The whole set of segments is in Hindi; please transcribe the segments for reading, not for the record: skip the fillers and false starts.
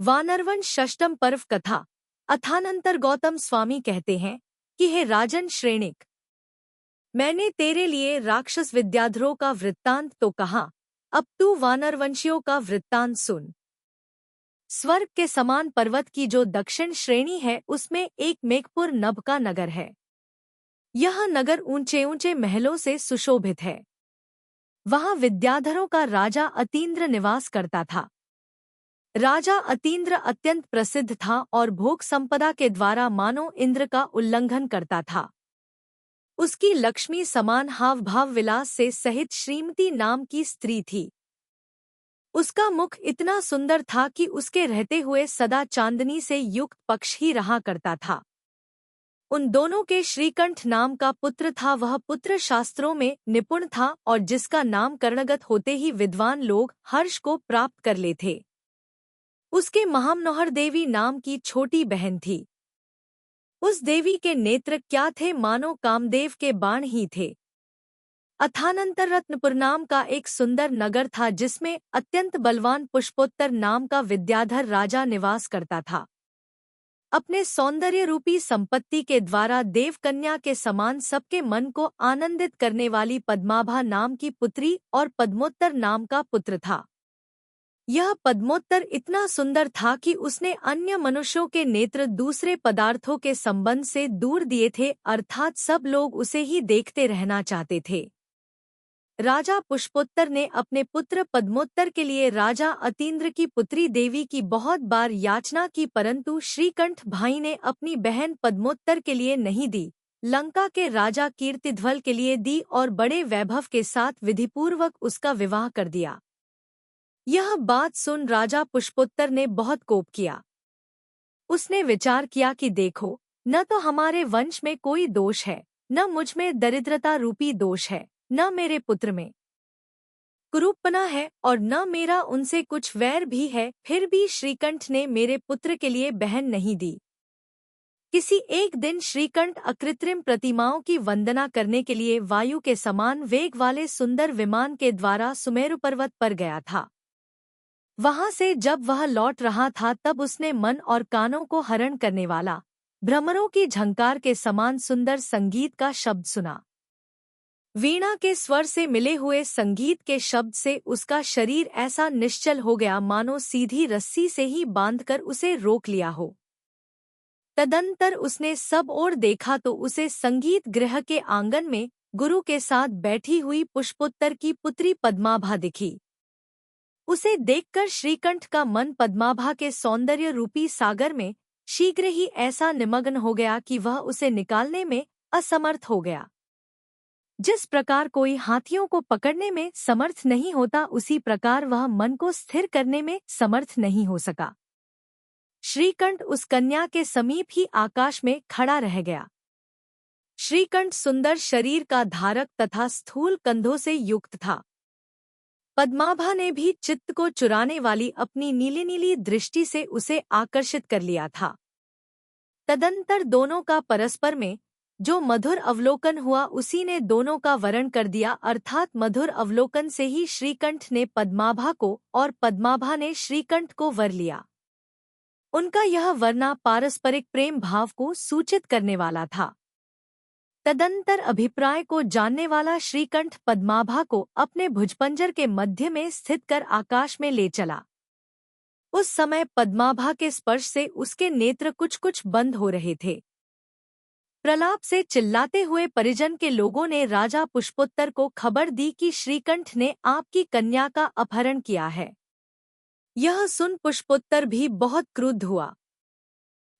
वानरवंश षष्टम पर्व कथा। अथानंतर गौतम स्वामी कहते हैं कि हे राजन श्रेणिक, मैंने तेरे लिए राक्षस विद्याधरों का वृत्तांत तो कहा, अब तू वानरवंशियों का वृत्तांत सुन। स्वर्ग के समान पर्वत की जो दक्षिण श्रेणी है उसमें एक मेघपुर नभ का नगर है। यह नगर ऊंचे ऊंचे महलों से सुशोभित है। वहां विद्याधरों का राजा अतीन्द्र निवास करता था। राजा अतीन्द्र अत्यंत प्रसिद्ध था और भोग संपदा के द्वारा मानो इंद्र का उल्लंघन करता था। उसकी लक्ष्मी समान हाव भाव विलास से सहित श्रीमती नाम की स्त्री थी। उसका मुख इतना सुंदर था कि उसके रहते हुए सदा चांदनी से युक्त पक्ष ही रहा करता था। उन दोनों के श्रीकंठ नाम का पुत्र था। वह पुत्र शास्त्रों में निपुण था और जिसका नाम कर्णगत होते ही विद्वान लोग हर्ष को प्राप्त कर ले थे। उसके महामनोहर देवी नाम की छोटी बहन थी। उस देवी के नेत्र क्या थे, मानो कामदेव के बाण ही थे। अथानंतर रत्नपुर नाम का एक सुंदर नगर था जिसमें अत्यंत बलवान पुष्पोत्तर नाम का विद्याधर राजा निवास करता था। अपने सौंदर्य रूपी संपत्ति के द्वारा देवकन्या के समान सबके मन को आनंदित करने वाली पद्माभा नाम की पुत्री और पद्मोत्तर नाम का पुत्र था। यह पद्मोत्तर इतना सुंदर था कि उसने अन्य मनुष्यों के नेत्र दूसरे पदार्थों के संबंध से दूर दिए थे, अर्थात सब लोग उसे ही देखते रहना चाहते थे। राजा पुष्पोत्तर ने अपने पुत्र पद्मोत्तर के लिए राजा अतीन्द्र की पुत्री देवी की बहुत बार याचना की, परंतु श्रीकंठ भाई ने अपनी बहन पद्मोत्तर के लिए नहीं दी, लंका के राजा कीर्तिध्वल के लिए दी और बड़े वैभव के साथ विधिपूर्वक उसका विवाह कर दिया। यह बात सुन राजा पुष्पोत्तर ने बहुत कोप किया। उसने विचार किया कि देखो, न तो हमारे वंश में कोई दोष है, न मुझ में दरिद्रता रूपी दोष है, न मेरे पुत्र में कुरूपना है और न मेरा उनसे कुछ वैर भी है, फिर भी श्रीकंठ ने मेरे पुत्र के लिए बहन नहीं दी। किसी एक दिन श्रीकंठ अकृत्रिम प्रतिमाओं की वंदना करने के लिए वायु के समान वेग वाले सुंदर विमान के द्वारा सुमेरु पर्वत पर गया था। वहां से जब वह लौट रहा था तब उसने मन और कानों को हरण करने वाला भ्रमरों की झंकार के समान सुंदर संगीत का शब्द सुना। वीणा के स्वर से मिले हुए संगीत के शब्द से उसका शरीर ऐसा निश्चल हो गया मानो सीधी रस्सी से ही बांधकर उसे रोक लिया हो। तदंतर उसने सब ओर देखा तो उसे संगीत गृह के आंगन में गुरु के साथ बैठी हुई पुष्पोत्तर की पुत्री पद्माभा दिखी। उसे देखकर श्रीकंठ का मन पद्माभा के सौंदर्य रूपी सागर में शीघ्र ही ऐसा निमग्न हो गया कि वह उसे निकालने में असमर्थ हो गया। जिस प्रकार कोई हाथियों को पकड़ने में समर्थ नहीं होता, उसी प्रकार वह मन को स्थिर करने में समर्थ नहीं हो सका। श्रीकंठ उस कन्या के समीप ही आकाश में खड़ा रह गया। श्रीकंठ सुंदर शरीर का धारक तथा स्थूल कंधों से युक्त था। पद्माभा ने भी चित्त को चुराने वाली अपनी नीली नीली दृष्टि से उसे आकर्षित कर लिया था। तदंतर दोनों का परस्पर में जो मधुर अवलोकन हुआ उसी ने दोनों का वरण कर दिया, अर्थात मधुर अवलोकन से ही श्रीकंठ ने पद्माभा को और पद्माभा ने श्रीकंठ को वर लिया। उनका यह वरना पारस्परिक प्रेम भाव को सूचित करने वाला था। तदंतर अभिप्राय को जानने वाला श्रीकंठ पद्माभा को अपने भुजपंजर के मध्य में स्थित कर आकाश में ले चला। उस समय पद्माभा के स्पर्श से उसके नेत्र कुछ कुछ बंद हो रहे थे। प्रलाप से चिल्लाते हुए परिजन के लोगों ने राजा पुष्पोत्तर को खबर दी कि श्रीकंठ ने आपकी कन्या का अपहरण किया है। यह सुन पुष्पोत्तर भी बहुत क्रुद्ध हुआ।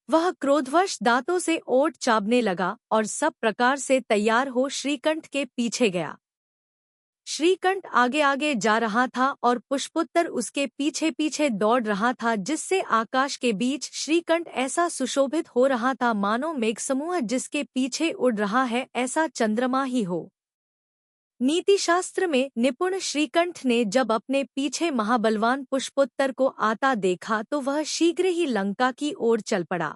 वह क्रोधवश दांतों से ओठ चाबने लगा और सब प्रकार से तैयार हो श्रीकंठ के पीछे गया। श्रीकंठ आगे आगे जा रहा था और पुष्पोत्तर उसके पीछे पीछे दौड़ रहा था, जिससे आकाश के बीच श्रीकंठ ऐसा सुशोभित हो रहा था मानो मेघसमूह जिसके पीछे उड़ रहा है ऐसा चंद्रमा ही हो। नीतिशास्त्र में निपुण श्रीकंठ ने जब अपने पीछे महाबलवान पुष्पोत्तर को आता देखा तो वह शीघ्र ही लंका की ओर चल पड़ा।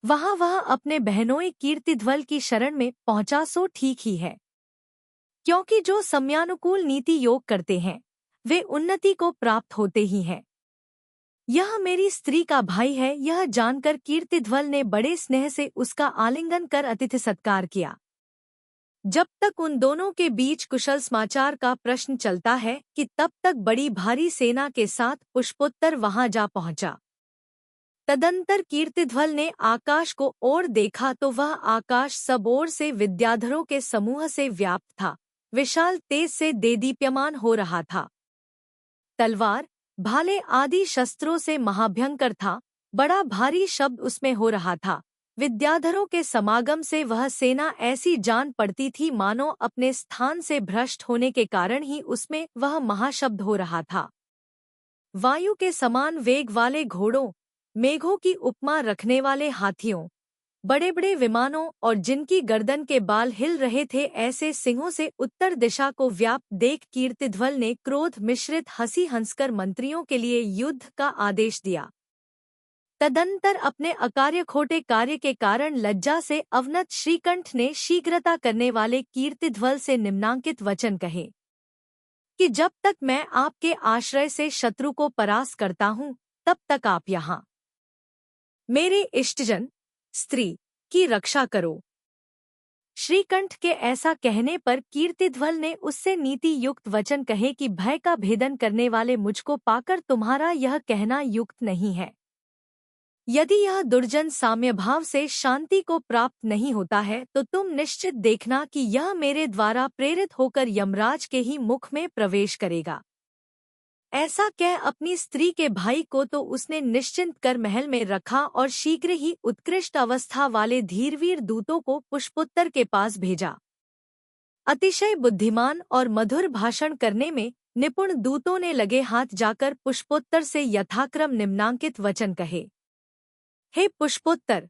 वह अपने बहनोई कीर्तिध्वल की शरण में पहुंचा सो ठीक ही है, क्योंकि जो समयानुकूल नीति योग करते हैं वे उन्नति को प्राप्त होते ही हैं। यह मेरी स्त्री का भाई है। यह जानकर कीर्तिध्वल ने बड़े स्नेह से उसका आलिंगन कर अतिथि सत्कार किया। जब तक उन दोनों के बीच कुशल समाचार का प्रश्न चलता है कि तब तक बड़ी भारी सेना के साथ पुष्पोत्तर वहां जा पहुंचा। तदंतर कीर्तिध्वल ने आकाश को ओर देखा तो वह आकाश सब ओर से विद्याधरों के समूह से व्याप्त था, विशाल तेज से देदीप्यमान हो रहा था। तलवार, भाले आदि शस्त्रों से महाभयंकर था। बड़ा भारी शब्द उसमें हो रहा था। विद्याधरों के समागम से वह सेना ऐसी जान पड़ती थी मानो अपने स्थान से भ्रष्ट होने के कारण ही उसमें वह महाशब्द हो रहा था। वायु के समान वेग वाले घोड़ों, मेघों की उपमा रखने वाले हाथियों, बड़े बड़े विमानों और जिनकी गर्दन के बाल हिल रहे थे ऐसे सिंहों से उत्तर दिशा को व्याप्त देख कीर्तिध्वल ने क्रोध मिश्रित हंसी हंसकर मंत्रियों के लिए युद्ध का आदेश दिया। तदंतर अपने अकार्य खोटे कार्य के कारण लज्जा से अवनत श्रीकंठ ने शीघ्रता करने वाले कीर्तिध्वल से निम्नांकित वचन कहे कि जब तक मैं आपके आश्रय से शत्रु को परास्त करता हूँ तब तक आप यहाँ मेरे इष्टजन स्त्री की रक्षा करो। श्रीकंठ के ऐसा कहने पर कीर्तिध्वल ने उससे नीति युक्त वचन कहे कि भय का भेदन करने वाले मुझको पाकर तुम्हारा यह कहना युक्त नहीं है। यदि यह दुर्जन साम्यभाव से शांति को प्राप्त नहीं होता है तो तुम निश्चित देखना कि यह मेरे द्वारा प्रेरित होकर यमराज के ही मुख में प्रवेश करेगा। ऐसा कह अपनी स्त्री के भाई को तो उसने निश्चिंत कर महल में रखा और शीघ्र ही उत्कृष्ट अवस्था वाले धीरवीर दूतों को पुष्पोत्तर के पास भेजा। अतिशय बुद्धिमान और मधुर भाषण करने में निपुण दूतों ने लगे हाथ जाकर पुष्पोत्तर से यथाक्रम निम्नांकित वचन कहे। हे पुष्पोत्तर,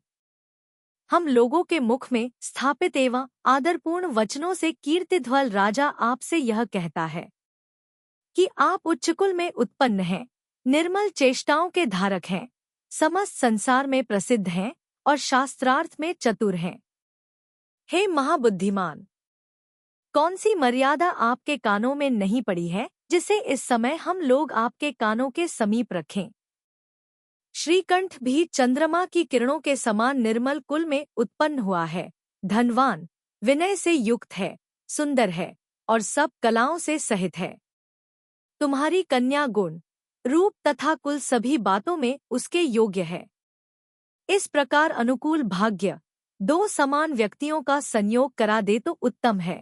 हम लोगों के मुख में स्थापित एवं आदरपूर्ण वचनों से कीर्तिध्वल राजा आपसे यह कहता है कि आप उच्चकुल में उत्पन्न हैं, निर्मल चेष्टाओं के धारक हैं, समस्त संसार में प्रसिद्ध हैं और शास्त्रार्थ में चतुर हैं। हे महाबुद्धिमान, कौन सी मर्यादा आपके कानों में नहीं पड़ी है जिसे इस समय हम लोग आपके कानों के समीप रखें। श्रीकंठ भी चंद्रमा की किरणों के समान निर्मल कुल में उत्पन्न हुआ है, धनवान, विनय से युक्त है, सुंदर है और सब कलाओं से सहित है। तुम्हारी कन्या गुण, रूप तथा कुल सभी बातों में उसके योग्य है। इस प्रकार अनुकूल भाग्य दो समान व्यक्तियों का संयोग करा दे तो उत्तम है।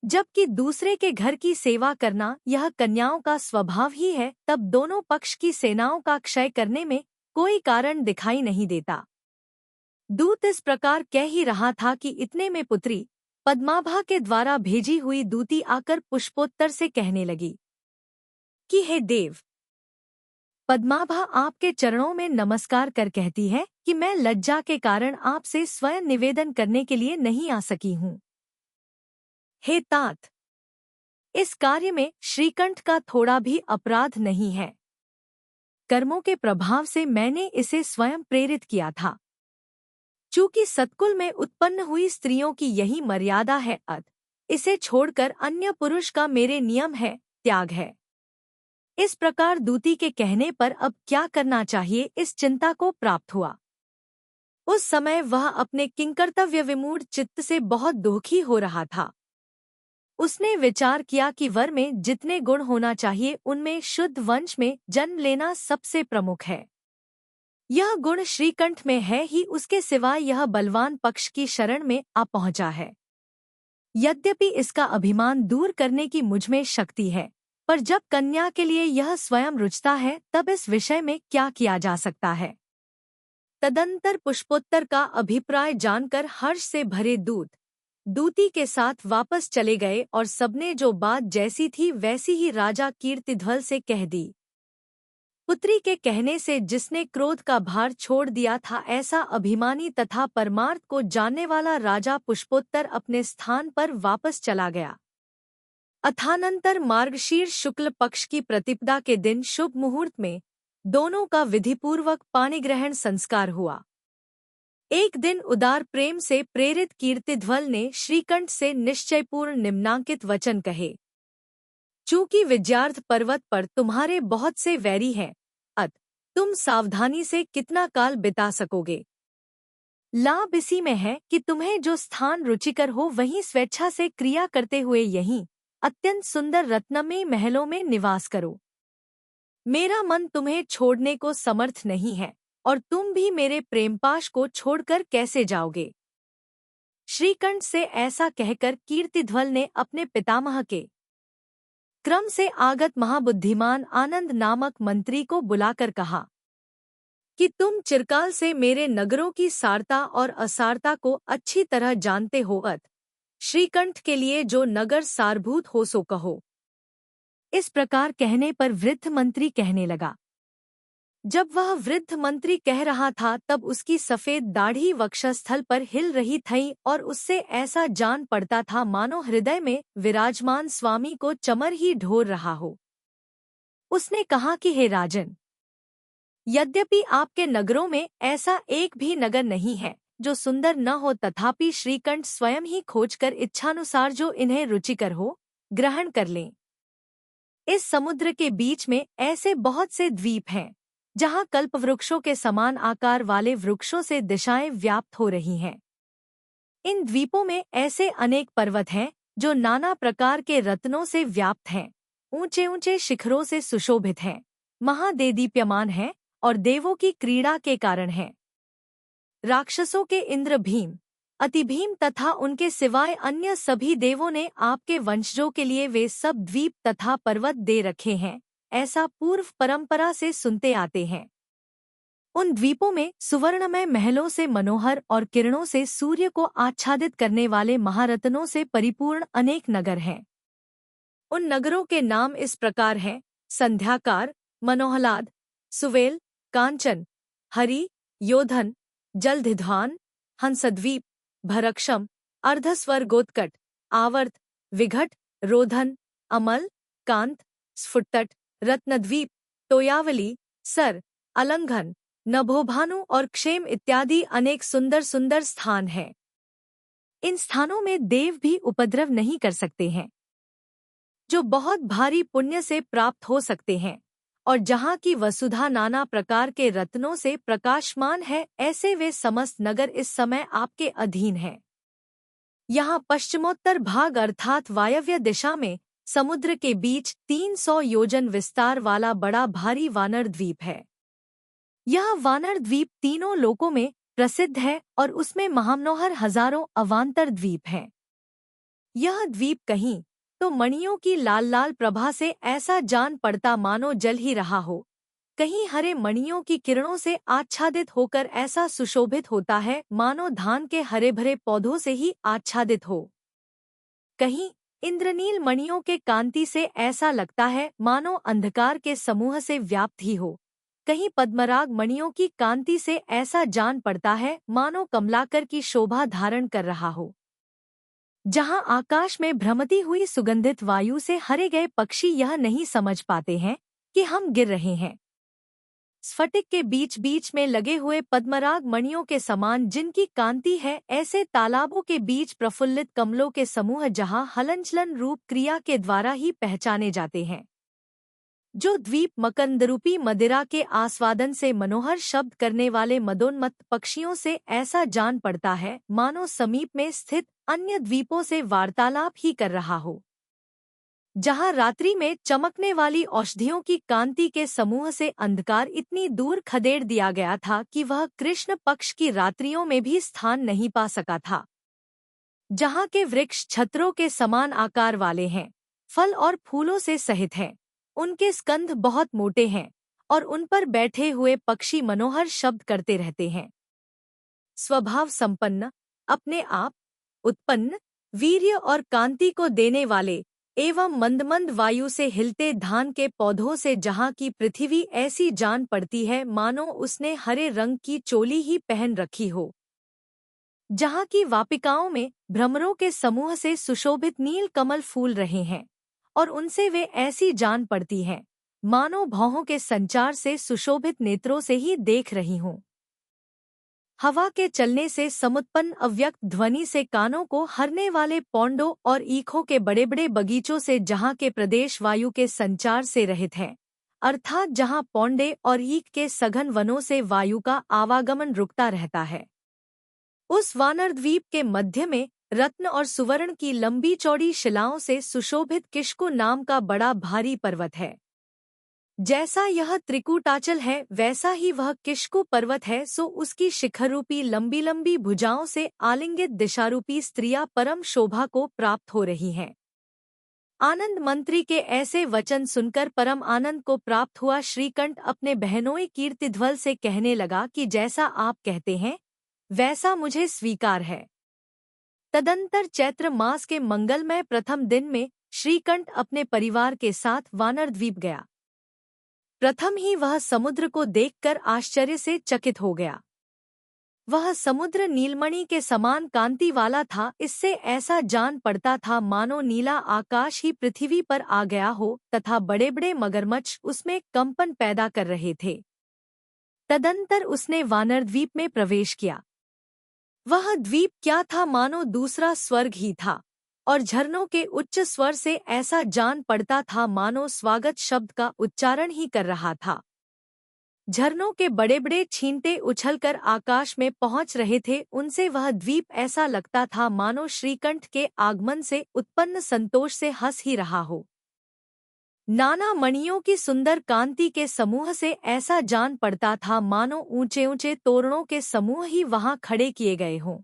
जबकि दूसरे के घर की सेवा करना यह कन्याओं का स्वभाव ही है, तब दोनों पक्ष की सेनाओं का क्षय करने में कोई कारण दिखाई नहीं देता। दूत इस प्रकार कह ही रहा था कि इतने में पुत्री पद्माभा के द्वारा भेजी हुई दूती आकर पुष्पोत्तर से कहने लगी कि हे देव, पद्माभा आपके चरणों में नमस्कार कर कहती है कि मैं लज्जा के कारण आपसे स्वयं निवेदन करने के लिए नहीं आ सकी हूँ। हे तात, इस कार्य में श्रीकंठ का थोड़ा भी अपराध नहीं है। कर्मों के प्रभाव से मैंने इसे स्वयं प्रेरित किया था। चूंकि सत्कुल में उत्पन्न हुई स्त्रियों की यही मर्यादा है, इसे छोड़कर अन्य पुरुष का मेरे नियम है, त्याग है। इस प्रकार दूती के कहने पर अब क्या करना चाहिए इस चिंता को प्राप्त हुआ। उस समय वह अपने किंकर्तव्य विमूढ़ चित्त से बहुत दुखी हो रहा था। उसने विचार किया कि वर में जितने गुण होना चाहिए उनमें शुद्ध वंश में जन्म लेना सबसे प्रमुख है। यह गुण श्रीकंठ में है ही, उसके सिवाय यह बलवान पक्ष की शरण में आ पहुंचा है। यद्यपि इसका अभिमान दूर करने की मुझमें शक्ति है, पर जब कन्या के लिए यह स्वयं रुचता है तब इस विषय में क्या किया जा सकता है। तदंतर पुष्पोत्तर का अभिप्राय जानकर हर्ष से भरे दूत दूती के साथ वापस चले गए और सबने जो बात जैसी थी वैसी ही राजा कीर्तिध्वल से कह दी। पुत्री के कहने से जिसने क्रोध का भार छोड़ दिया था, ऐसा अभिमानी तथा परमार्थ को जानने वाला राजा पुष्पोत्तर अपने स्थान पर वापस चला गया। अथानंतर मार्गशीर्ष शुक्ल पक्ष की प्रतिपदा के दिन शुभ मुहूर्त में दोनों का विधिपूर्वक पाणिग्रहण संस्कार हुआ। एक दिन उदार प्रेम से प्रेरित कीर्तिध्वल ने श्रीकंठ से निश्चयपूर्ण निम्नांकित वचन कहे। चूंकि विद्यार्थ पर्वत पर तुम्हारे बहुत से वैरी हैं, तुम सावधानी से कितना काल बिता सकोगे? लाभ इसी में है कि तुम्हें जो स्थान रुचिकर हो वहीं स्वेच्छा से क्रिया करते हुए यहीं अत्यंत सुंदर रत्नमयी महलों में निवास करो। मेरा मन तुम्हें छोड़ने को समर्थ नहीं है, और तुम भी मेरे प्रेमपाश को छोड़कर कैसे जाओगे? श्रीकंठ से ऐसा कहकर कीर्तिध्वल ने अपने पितामह के क्रम से आगत महाबुद्धिमान आनंद नामक मंत्री को बुलाकर कहा कि तुम चिरकाल से मेरे नगरों की सारता और असारता को अच्छी तरह जानते हो, श्रीकंठ के लिए जो नगर सारभूत हो सो कहो। इस प्रकार कहने पर वृद्ध मंत्री कहने लगा। जब वह वृद्ध मंत्री कह रहा था तब उसकी सफेद दाढ़ी वक्षस्थल पर हिल रही थी और उससे ऐसा जान पड़ता था मानो हृदय में विराजमान स्वामी को चमर ही ढोर रहा हो। उसने कहा कि हे राजन, यद्यपि आपके नगरों में ऐसा एक भी नगर नहीं है जो सुंदर न हो, तथापि श्रीकंठ स्वयं ही खोजकर इच्छानुसार जो इन्हें रुचिकर हो ग्रहण कर लें। इस समुद्र के बीच में ऐसे बहुत से द्वीप हैं जहाँ कल्पवृक्षों के समान आकार वाले वृक्षों से दिशाएं व्याप्त हो रही हैं। इन द्वीपों में ऐसे अनेक पर्वत हैं जो नाना प्रकार के रत्नों से व्याप्त हैं, ऊंचे ऊंचे शिखरों से सुशोभित हैं, महादेदीप्यमान हैं और देवों की क्रीड़ा के कारण हैं। राक्षसों के इंद्र भीम, अतिभीम तथा उनके सिवाय अन्य सभी देवों ने आपके वंशजों के लिए वे सब द्वीप तथा पर्वत दे रखे हैं, ऐसा पूर्व परंपरा से सुनते आते हैं। उन द्वीपों में सुवर्णमय महलों से मनोहर और किरणों से सूर्य को आच्छादित करने वाले महारत्नों से परिपूर्ण अनेक नगर हैं। उन नगरों के नाम इस प्रकार हैं: संध्याकार, मनोहलाद, सुवेल, कांचन, हरि, योधन, जलधिध्वान, हंसद्वीप, भरक्षम, अर्धस्वर्गोत्कट, आवर्त, विघट, रोधन, अमल, कांत, स्फुटतट, रत्नद्वीप, तोयावली, सर, अलंघन, नभोभानु और क्षेम इत्यादि अनेक सुंदर सुंदर स्थान हैं। इन स्थानों में देव भी उपद्रव नहीं कर सकते हैं, जो बहुत भारी पुण्य से प्राप्त हो सकते हैं, और जहाँ की वसुधा नाना प्रकार के रत्नों से प्रकाशमान है, ऐसे वे समस्त नगर इस समय आपके अधीन हैं। यहाँ पश्चिमोत्तर भाग अर्थात वायव्य दिशा में समुद्र के बीच 300 योजन विस्तार वाला बड़ा भारी वानर द्वीप है। यह वानर द्वीप तीनों लोकों में प्रसिद्ध है और उसमें महामनोहर हजारों अवान्तर द्वीप हैं। यह द्वीप कहीं तो मणियों की लाल लाल प्रभा से ऐसा जान पड़ता मानो जल ही रहा हो, कहीं हरे मणियों की किरणों से आच्छादित होकर ऐसा सुशोभित होता है मानो धान के हरे भरे पौधों से ही आच्छादित हो, कहीं इंद्रनील मणियों के कांति से ऐसा लगता है मानो अंधकार के समूह से व्याप्त ही हो, कहीं पद्मराग मणियों की कांति से ऐसा जान पड़ता है मानो कमलाकर की शोभा धारण कर रहा हो। जहाँ आकाश में भ्रमती हुई सुगंधित वायु से हरे गए पक्षी यह नहीं समझ पाते हैं कि हम गिर रहे हैं। स्फटिक के बीच बीच में लगे हुए पद्मराग मणियों के समान जिनकी कांति है, ऐसे तालाबों के बीच प्रफुल्लित कमलों के समूह जहाँ हलनचलन रूप क्रिया के द्वारा ही पहचाने जाते हैं। जो द्वीप मकरंदरूपी मदिरा के आस्वादन से मनोहर शब्द करने वाले मदोन्मत्त पक्षियों से ऐसा जान पड़ता है मानो समीप में स्थित अन्य द्वीपों से वार्तालाप ही कर रहा हो। जहाँ रात्रि में चमकने वाली औषधियों की कांति के समूह से अंधकार इतनी दूर खदेड़ दिया गया था कि वह कृष्ण पक्ष की रात्रियों में भी स्थान नहीं पा सका था। जहाँ के वृक्ष छत्रों के समान आकार वाले हैं, फल और फूलों से सहित हैं, उनके स्कंध बहुत मोटे हैं और उन पर बैठे हुए पक्षी मनोहर शब्द करते रहते हैं। स्वभाव संपन्न, अपने आप उत्पन्न, वीर्य और कांति को देने वाले एवं मंद वायु से हिलते धान के पौधों से जहाँ की पृथ्वी ऐसी जान पड़ती है मानो उसने हरे रंग की चोली ही पहन रखी हो। जहाँ की वापिकाओं में भ्रमरों के समूह से सुशोभित नील कमल फूल रहे हैं और उनसे वे ऐसी जान पड़ती हैं मानो भौहों के संचार से सुशोभित नेत्रों से ही देख रही हूँ। हवा के चलने से समुत्पन्न अव्यक्त ध्वनि से कानों को हरने वाले पौंडों और ईखों के बड़े बड़े बगीचों से जहाँ के प्रदेश वायु के संचार से रहित हैं, अर्थात जहाँ पौंडे और ईख के सघन वनों से वायु का आवागमन रुकता रहता है। उस वानर द्वीप के मध्य में रत्न और सुवर्ण की लंबी चौड़ी शिलाओं से सुशोभित किष्कु नाम का बड़ा भारी पर्वत है। जैसा यह त्रिकूटाचल है वैसा ही वह किष्कु पर्वत है, सो उसकी शिखरूपी लंबी लंबी भुजाओं से आलिंगित दिशारूपी स्त्रियां परम शोभा को प्राप्त हो रही हैं। आनंद मंत्री के ऐसे वचन सुनकर परम आनंद को प्राप्त हुआ श्रीकंठ अपने बहनोई कीर्तिध्वल से कहने लगा कि जैसा आप कहते हैं वैसा मुझे स्वीकार है। तदंतर चैत्र मास के मंगलमय प्रथम दिन में श्रीकंठ अपने परिवार के साथ वानर द्वीप गया। प्रथम ही वह समुद्र को देखकर आश्चर्य से चकित हो गया। वह समुद्र नीलमणि के समान कांति वाला था, इससे ऐसा जान पड़ता था मानो नीला आकाश ही पृथ्वी पर आ गया हो तथा बड़े बड़े मगरमच्छ उसमें कंपन पैदा कर रहे थे। तदंतर उसने वानर द्वीप में प्रवेश किया। वह द्वीप क्या था, मानो दूसरा स्वर्ग ही था, और झरनों के उच्च स्वर से ऐसा जान पड़ता था मानो स्वागत शब्द का उच्चारण ही कर रहा था। झरनों के बड़े बड़े छींटे उछलकर आकाश में पहुंच रहे थे, उनसे वह द्वीप ऐसा लगता था मानो श्रीकंठ के आगमन से उत्पन्न संतोष से हंस ही रहा हो। नाना मणियों की सुंदर कांति के समूह से ऐसा जान पड़ता था मानो ऊंचे ऊंचे तोरणों के समूह ही वहां खड़े किए गए हों।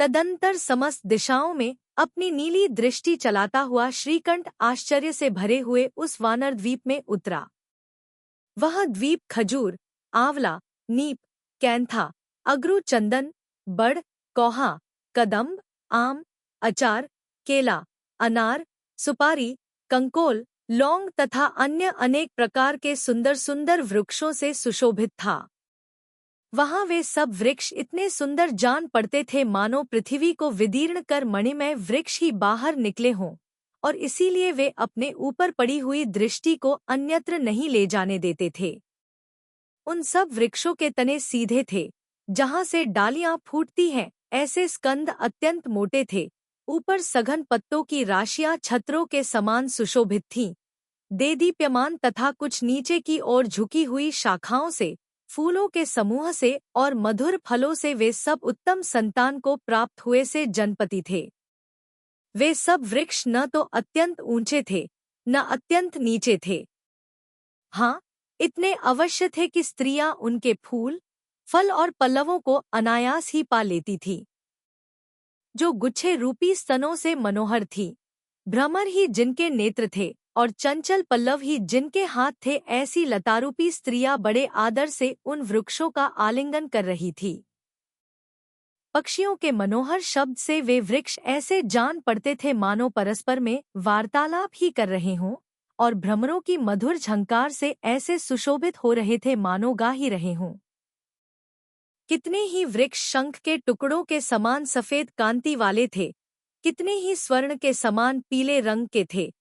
तदंतर समस्त दिशाओं में अपनी नीली दृष्टि चलाता हुआ श्रीकंठ आश्चर्य से भरे हुए उस वानर द्वीप में उतरा। वह द्वीप खजूर, आंवला, नीप, कैंथा, अगरू, चंदन, बड़, कौहा, कदम्ब, आम, अचार, केला, अनार, सुपारी, कंकोल, लौंग तथा अन्य अनेक प्रकार के सुंदर सुंदर वृक्षों से सुशोभित था। वहां वे सब वृक्ष इतने सुंदर जान पड़ते थे मानो पृथ्वी को विदीर्ण कर मणिमय वृक्ष ही बाहर निकले हों, और इसीलिए वे अपने ऊपर पड़ी हुई दृष्टि को अन्यत्र नहीं ले जाने देते थे। उन सब वृक्षों के तने सीधे थे, जहां से डालियां फूटती हैं, ऐसे स्कंद अत्यंत मोटे थे। ऊपर सघन पत्तों की राशियां छत्रों के समान सुशोभित थीं। देदीप्यमान तथा कुछ नीचे की ओर झुकी हुई शाखाओं से, फूलों के समूह से और मधुर फलों से वे सब उत्तम संतान को प्राप्त हुए से जनपति थे। वे सब वृक्ष न तो अत्यंत ऊंचे थे न अत्यंत नीचे थे। हाँ, इतने अवश्य थे कि स्त्रियां उनके फूल, फल और पल्लवों को अनायास ही पा लेती थीं। जो गुच्छे रूपी स्तनों से मनोहर थी, भ्रमर ही जिनके नेत्र थे और चंचल पल्लव ही जिनके हाथ थे, ऐसी लतारूपी स्त्रियां बड़े आदर से उन वृक्षों का आलिंगन कर रही थी। पक्षियों के मनोहर शब्द से वे वृक्ष ऐसे जान पड़ते थे मानो परस्पर में वार्तालाप ही कर रहे हों, और भ्रमरों की मधुर झंकार से ऐसे सुशोभित हो रहे थे मानो गा ही रहे हों। कितने ही वृक्ष शंख के टुकड़ों के समान सफेद कांति वाले थे, कितने ही स्वर्ण के समान पीले रंग के थे,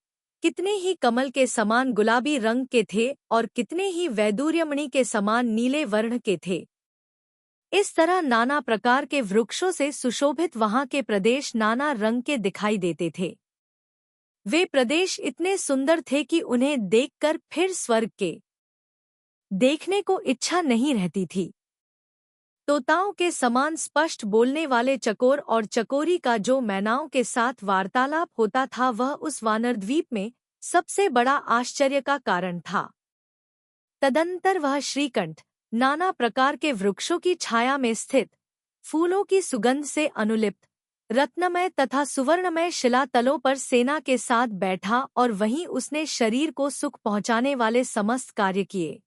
कितने ही कमल के समान गुलाबी रंग के थे, और कितने ही वैदूर्यमणि के समान नीले वर्ण के थे। इस तरह नाना प्रकार के वृक्षों से सुशोभित वहां के प्रदेश नाना रंग के दिखाई देते थे। वे प्रदेश इतने सुंदर थे कि उन्हें देखकर फिर स्वर्ग के देखने को इच्छा नहीं रहती थी। तोताओं के समान स्पष्ट बोलने वाले चकोर और चकोरी का जो मैनाओं के साथ वार्तालाप होता था, वह उस वानर द्वीप में सबसे बड़ा आश्चर्य का कारण था। तदंतर वह श्रीकंठ नाना प्रकार के वृक्षों की छाया में स्थित, फूलों की सुगंध से अनुलिप्त, रत्नमय तथा सुवर्णमय शिलातलों पर सेना के साथ बैठा, और वहीं उसने शरीर को सुख पहुँचाने वाले समस्त कार्य किए।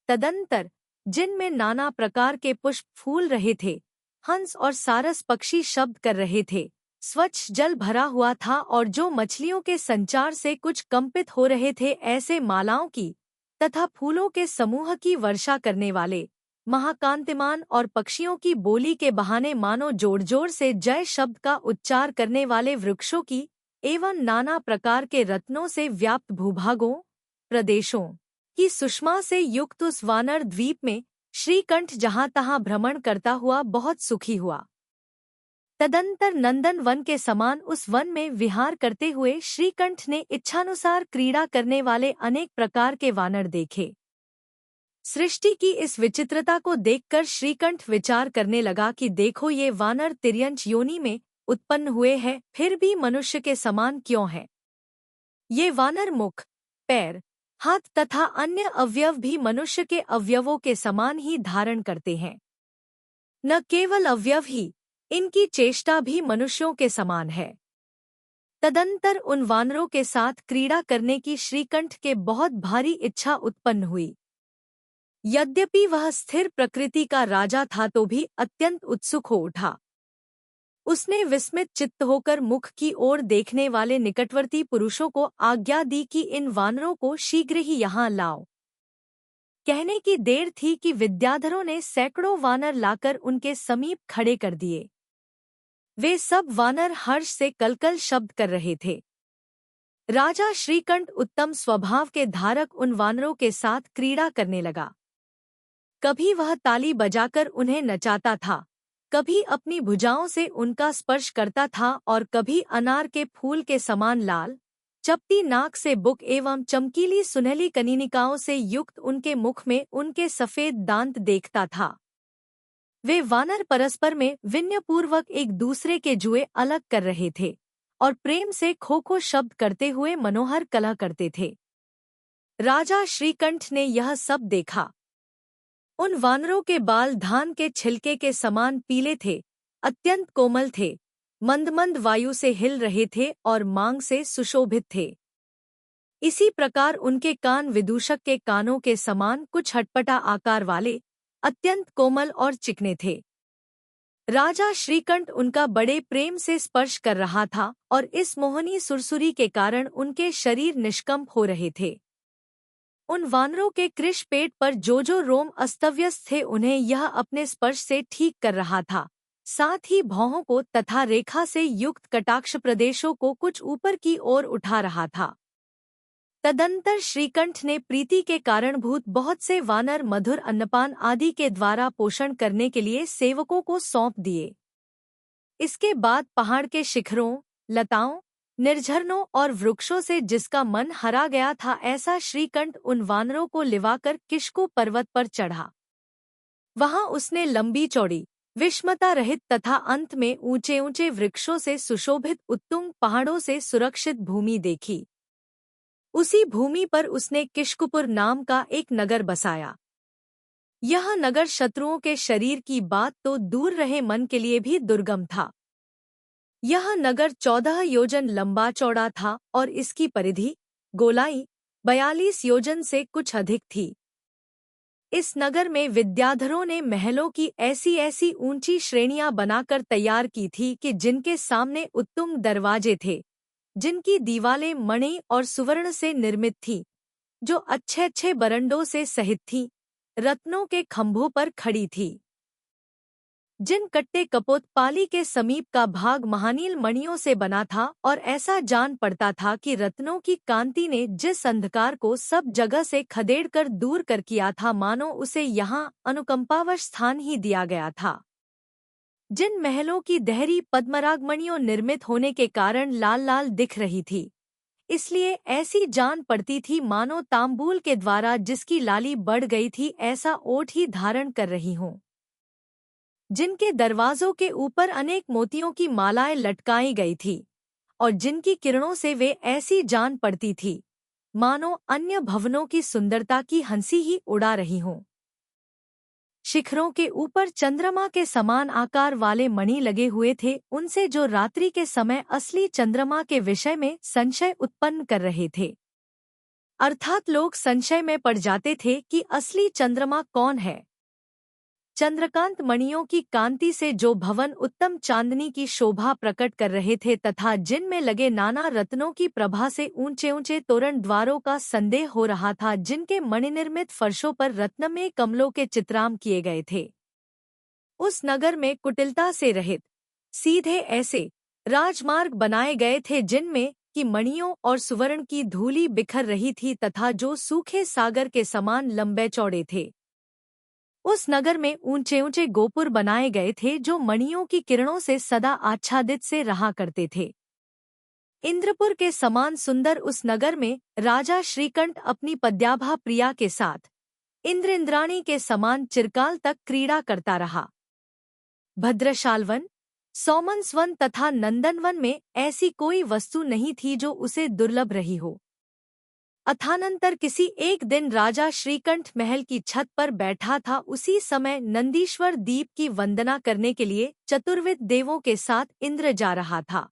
तदंतर जिनमें नाना प्रकार के पुष्प फूल रहे थे, हंस और सारस पक्षी शब्द कर रहे थे, स्वच्छ जल भरा हुआ था, और जो मछलियों के संचार से कुछ कंपित हो रहे थे, ऐसे मालाओं की तथा फूलों के समूह की वर्षा करने वाले, महाकांतिमान और पक्षियों की बोली के बहाने मानो जोर जोर से जय शब्द का उच्चार करने वाले वृक्षों की, एवं नाना प्रकार के रत्नों से व्याप्त भूभागों, प्रदेशों की सुषमा से युक्त उस वानर द्वीप में श्रीकंठ जहाँ तहाँ भ्रमण करता हुआ बहुत सुखी हुआ। तदंतर नंदन वन के समान उस वन में विहार करते हुए श्रीकंठ ने इच्छानुसार क्रीड़ा करने वाले अनेक प्रकार के वानर देखे। सृष्टि की इस विचित्रता को देखकर श्रीकंठ विचार करने लगा कि देखो, ये वानर तिर्यंच योनि में उत्पन्न हुए हैं, फिर भी मनुष्य के समान क्यों हैं? ये वानर मुख, पैर, हाथ तथा अन्य अवयव भी मनुष्य के अवयवों के समान ही धारण करते हैं। न केवल अवयव ही, इनकी चेष्टा भी मनुष्यों के समान है। तदंतर उन वानरों के साथ क्रीड़ा करने की श्रीकंठ के बहुत भारी इच्छा उत्पन्न हुई। यद्यपि वह स्थिर प्रकृति का राजा था तो भी अत्यंत उत्सुक हो उठा। उसने विस्मित चित्त होकर मुख की ओर देखने वाले निकटवर्ती पुरुषों को आज्ञा दी कि इन वानरों को शीघ्र ही यहाँ लाओ। कहने की देर थी कि विद्याधरों ने सैकड़ों वानर लाकर उनके समीप खड़े कर दिए। वे सब वानर हर्ष से कलकल शब्द कर रहे थे। राजा श्रीकंठ उत्तम स्वभाव के धारक उन वानरों के साथ क्रीड़ा करने लगा। कभी वह ताली बजाकर उन्हें नचाता था, कभी अपनी भुजाओं से उनका स्पर्श करता था और कभी अनार के फूल के समान लाल, चपटी नाक से बुक एवं चमकीली सुनहली कनीनिकाओं से युक्त उनके मुख में उनके सफेद दांत देखता था। वे वानर परस्पर में विनयपूर्वक एक दूसरे के जुए अलग कर रहे थे और प्रेम से खो खो शब्द करते हुए मनोहर कलह करते थे। राजा श्रीकंठ ने यह सब देखा। उन वानरों के बाल धान के छिलके के समान पीले थे, अत्यंत कोमल थे, मंद मंद वायु से हिल रहे थे और मांग से सुशोभित थे। इसी प्रकार उनके कान विदूषक के कानों के समान कुछ हटपटा आकार वाले, अत्यंत कोमल और चिकने थे। राजा श्रीकंठ उनका बड़े प्रेम से स्पर्श कर रहा था और इस मोहनी सुरसुरी के कारण उनके शरीर निष्कंप हो रहे थे। उन वानरों के कृश पेट पर जो रोम अस्तव्यस्त थे उन्हें यह अपने स्पर्श से ठीक कर रहा था, साथ ही भौहों को तथा रेखा से युक्त कटाक्ष प्रदेशों को कुछ ऊपर की ओर उठा रहा था। तदंतर श्रीकंठ ने प्रीति के कारणभूत बहुत से वानर मधुर अन्नपान आदि के द्वारा पोषण करने के लिए सेवकों को सौंप दिए। इसके बाद पहाड़ के शिखरों, लताओं, निर्झरनों और वृक्षों से जिसका मन हरा गया था, ऐसा श्रीकंठ उन वानरों को लिवाकर किष्कु पर्वत पर चढ़ा। वहां उसने लंबी चौड़ी, विषमता रहित तथा अंत में ऊंचे ऊंचे वृक्षों से सुशोभित उत्तुंग पहाड़ों से सुरक्षित भूमि देखी। उसी भूमि पर उसने किष्कुपुर नाम का एक नगर बसाया। यह नगर शत्रुओं के शरीर की बात तो दूर रहे, मन के लिए भी दुर्गम था। यह नगर 14 योजन लंबा चौड़ा था और इसकी परिधि, गोलाई 42 योजन से कुछ अधिक थी। इस नगर में विद्याधरों ने महलों की ऐसी ऐसी ऊंची श्रेणियां बनाकर तैयार की थी कि जिनके सामने उत्तुंग दरवाजे थे, जिनकी दीवालें मणि और सुवर्ण से निर्मित थीं, जो अच्छे अच्छे बरंडों से सहित थीं, रत्नों के खंभों पर खड़ी थी। जिन कट्टे कपोत पाली के समीप का भाग महानील मणियों से बना था और ऐसा जान पड़ता था कि रत्नों की कांति ने जिस अंधकार को सब जगह से खदेड़कर दूर कर किया था, मानो उसे यहाँ अनुकंपावश स्थान ही दिया गया था। जिन महलों की देहरी पद्मरागमणियों निर्मित होने के कारण लाल लाल दिख रही थी, इसलिए ऐसी जान पड़ती थी मानो तांबूल के द्वारा जिसकी लाली बढ़ गई थी ऐसा ओठ ही धारण कर रही हों। जिनके दरवाजों के ऊपर अनेक मोतियों की मालाएं लटकाई गई थी और जिनकी किरणों से वे ऐसी जान पड़ती थी मानो अन्य भवनों की सुंदरता की हंसी ही उड़ा रही हों। शिखरों के ऊपर चंद्रमा के समान आकार वाले मणि लगे हुए थे, उनसे जो रात्रि के समय असली चंद्रमा के विषय में संशय उत्पन्न कर रहे थे। अर्थात लोग संशय में पड़ जाते थे कि असली चंद्रमा कौन है। चंद्रकांत मणियों की कांति से जो भवन उत्तम चांदनी की शोभा प्रकट कर रहे थे तथा जिनमें लगे नाना रत्नों की प्रभा से ऊंचे ऊंचे तोरण द्वारों का संदेह हो रहा था, जिनके मणिनिर्मित फर्शों पर रत्नमय कमलों के चित्राम किए गए थे, उस नगर में कुटिलता से रहित सीधे ऐसे राजमार्ग बनाए गए थे जिनमें की मणियों और सुवर्ण की धूली बिखर रही थी तथा जो सूखे सागर के समान लंबे चौड़े थे। उस नगर में ऊंचे ऊंचे गोपुर बनाए गए थे जो मणियों की किरणों से सदा आच्छादित से रहा करते थे। इंद्रपुर के समान सुंदर उस नगर में राजा श्रीकंठ अपनी पद्याभा प्रिया के साथ इंद्र इंद्राणी के समान चिरकाल तक क्रीड़ा करता रहा। भद्रशालवन, सौमनस्वन तथा नंदनवन में ऐसी कोई वस्तु नहीं थी जो उसे दुर्लभ रही हो। अथानंतर किसी एक दिन राजा श्रीकंठ महल की छत पर बैठा था। उसी समय नंदीश्वर दीप की वंदना करने के लिए चतुर्विध देवों के साथ इंद्र जा रहा था।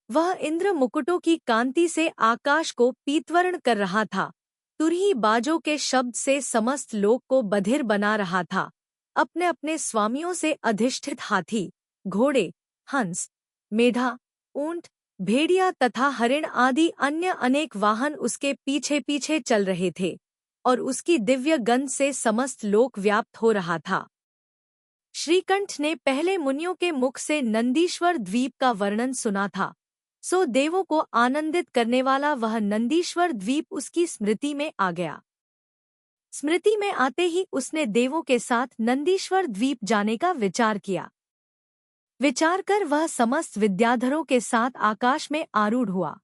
वह इंद्र मुकुटों की कांति से आकाश को पीतवर्ण कर रहा था, तुरही बाजों के शब्द से समस्त लोक को बधिर बना रहा था। अपने अपने स्वामियों से अधिष्ठित हाथी, घोड़े, हंस, मेधा, ऊंट, भेड़िया तथा हरिण आदि अन्य अनेक वाहन उसके पीछे पीछे चल रहे थे और उसकी दिव्य गंध से समस्त लोक व्याप्त हो रहा था। श्रीकंठ ने पहले मुनियों के मुख से नंदीश्वर द्वीप का वर्णन सुना था, सो देवों को आनंदित करने वाला वह नंदीश्वर द्वीप उसकी स्मृति में आ गया। स्मृति में आते ही उसने देवों के साथ नंदीश्वर द्वीप जाने का विचार किया। विचार कर वह समस्त विद्याधरों के साथ आकाश में आरूढ़ हुआ,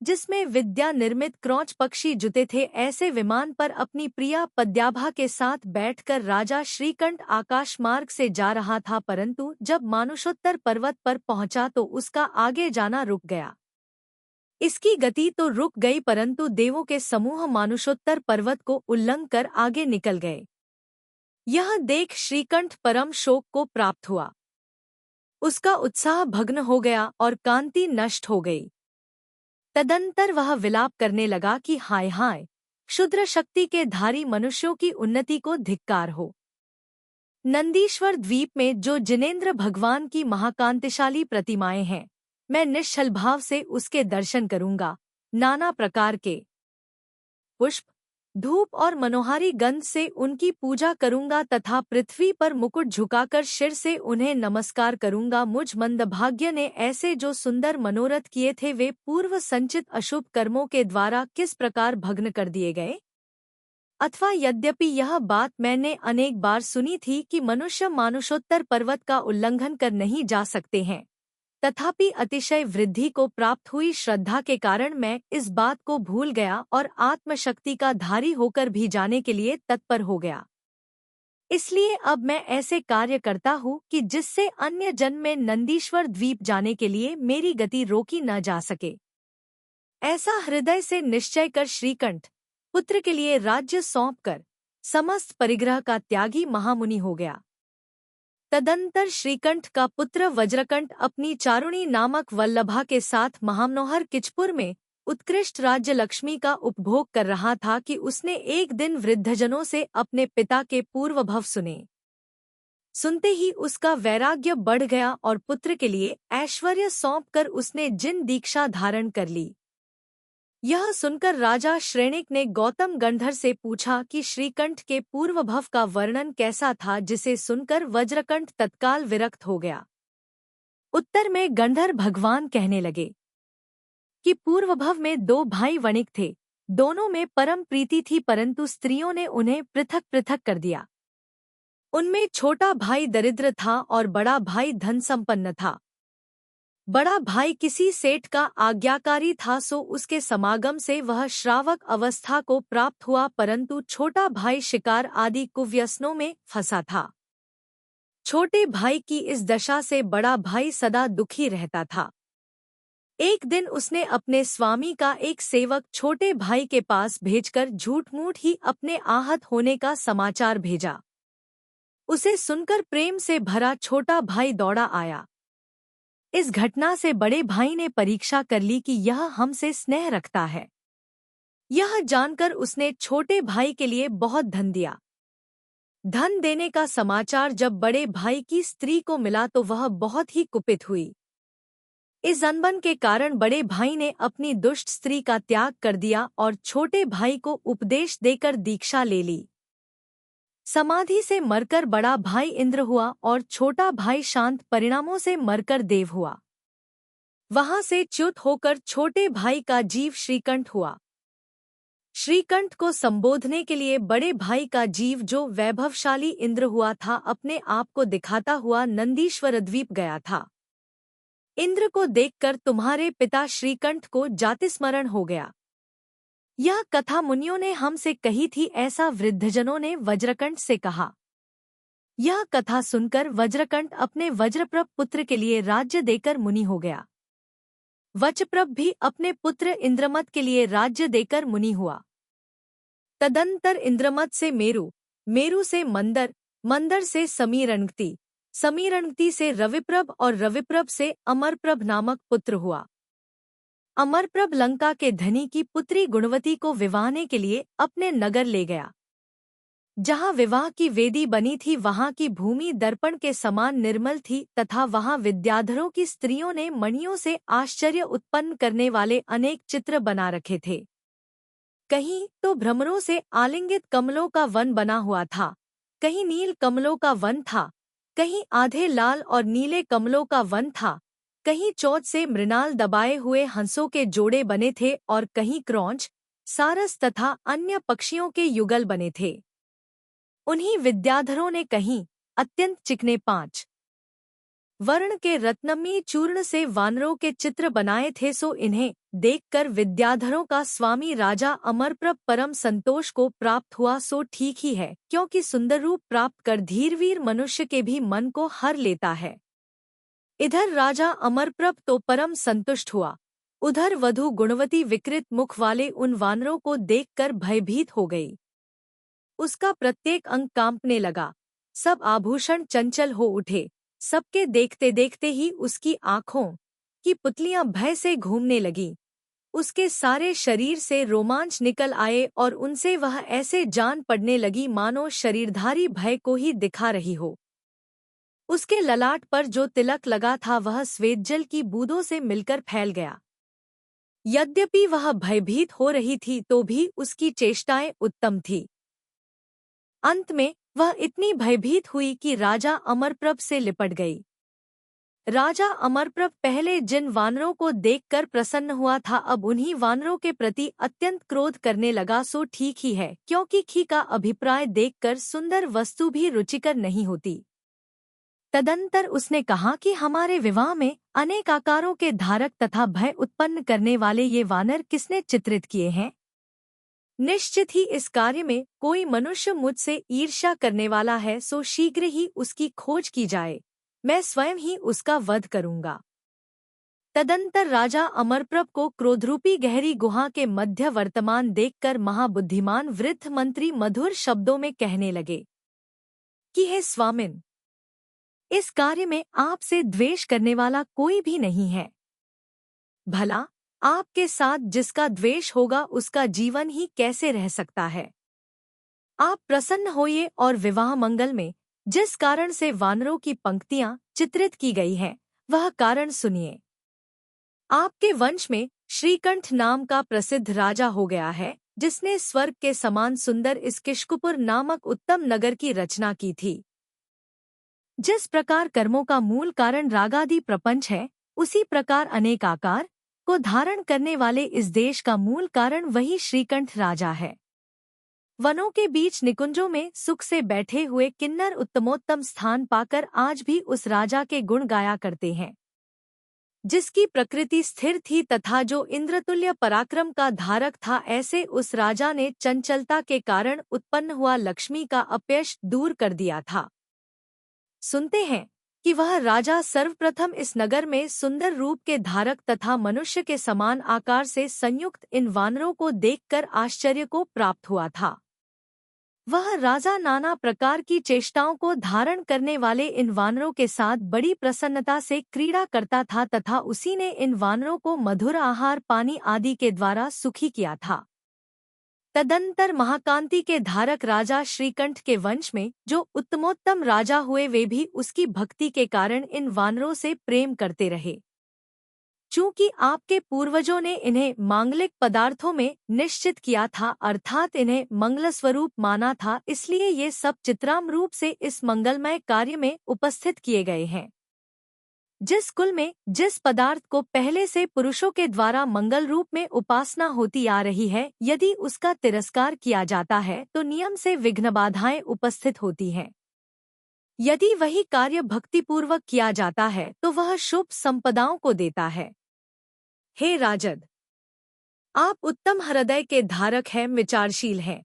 जिसमें विद्या निर्मित क्रौंच पक्षी जुते थे। ऐसे विमान पर अपनी प्रिया पद्याभा के साथ बैठकर राजा श्रीकंठ आकाश मार्ग से जा रहा था, परंतु जब मानुषोत्तर पर्वत पर पहुंचा तो उसका आगे जाना रुक गया। इसकी गति तो रुक गई, परंतु देवों के समूह मानुषोत्तर पर्वत को उल्लंघ कर आगे निकल गए। यह देख श्रीकंठ परम शोक को प्राप्त हुआ। उसका उत्साह भग्न हो गया और कांति नष्ट हो गई। तदंतर वह विलाप करने लगा कि हाय हाय, क्षुद्र शक्ति के धारी मनुष्यों की उन्नति को धिक्कार हो। नंदीश्वर द्वीप में जो जिनेंद्र भगवान की महाकांतिशाली प्रतिमाएं हैं, मैं निश्चल भाव से उसके दर्शन करूंगा। नाना प्रकार के पुष्प, धूप और मनोहारी गंध से उनकी पूजा करूंगा तथा पृथ्वी पर मुकुट झुकाकर शिर से उन्हें नमस्कार करूंगा। मुझ मंदभाग्य ने ऐसे जो सुंदर मनोरथ किए थे, वे पूर्व संचित अशुभ कर्मों के द्वारा किस प्रकार भग्न कर दिए गए। अथवा यद्यपि यह बात मैंने अनेक बार सुनी थी कि मनुष्य मानुषोत्तर पर्वत का उल्लंघन कर नहीं जा सकते हैं, तथापि अतिशय वृद्धि को प्राप्त हुई श्रद्धा के कारण मैं इस बात को भूल गया और आत्मशक्ति का धारी होकर भी जाने के लिए तत्पर हो गया। इसलिए अब मैं ऐसे कार्य करता हूँ कि जिससे अन्य जन्म में नंदीश्वर द्वीप जाने के लिए मेरी गति रोकी न जा सके। ऐसा हृदय से निश्चय कर श्रीकंठ पुत्र के लिए राज्य सौंपकर समस्त परिग्रह का त्यागी महामुनि हो गया। तदंतर श्रीकंठ का पुत्र वज्रकंठ अपनी चारुणी नामक वल्लभा के साथ महामनोहर किचपुर में उत्कृष्ट राज्य लक्ष्मी का उपभोग कर रहा था कि उसने एक दिन वृद्धजनों से अपने पिता के पूर्वभव सुने। सुनते ही उसका वैराग्य बढ़ गया और पुत्र के लिए ऐश्वर्य सौंपकर उसने जिन दीक्षा धारण कर ली। यह सुनकर राजा श्रेणिक ने गौतम गंधर से पूछा कि श्रीकंठ के पूर्वभव का वर्णन कैसा था, जिसे सुनकर वज्रकंठ तत्काल विरक्त हो गया। उत्तर में गंधर भगवान कहने लगे कि पूर्वभव में 2 भाई वणिक थे, दोनों में परम प्रीति थी, परंतु स्त्रियों ने उन्हें पृथक पृथक कर दिया। उनमें छोटा भाई दरिद्र था और बड़ा भाई धन संपन्न था। बड़ा भाई किसी सेठ का आज्ञाकारी था, सो उसके समागम से वह श्रावक अवस्था को प्राप्त हुआ, परंतु छोटा भाई शिकार आदि कुव्यसनों में फंसा था। छोटे भाई की इस दशा से बड़ा भाई सदा दुखी रहता था। एक दिन उसने अपने स्वामी का एक सेवक छोटे भाई के पास भेजकर झूठ-मूठ ही अपने आहत होने का समाचार भेजा। उसे सुनकर प्रेम से भरा छोटा भाई दौड़ा आया। इस घटना से बड़े भाई ने परीक्षा कर ली कि यह हमसे स्नेह रखता है। यह जानकर उसने छोटे भाई के लिए बहुत धन दिया। धन देने का समाचार जब बड़े भाई की स्त्री को मिला तो वह बहुत ही कुपित हुई। इस अनबन के कारण बड़े भाई ने अपनी दुष्ट स्त्री का त्याग कर दिया और छोटे भाई को उपदेश देकर दीक्षा ले ली। समाधि से मरकर बड़ा भाई इंद्र हुआ और छोटा भाई शांत परिणामों से मरकर देव हुआ। वहां से च्युत होकर छोटे भाई का जीव श्रीकंठ हुआ। श्रीकंठ को संबोधने के लिए बड़े भाई का जीव जो वैभवशाली इंद्र हुआ था अपने आप को दिखाता हुआ नंदीश्वर द्वीप गया था। इंद्र को देखकर तुम्हारे पिता श्रीकंठ को जातिस्मरण हो गया। यह कथा मुनियों ने हमसे कही थी, ऐसा वृद्धजनों ने वज्रकंठ से कहा। यह कथा सुनकर वज्रकंठ अपने वज्रप्रभ पुत्र के लिए राज्य देकर मुनि हो गया। वज्रप्रभ भी अपने पुत्र इंद्रमत के लिए राज्य देकर मुनि हुआ। तदंतर इंद्रमत से मेरु, मेरु से मंदर, मंदर से समीरणगति, समीरणगति से रविप्रभ और रविप्रभ से अमरप्रभ नामक पुत्र हुआ। अमरप्रभ लंका के धनी की पुत्री गुणवती को विवाहने के लिए अपने नगर ले गया। जहाँ विवाह की वेदी बनी थी वहाँ की भूमि दर्पण के समान निर्मल थी तथा वहाँ विद्याधरों की स्त्रियों ने मणियों से आश्चर्य उत्पन्न करने वाले अनेक चित्र बना रखे थे। कहीं तो भ्रमरों से आलिंगित कमलों का वन बना हुआ था, कहीं नील कमलों का वन था, कहीं आधे लाल और नीले कमलों का वन था, कहीं चोच से मृणाल दबाए हुए हंसों के जोड़े बने थे और कहीं क्रौंच, सारस तथा अन्य पक्षियों के युगल बने थे। उन्हीं विद्याधरों ने कहीं अत्यंत चिकने 5 वर्ण के रत्नमयी चूर्ण से वानरों के चित्र बनाए थे, सो इन्हें देखकर विद्याधरों का स्वामी राजा अमरप्रभ परम संतोष को प्राप्त हुआ। सो ठीक ही है, क्योंकि सुंदर रूप प्राप्त कर धीरवीर मनुष्य के भी मन को हर लेता है। इधर राजा अमरप्रभ तो परम संतुष्ट हुआ, उधर वधू गुणवती विकृत मुख वाले उन वानरों को देखकर भयभीत हो गई। उसका प्रत्येक अंग कांपने लगा, सब आभूषण चंचल हो उठे, सबके देखते देखते ही उसकी आँखों की पुतलियां भय से घूमने लगी। उसके सारे शरीर से रोमांच निकल आए और उनसे वह ऐसे जान पड़ने लगी मानो शरीरधारी भय को ही दिखा रही हो। उसके ललाट पर जो तिलक लगा था वह श्वेतजल की बूंदों से मिलकर फैल गया। यद्यपि वह भयभीत हो रही थी तो भी उसकी चेष्टाएं उत्तम थी। अंत में वह इतनी भयभीत हुई कि राजा अमरप्रभ से लिपट गई। राजा अमरप्रभ पहले जिन वानरों को देखकर प्रसन्न हुआ था अब उन्हीं वानरों के प्रति अत्यंत क्रोध करने लगा। सो ठीक ही है, क्योंकि खी का अभिप्राय देखकर सुंदर वस्तु भी रुचिकर नहीं होती। तदंतर उसने कहा कि हमारे विवाह में अनेक आकारों के धारक तथा भय उत्पन्न करने वाले ये वानर किसने चित्रित किए हैं? निश्चित ही इस कार्य में कोई मनुष्य मुझसे ईर्ष्या करने वाला है, सो शीघ्र ही उसकी खोज की जाए, मैं स्वयं ही उसका वध करूंगा। तदंतर राजा अमरप्रभ को क्रोधरूपी गहरी गुहा के मध्य वर्तमान देखकर महाबुद्धिमान वृद्ध मंत्री मधुर शब्दों में कहने लगे कि हे स्वामिन, इस कार्य में आपसे द्वेष करने वाला कोई भी नहीं है। भला आपके साथ जिसका द्वेष होगा उसका जीवन ही कैसे रह सकता है? आप प्रसन्न होइए और विवाह मंगल में जिस कारण से वानरों की पंक्तियां चित्रित की गई हैं वह कारण सुनिए। आपके वंश में श्रीकंठ नाम का प्रसिद्ध राजा हो गया है, जिसने स्वर्ग के समान सुंदर इस किष्कुपुर नामक उत्तम नगर की रचना की थी। जिस प्रकार कर्मों का मूल कारण रागादि प्रपंच है, उसी प्रकार अनेक आकार को धारण करने वाले इस देश का मूल कारण वही श्रीकंठ राजा है। वनों के बीच निकुंजों में सुख से बैठे हुए किन्नर उत्तमोत्तम स्थान पाकर आज भी उस राजा के गुण गाया करते हैं। जिसकी प्रकृति स्थिर थी तथा जो इंद्रतुल्य पराक्रम का धारक था, ऐसे उस राजा ने चंचलता के कारण उत्पन्न हुआ लक्ष्मी का अपयश दूर कर दिया था। सुनते हैं कि वह राजा सर्वप्रथम इस नगर में सुंदर रूप के धारक तथा मनुष्य के समान आकार से संयुक्त इन वानरों को देखकर आश्चर्य को प्राप्त हुआ था। वह राजा नाना प्रकार की चेष्टाओं को धारण करने वाले इन वानरों के साथ बड़ी प्रसन्नता से क्रीड़ा करता था तथा उसी ने इन वानरों को मधुर आहार पानी आदि के द्वारा सुखी किया था। तदंतर महाकांति के धारक राजा श्रीकंठ के वंश में जो उत्तमोत्तम राजा हुए वे भी उसकी भक्ति के कारण इन वानरों से प्रेम करते रहे। चूंकि आपके पूर्वजों ने इन्हें मांगलिक पदार्थों में निश्चित किया था, अर्थात इन्हें मंगलस्वरूप माना था, इसलिए ये सब चित्राम रूप से इस मंगलमय कार्य में उपस्थित किए गए हैं। जिस कुल में जिस पदार्थ को पहले से पुरुषों के द्वारा मंगल रूप में उपासना होती आ रही है, यदि उसका तिरस्कार किया जाता है तो नियम से विघ्न बाधाएं उपस्थित होती हैं। यदि वही कार्य भक्तिपूर्वक किया जाता है तो वह शुभ संपदाओं को देता है। हे राजद, आप उत्तम हृदय के धारक हैं, विचारशील हैं,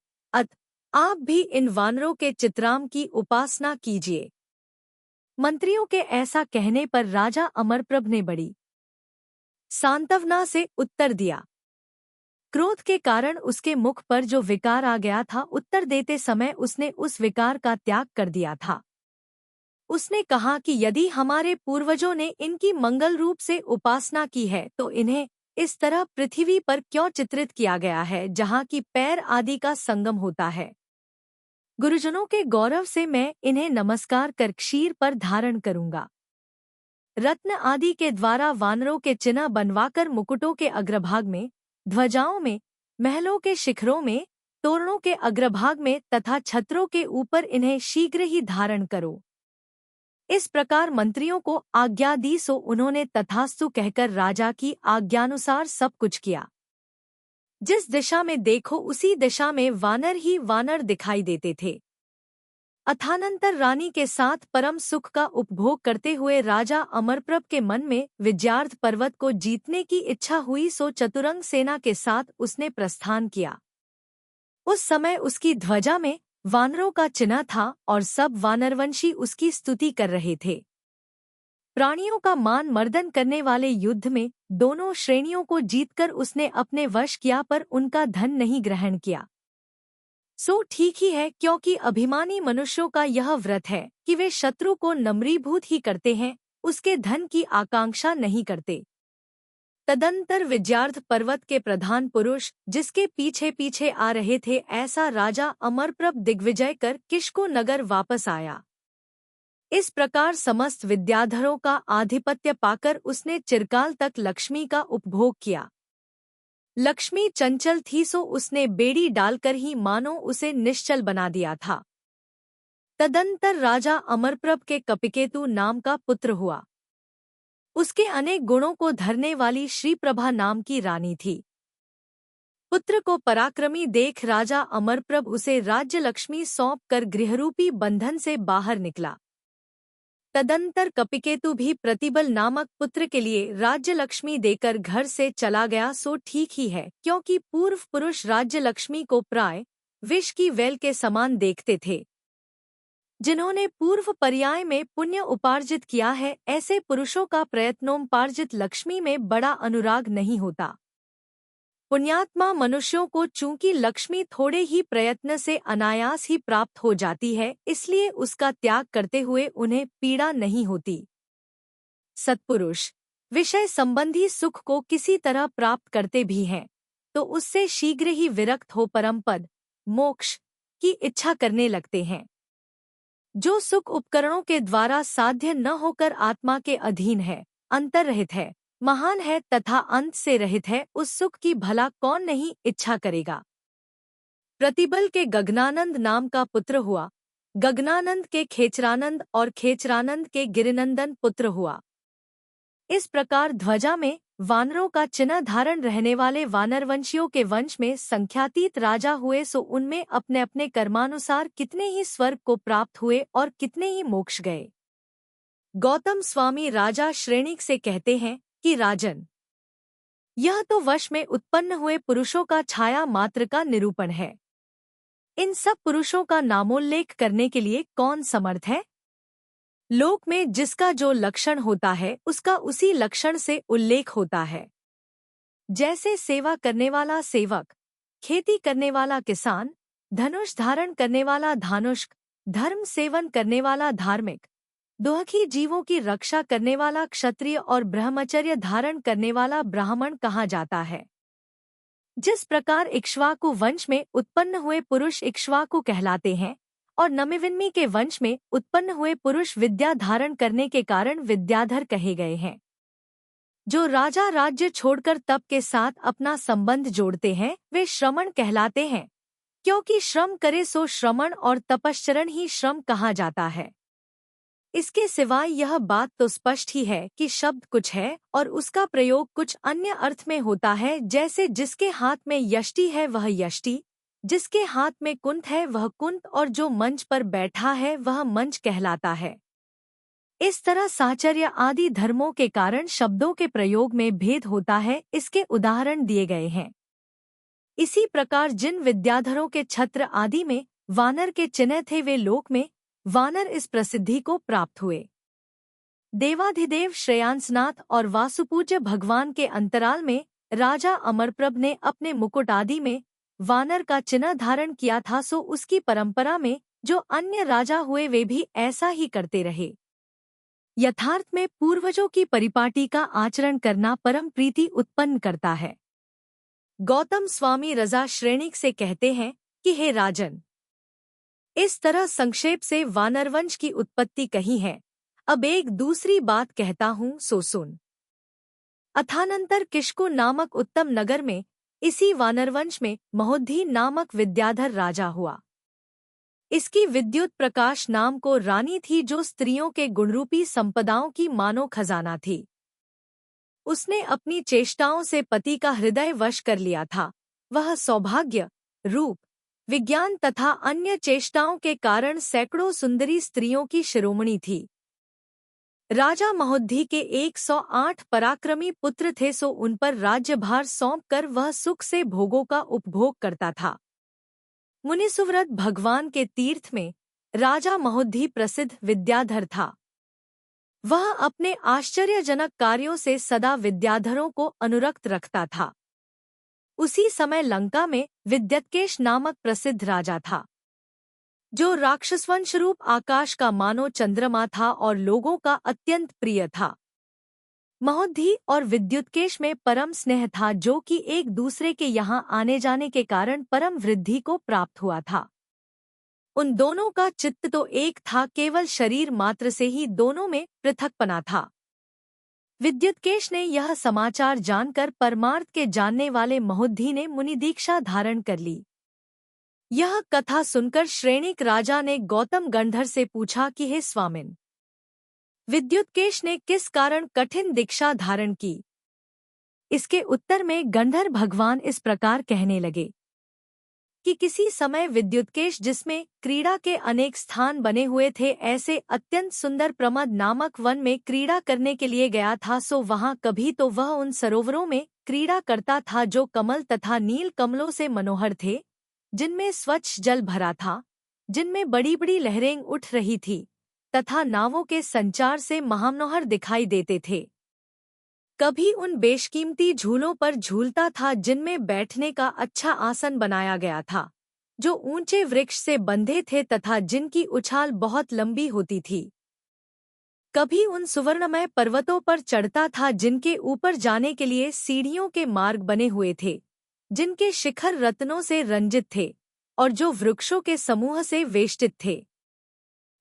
आप भी इन वानरों के चित्राम की उपासना कीजिए। मंत्रियों के ऐसा कहने पर राजा अमरप्रभ ने बड़ी सांत्वना से उत्तर दिया। क्रोध के कारण उसके मुख पर जो विकार आ गया था, उत्तर देते समय उसने उस विकार का त्याग कर दिया था। उसने कहा कि यदि हमारे पूर्वजों ने इनकी मंगल रूप से उपासना की है तो इन्हें इस तरह पृथ्वी पर क्यों चित्रित किया गया है, जहाँ की पैर आदि का संगम होता है। गुरुजनों के गौरव से मैं इन्हें नमस्कार कर क्षीर पर धारण करूंगा। रत्न आदि के द्वारा वानरों के चिन्ह बनवाकर मुकुटों के अग्रभाग में, ध्वजाओं में, महलों के शिखरों में, तोरणों के अग्रभाग में तथा छत्रों के ऊपर इन्हें शीघ्र ही धारण करो। इस प्रकार मंत्रियों को आज्ञा दी, सो उन्होंने तथास्तु कहकर राजा की आज्ञानुसार सब कुछ किया। जिस दिशा में देखो उसी दिशा में वानर ही वानर दिखाई देते थे। अथानंतर रानी के साथ परम सुख का उपभोग करते हुए राजा अमरप्रभ के मन में विजयार्थ पर्वत को जीतने की इच्छा हुई, सो चतुरंग सेना के साथ उसने प्रस्थान किया। उस समय उसकी ध्वजा में वानरों का चिन्ह था और सब वानरवंशी उसकी स्तुति कर रहे थे। प्राणियों का मान मर्दन करने वाले युद्ध में दोनों श्रेणियों को जीतकर उसने अपने वश किया, पर उनका धन नहीं ग्रहण किया। सो ठीक ही है, क्योंकि अभिमानी मनुष्यों का यह व्रत है कि वे शत्रु को नम्रीभूत ही करते हैं, उसके धन की आकांक्षा नहीं करते। तदंतर विजयार्थ पर्वत के प्रधान पुरुष जिसके पीछे पीछे आ रहे थे, ऐसा राजा अमरप्रभ दिग्विजय कर किष्को नगर वापस आया। इस प्रकार समस्त विद्याधरों का आधिपत्य पाकर उसने चिरकाल तक लक्ष्मी का उपभोग किया। लक्ष्मी चंचल थी, सो उसने बेड़ी डालकर ही मानो उसे निश्चल बना दिया था। तदंतर राजा अमरप्रभ के कपिकेतु नाम का पुत्र हुआ। उसके अनेक गुणों को धरने वाली श्रीप्रभा नाम की रानी थी। पुत्र को पराक्रमी देख राजा अमरप्रभ उसे राज्य लक्ष्मी सौंप कर गृहरूपी बंधन से बाहर निकला। तदंतर कपिकेतु भी प्रतिबल नामक पुत्र के लिए राज्य लक्ष्मी देकर घर से चला गया। सो ठीक ही है, क्योंकि पूर्व पुरुष राज्य लक्ष्मी को प्राय विष की वेल के समान देखते थे। जिन्होंने पूर्व पर्याय में पुण्य उपार्जित किया है, ऐसे पुरुषों का प्रयत्नोपार्जित लक्ष्मी में बड़ा अनुराग नहीं होता। पुण्यात्मा मनुष्यों को चूंकि लक्ष्मी थोड़े ही प्रयत्न से अनायास ही प्राप्त हो जाती है, इसलिए उसका त्याग करते हुए उन्हें पीड़ा नहीं होती। सत्पुरुष विषय संबंधी सुख को किसी तरह प्राप्त करते भी हैं तो उससे शीघ्र ही विरक्त हो परमपद मोक्ष की इच्छा करने लगते हैं। जो सुख उपकरणों के द्वारा साध्य न होकर आत्मा के अधीन है, अंतर्रहित है, महान है तथा अंत से रहित है, उस सुख की भला कौन नहीं इच्छा करेगा। प्रतिबल के गगनानंद नाम का पुत्र हुआ, गगनानंद के खेचरानंद और खेचरानंद के गिरिनंदन पुत्र हुआ। इस प्रकार ध्वजा में वानरों का चिन्ह धारण रहने वाले वानरवंशियों के वंश में संख्यातीत राजा हुए। सो उनमें अपने अपने कर्मानुसार कितने ही स्वर्ग को प्राप्त हुए और कितने ही मोक्ष गए। गौतम स्वामी राजा श्रेणिक से कहते हैं कि राजन, यह तो वश में उत्पन्न हुए पुरुषों का छाया मात्र का निरूपण है। इन सब पुरुषों का नामोल्लेख करने के लिए कौन समर्थ है। लोक में जिसका जो लक्षण होता है उसका उसी लक्षण से उल्लेख होता है। जैसे सेवा करने वाला सेवक, खेती करने वाला किसान, धनुष धारण करने वाला धानुष्क, धर्म सेवन करने वाला धार्मिक, दुखी जीवों की रक्षा करने वाला क्षत्रिय और ब्रह्मचर्य धारण करने वाला ब्राह्मण कहा जाता है। जिस प्रकार इक्ष्वाकु वंश में उत्पन्न हुए पुरुष इक्ष्वाकु कहलाते हैं और नमिविन्मी के वंश में उत्पन्न हुए पुरुष विद्या धारण करने के कारण विद्याधर कहे गए हैं। जो राजा राज्य छोड़कर तप के साथ अपना संबंध जोड़ते हैं वे श्रमण कहलाते हैं, क्योंकि श्रम करे सो श्रमण और तपश्चरण ही श्रम कहा जाता है। इसके सिवाय यह बात तो स्पष्ट ही है कि शब्द कुछ है और उसका प्रयोग कुछ अन्य अर्थ में होता है, जैसे जिसके हाथ में यष्टि है वह यष्टि, जिसके हाथ में कुंत है वह कुंत, और जो मंच पर बैठा है वह मंच कहलाता है। इस तरह साहचर्य आदि धर्मों के कारण शब्दों के प्रयोग में भेद होता है, इसके उदाहरण दिए गए हैं। इसी प्रकार जिन विद्याधरों के छत्र आदि में वानर के चिन्ह थे वे लोक में वानर इस प्रसिद्धि को प्राप्त हुए। देवाधिदेव श्रेयांसनाथ और वासुपूज्य भगवान के अंतराल में राजा अमरप्रभ ने अपने मुकुट आदि में वानर का चिन्ह धारण किया था, सो उसकी परंपरा में जो अन्य राजा हुए वे भी ऐसा ही करते रहे। यथार्थ में पूर्वजों की परिपाटी का आचरण करना परम प्रीति उत्पन्न करता है। गौतम स्वामी रजा श्रेणिक से कहते हैं कि हे राजन, इस तरह संक्षेप से वानरवंश की उत्पत्ति कही है। अब एक दूसरी बात कहता हूँ, सो सुन। अथानंतर किष्कु नामक उत्तम नगर में इसी वानरवंश में महोद्धी नामक विद्याधर राजा हुआ। इसकी विद्युत प्रकाश नाम को रानी थी, जो स्त्रियों के गुणरूपी संपदाओं की मानो खजाना थी। उसने अपनी चेष्टाओं से पति का हृदय वश कर लिया था। वह सौभाग्य, रूप, विज्ञान तथा अन्य चेष्टाओं के कारण सैकड़ों सुंदरी स्त्रियों की शिरोमणि थी। राजा महोद्धी के 108 पराक्रमी पुत्र थे, सो उन पर राज्यभार सौंपकर वह सुख से भोगों का उपभोग करता था। मुनिसुव्रत भगवान के तीर्थ में राजा महोद्धी प्रसिद्ध विद्याधर था। वह अपने आश्चर्यजनक कार्यों से सदा विद्याधरों को अनुरक्त रखता था। उसी समय लंका में विद्युत्केश नामक प्रसिद्ध राजा था, जो राक्षसवंश रूप आकाश का मानो चंद्रमा था और लोगों का अत्यंत प्रिय था। महोद्धी और विद्युत्केश में परम स्नेह था, जो कि एक दूसरे के यहाँ आने जाने के कारण परम वृद्धि को प्राप्त हुआ था। उन दोनों का चित्त तो एक था, केवल शरीर मात्र से ही दोनों में पृथकपना था। विद्युत्केश ने यह समाचार जानकर परमार्थ के जानने वाले महोद्धी ने मुनि दीक्षा धारण कर ली। यह कथा सुनकर श्रेणिक राजा ने गौतम गंधर से पूछा कि हे स्वामिन, विद्युत्केश ने किस कारण कठिन दीक्षा धारण की? इसके उत्तर में गंधर भगवान इस प्रकार कहने लगे कि किसी समय विद्युत्केश, जिसमें क्रीड़ा के अनेक स्थान बने हुए थे, ऐसे अत्यंत सुंदर प्रमद नामक वन में क्रीड़ा करने के लिए गया था। सो वहां कभी तो वह उन सरोवरों में क्रीड़ा करता था जो कमल तथा नील कमलों से मनोहर थे, जिनमें स्वच्छ जल भरा था, जिनमें बड़ी बड़ी लहरें उठ रही थी तथा नावों के संचार से महामनोहर दिखाई देते थे। कभी उन बेशकीमती झूलों पर झूलता था, जिनमें बैठने का अच्छा आसन बनाया गया था, जो ऊंचे वृक्ष से बंधे थे तथा जिनकी उछाल बहुत लंबी होती थी। कभी उन सुवर्णमय पर्वतों पर चढ़ता था, जिनके ऊपर जाने के लिए सीढ़ियों के मार्ग बने हुए थे, जिनके शिखर रत्नों से रंजित थे और जो वृक्षों के समूह से वेष्टित थे।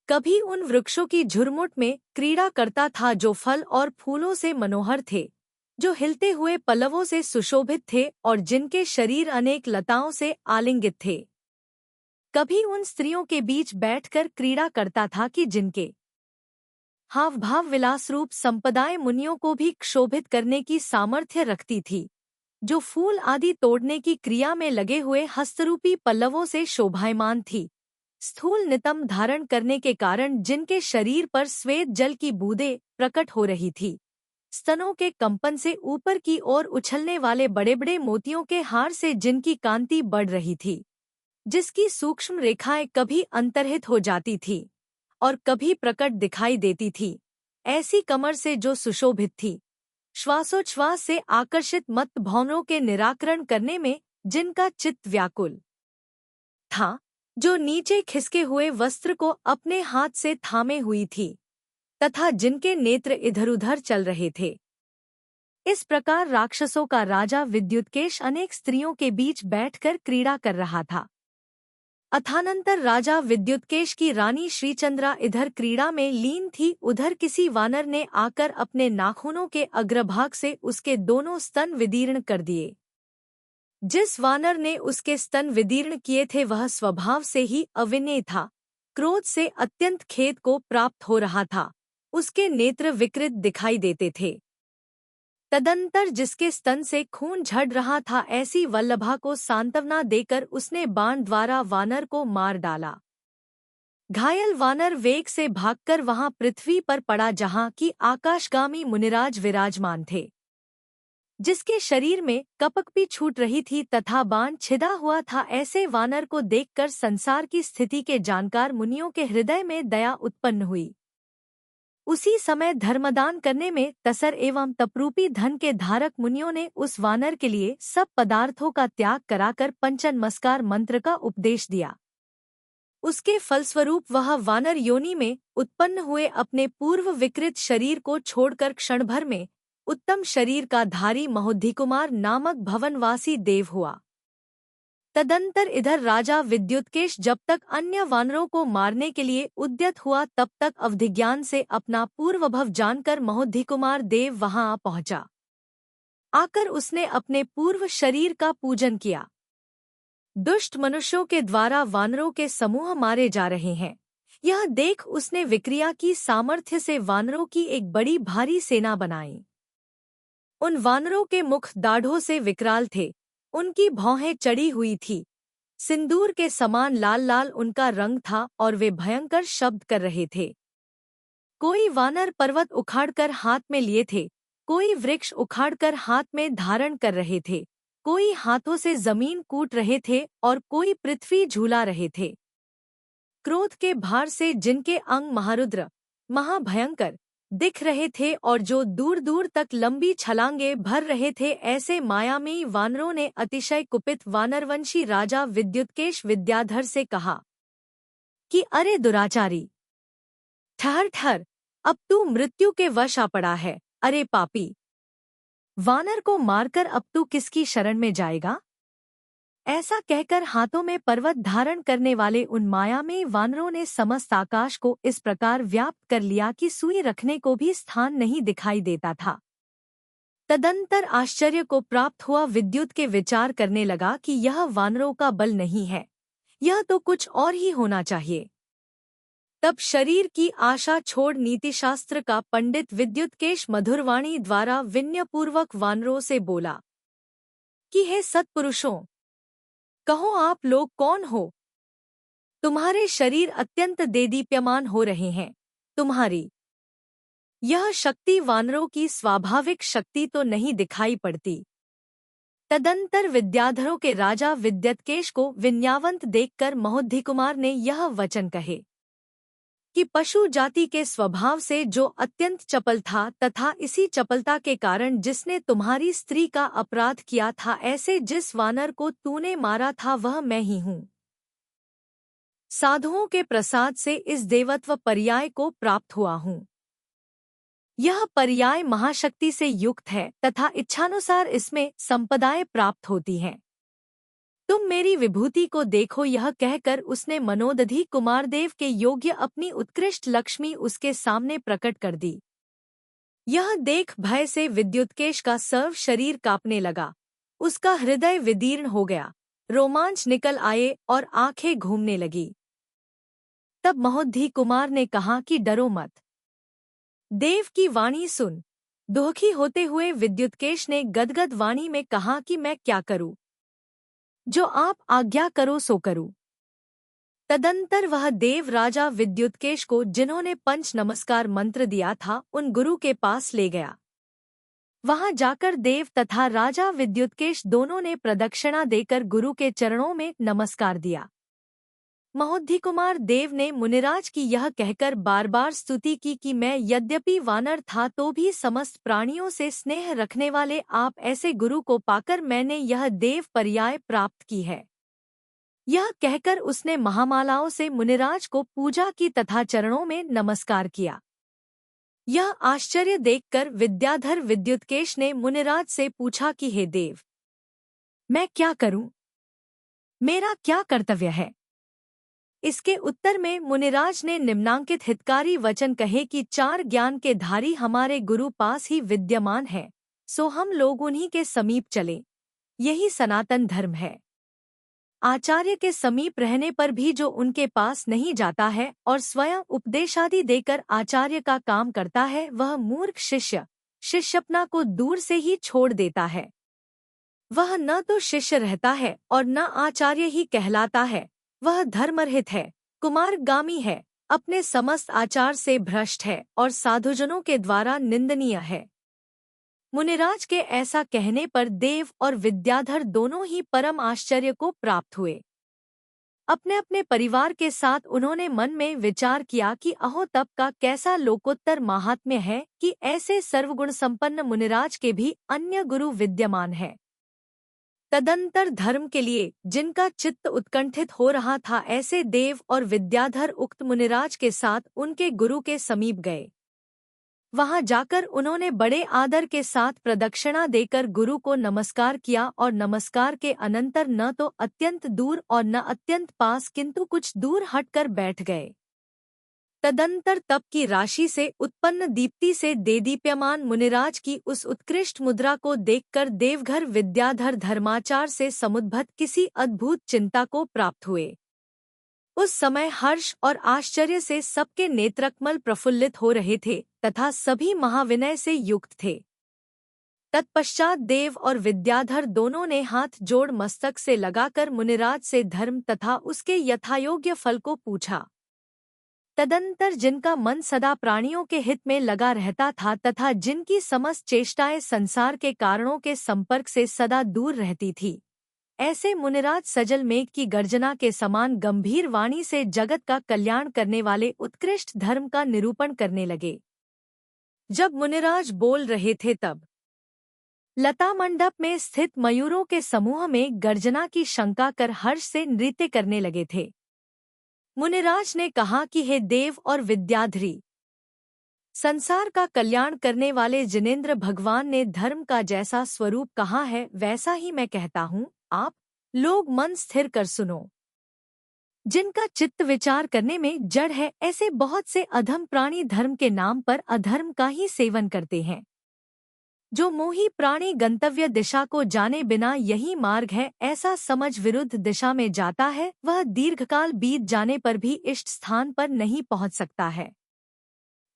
कभी उन वृक्षों की झुरमुट में क्रीड़ा करता था, जो फल और फूलों से मनोहर थे, जो हिलते हुए पल्लवों से सुशोभित थे और जिनके शरीर अनेक लताओं से आलिंगित थे। कभी उन स्त्रियों के बीच बैठकर क्रीड़ा करता था कि जिनके हाव भाव विलास रूप संपदाएं मुनियों को भी क्षोभित करने की सामर्थ्य रखती थी, जो फूल आदि तोड़ने की क्रिया में लगे हुए हस्तरूपी पल्लवों से शोभायमान थी, स्थूल नितंब धारण करने के कारण जिनके शरीर पर श्वेत जल की बूंदें प्रकट हो रही थी, स्तनों के कंपन से ऊपर की ओर उछलने वाले बड़े बड़े मोतियों के हार से जिनकी कांति बढ़ रही थी, जिसकी सूक्ष्म रेखाएं कभी अंतर्हित हो जाती थी और कभी प्रकट दिखाई देती थी, ऐसी कमर से जो सुशोभित थी, श्वासोच्छ्वास से आकर्षित मत भावों के निराकरण करने में जिनका चित्त व्याकुल था, जो नीचे खिसके हुए वस्त्र को अपने हाथ से थामे हुई थी तथा जिनके नेत्र इधर-उधर चल रहे थे। इस प्रकार राक्षसों का राजा विद्युत्केश अनेक स्त्रियों के बीच बैठकर क्रीड़ा कर रहा था। अथानंतर राजा विद्युत्केश की रानी श्रीचंद्रा इधर क्रीड़ा में लीन थी, उधर किसी वानर ने आकर अपने नाखूनों के अग्रभाग से उसके दोनों स्तन विदीर्ण कर दिए। जिस वानर ने उसके स्तन विदीर्ण किए थे वह स्वभाव से ही अविनयी था, क्रोध से अत्यंत खेद को प्राप्त हो रहा था। उसके नेत्र विकृत दिखाई देते थे। तदंतर जिसके स्तन से खून झड़ रहा था, ऐसी वल्लभा को सांत्वना देकर उसने बाण द्वारा वानर को मार डाला। घायल वानर वेग से भागकर वहां पृथ्वी पर पड़ा जहां की आकाशगामी मुनिराज विराजमान थे, जिसके शरीर में कपक भी छूट रही थी तथा बाण छिदा हुआ था। ऐसे वानर को देखकर संसार की स्थिति के जानकार मुनियों के हृदय में दया उत्पन्न हुई। उसी समय धर्मदान करने में तसर एवं तपरूपी धन के धारक मुनियों ने उस वानर के लिए सब पदार्थों का त्याग कराकर पंचनमस्कार मंत्र का उपदेश दिया। उसके फलस्वरूप वह वानर योनि में उत्पन्न हुए अपने पूर्व विकृत शरीर को छोड़कर क्षण भर में उत्तम शरीर का धारी महोद्धिकुमार नामक भवनवासी देव हुआ। तदंतर इधर राजा विद्युत्केश जब तक अन्य वानरों को मारने के लिए उद्यत हुआ, तब तक अवधिज्ञान से अपना पूर्वभव जानकर महोद्धिकुमार देव वहां आ पहुंचा। आकर उसने अपने पूर्व शरीर का पूजन किया। दुष्ट मनुष्यों के द्वारा वानरों के समूह मारे जा रहे हैं, यह देख उसने विक्रिया की सामर्थ्य से वानरों की एक बड़ी भारी सेना बनाई। उन वानरों के मुख दाढ़ों से विकराल थे, उनकी भौहें चढ़ी हुई थी, सिंदूर के समान लाल लाल उनका रंग था और वे भयंकर शब्द कर रहे थे। कोई वानर पर्वत उखाड़कर हाथ में लिए थे, कोई वृक्ष उखाड़कर हाथ में धारण कर रहे थे, कोई हाथों से जमीन कूट रहे थे और कोई पृथ्वी झूला रहे थे। क्रोध के भार से जिनके अंग महारुद्र महाभयंकर दिख रहे थे और जो दूर दूर तक लंबी छलांगे भर रहे थे, ऐसे मायामी वानरों ने अतिशय कुपित वानरवंशी राजा विद्युत्केश विद्याधर से कहा कि अरे दुराचारी, ठहर ठहर, अब तू मृत्यु के वश आ पड़ा है। अरे पापी, वानर को मारकर अब तू किसकी शरण में जाएगा? ऐसा कहकर हाथों में पर्वत धारण करने वाले उन मायामी वानरों ने समस्त आकाश को इस प्रकार व्याप्त कर लिया कि सुई रखने को भी स्थान नहीं दिखाई देता था। तदंतर आश्चर्य को प्राप्त हुआ विद्युत के विचार करने लगा कि यह वानरों का बल नहीं है, यह तो कुछ और ही होना चाहिए। तब शरीर की आशा छोड़ नीतिशास्त्र का पंडित विद्युत्केश मधुरवाणी द्वारा विनयपूर्वक वानरों से बोला कि हे सत्पुरुषों, कहो आप लोग कौन हो? तुम्हारे शरीर अत्यंत देदीप्यमान हो रहे हैं, तुम्हारी यह शक्ति वानरों की स्वाभाविक शक्ति तो नहीं दिखाई पड़ती। तदंतर विद्याधरों के राजा विद्युत्केश को विनयावंत देखकर महोद्धिकुमार ने यह वचन कहे कि पशु जाति के स्वभाव से जो अत्यंत चपल था तथा इसी चपलता के कारण जिसने तुम्हारी स्त्री का अपराध किया था, ऐसे जिस वानर को तूने मारा था वह मैं ही हूँ। साधुओं के प्रसाद से इस देवत्व पर्याय को प्राप्त हुआ हूँ। यह पर्याय महाशक्ति से युक्त है तथा इच्छानुसार इसमें संपदाएं प्राप्त होती हैं। तुम मेरी विभूति को देखो। यह कहकर उसने मनोदधि कुमारदेव के योग्य अपनी उत्कृष्ट लक्ष्मी उसके सामने प्रकट कर दी। यह देख भय से विद्युत्केश का सर्व शरीर कांपने लगा, उसका हृदय विदीर्ण हो गया, रोमांच निकल आए और आंखें घूमने लगी। तब महोद्धी कुमार ने कहा कि डरो मत, देव की वाणी सुन। दुखी होते हुए विद्युत्केश ने गदगद वाणी में कहा कि मैं क्या करूं, जो आप आज्ञा करो सो करूं। तदंतर वह देव राजा विद्युत्केश को, जिन्होंने पंच नमस्कार मंत्र दिया था, उन गुरु के पास ले गया। वहां जाकर देव तथा राजा विद्युत्केश दोनों ने प्रदक्षिणा देकर गुरु के चरणों में नमस्कार दिया। महोद्धिकुमार देव ने मुनिराज की यह कहकर बार बार स्तुति की कि मैं यद्यपि वानर था तो भी समस्त प्राणियों से स्नेह रखने वाले आप ऐसे गुरु को पाकर मैंने यह देव पर्याय प्राप्त की है। यह कहकर उसने महामालाओं से मुनिराज को पूजा की तथा चरणों में नमस्कार किया। यह आश्चर्य देखकर विद्याधर विद्युत्केश ने मुनिराज से पूछा कि हे देव, मैं क्या करूं? मेरा क्या कर्तव्य है? इसके उत्तर में मुनिराज ने निम्नांकित हितकारी वचन कहे कि 4 ज्ञान के धारी हमारे गुरु पास ही विद्यमान है, सो हम लोग उन्हीं के समीप चले, यही सनातन धर्म है। आचार्य के समीप रहने पर भी जो उनके पास नहीं जाता है और स्वयं उपदेशादि देकर आचार्य का काम करता है, वह मूर्ख शिष्य शिष्यपना को दूर से ही छोड़ देता है। वह न तो शिष्य रहता है और न आचार्य ही कहलाता है। वह धर्मरहित है, कुमार्गामी है, अपने समस्त आचार से भ्रष्ट है और साधुजनों के द्वारा निंदनीय है। मुनिराज के ऐसा कहने पर देव और विद्याधर दोनों ही परम आश्चर्य को प्राप्त हुए। अपने अपने परिवार के साथ उन्होंने मन में विचार किया कि अहो तप का कैसा लोकोत्तर महात्म्य है कि ऐसे सर्वगुण संपन्न मुनिराज के भी अन्य गुरु विद्यमान है। तदंतर धर्म के लिए जिनका चित्त उत्कंठित हो रहा था, ऐसे देव और विद्याधर उक्त मुनिराज के साथ उनके गुरु के समीप गए। वहां जाकर उन्होंने बड़े आदर के साथ प्रदक्षिणा देकर गुरु को नमस्कार किया और नमस्कार के अनंतर न तो अत्यंत दूर और न अत्यंत पास किंतु कुछ दूर हटकर बैठ गए। तदंतर तप की राशि से उत्पन्न दीप्ति से देदीप्यमान मुनिराज की उस उत्कृष्ट मुद्रा को देखकर देवघर विद्याधर धर्माचार से समुद्भत किसी अद्भुत चिंता को प्राप्त हुए। उस समय हर्ष और आश्चर्य से सबके नेत्रकमल प्रफुल्लित हो रहे थे तथा सभी महाविनय से युक्त थे। तत्पश्चात देव और विद्याधर दोनों ने हाथ जोड़ मस्तक से लगाकर मुनिराज से धर्म तथा उसके यथायोग्य फल को पूछा। तदंतर जिनका मन सदा प्राणियों के हित में लगा रहता था तथा जिनकी समस्त चेष्टाएं संसार के कारणों के संपर्क से सदा दूर रहती थी, ऐसे मुनिराज सजल मेघ की गर्जना के समान गंभीर वाणी से जगत का कल्याण करने वाले उत्कृष्ट धर्म का निरूपण करने लगे। जब मुनिराज बोल रहे थे तब लता मंडप में स्थित मयूरों के समूह में गर्जना की शंका कर हर्ष से नृत्य करने लगे थे। मुनिराज ने कहा कि हे देव और विद्याधरी, संसार का कल्याण करने वाले जिनेंद्र भगवान ने धर्म का जैसा स्वरूप कहा है वैसा ही मैं कहता हूँ। आप लोग मन स्थिर कर सुनो। जिनका चित्त विचार करने में जड़ है, ऐसे बहुत से अधम प्राणी धर्म के नाम पर अधर्म का ही सेवन करते हैं। जो मोही प्राणी गंतव्य दिशा को जाने बिना यही मार्ग है ऐसा समझ विरुद्ध दिशा में जाता है, वह दीर्घकाल बीत जाने पर भी इष्ट स्थान पर नहीं पहुंच सकता है।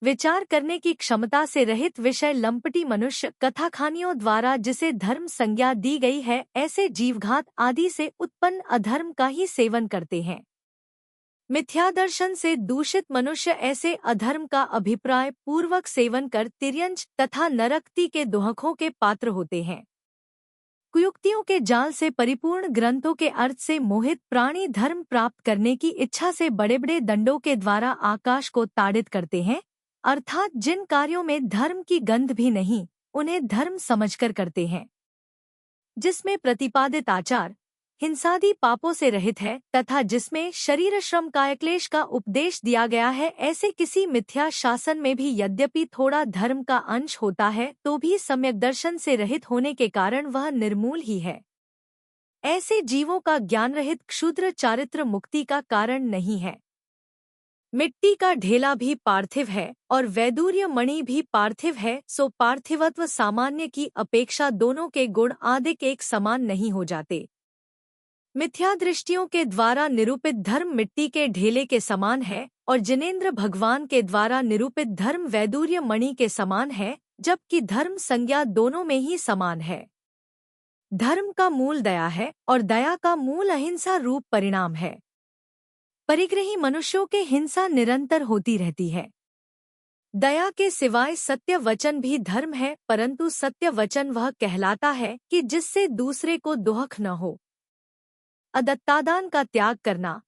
विचार करने की क्षमता से रहित विषय लंपटी मनुष्य कथाखानियों द्वारा जिसे धर्म संज्ञा दी गई है, ऐसे जीवघात आदि से उत्पन्न अधर्म का ही सेवन करते हैं। मिथ्यादर्शन से दूषित मनुष्य ऐसे अधर्म का अभिप्राय पूर्वक सेवन कर तिर्यंच तथा नरकती के दुहकों के पात्र होते हैं। कुयुक्तियों के जाल से परिपूर्ण ग्रंथों के अर्थ से मोहित प्राणी धर्म प्राप्त करने की इच्छा से बड़े बड़े दंडों के द्वारा आकाश को ताड़ित करते हैं, अर्थात जिन कार्यों में धर्म की गंध भी नहीं उन्हें धर्म समझकर करते हैं। जिसमें प्रतिपादित आचार हिंसादि पापों से रहित है तथा जिसमें शरीर श्रम कायक्लेश का उपदेश दिया गया है, ऐसे किसी मिथ्या शासन में भी यद्यपि थोड़ा धर्म का अंश होता है तो भी सम्यक दर्शन से रहित होने के कारण वह निर्मूल ही है। ऐसे जीवों का ज्ञान रहित क्षुद्र चारित्र मुक्ति का कारण नहीं है। मिट्टी का ढेला भी पार्थिव है और वैदूर्य मणि भी पार्थिव है, सो पार्थिवत्व सामान्य की अपेक्षा दोनों के गुण आदिक एक समान नहीं हो जाते। मिथ्या दृष्टियों के द्वारा निरूपित धर्म मिट्टी के ढेले के समान है और जिनेंद्र भगवान के द्वारा निरूपित धर्म वैदूर्य मणि के समान है, जबकि धर्म संज्ञा दोनों में ही समान है। धर्म का मूल दया है और दया का मूल अहिंसा रूप परिणाम है। परिग्रही मनुष्यों के हिंसा निरंतर होती रहती है। दया के सिवाय सत्य वचन भी धर्म है, परंतु सत्य वचन वह कहलाता है कि जिससे दूसरे को दुहक न हो। अदत्तादान का त्याग करना,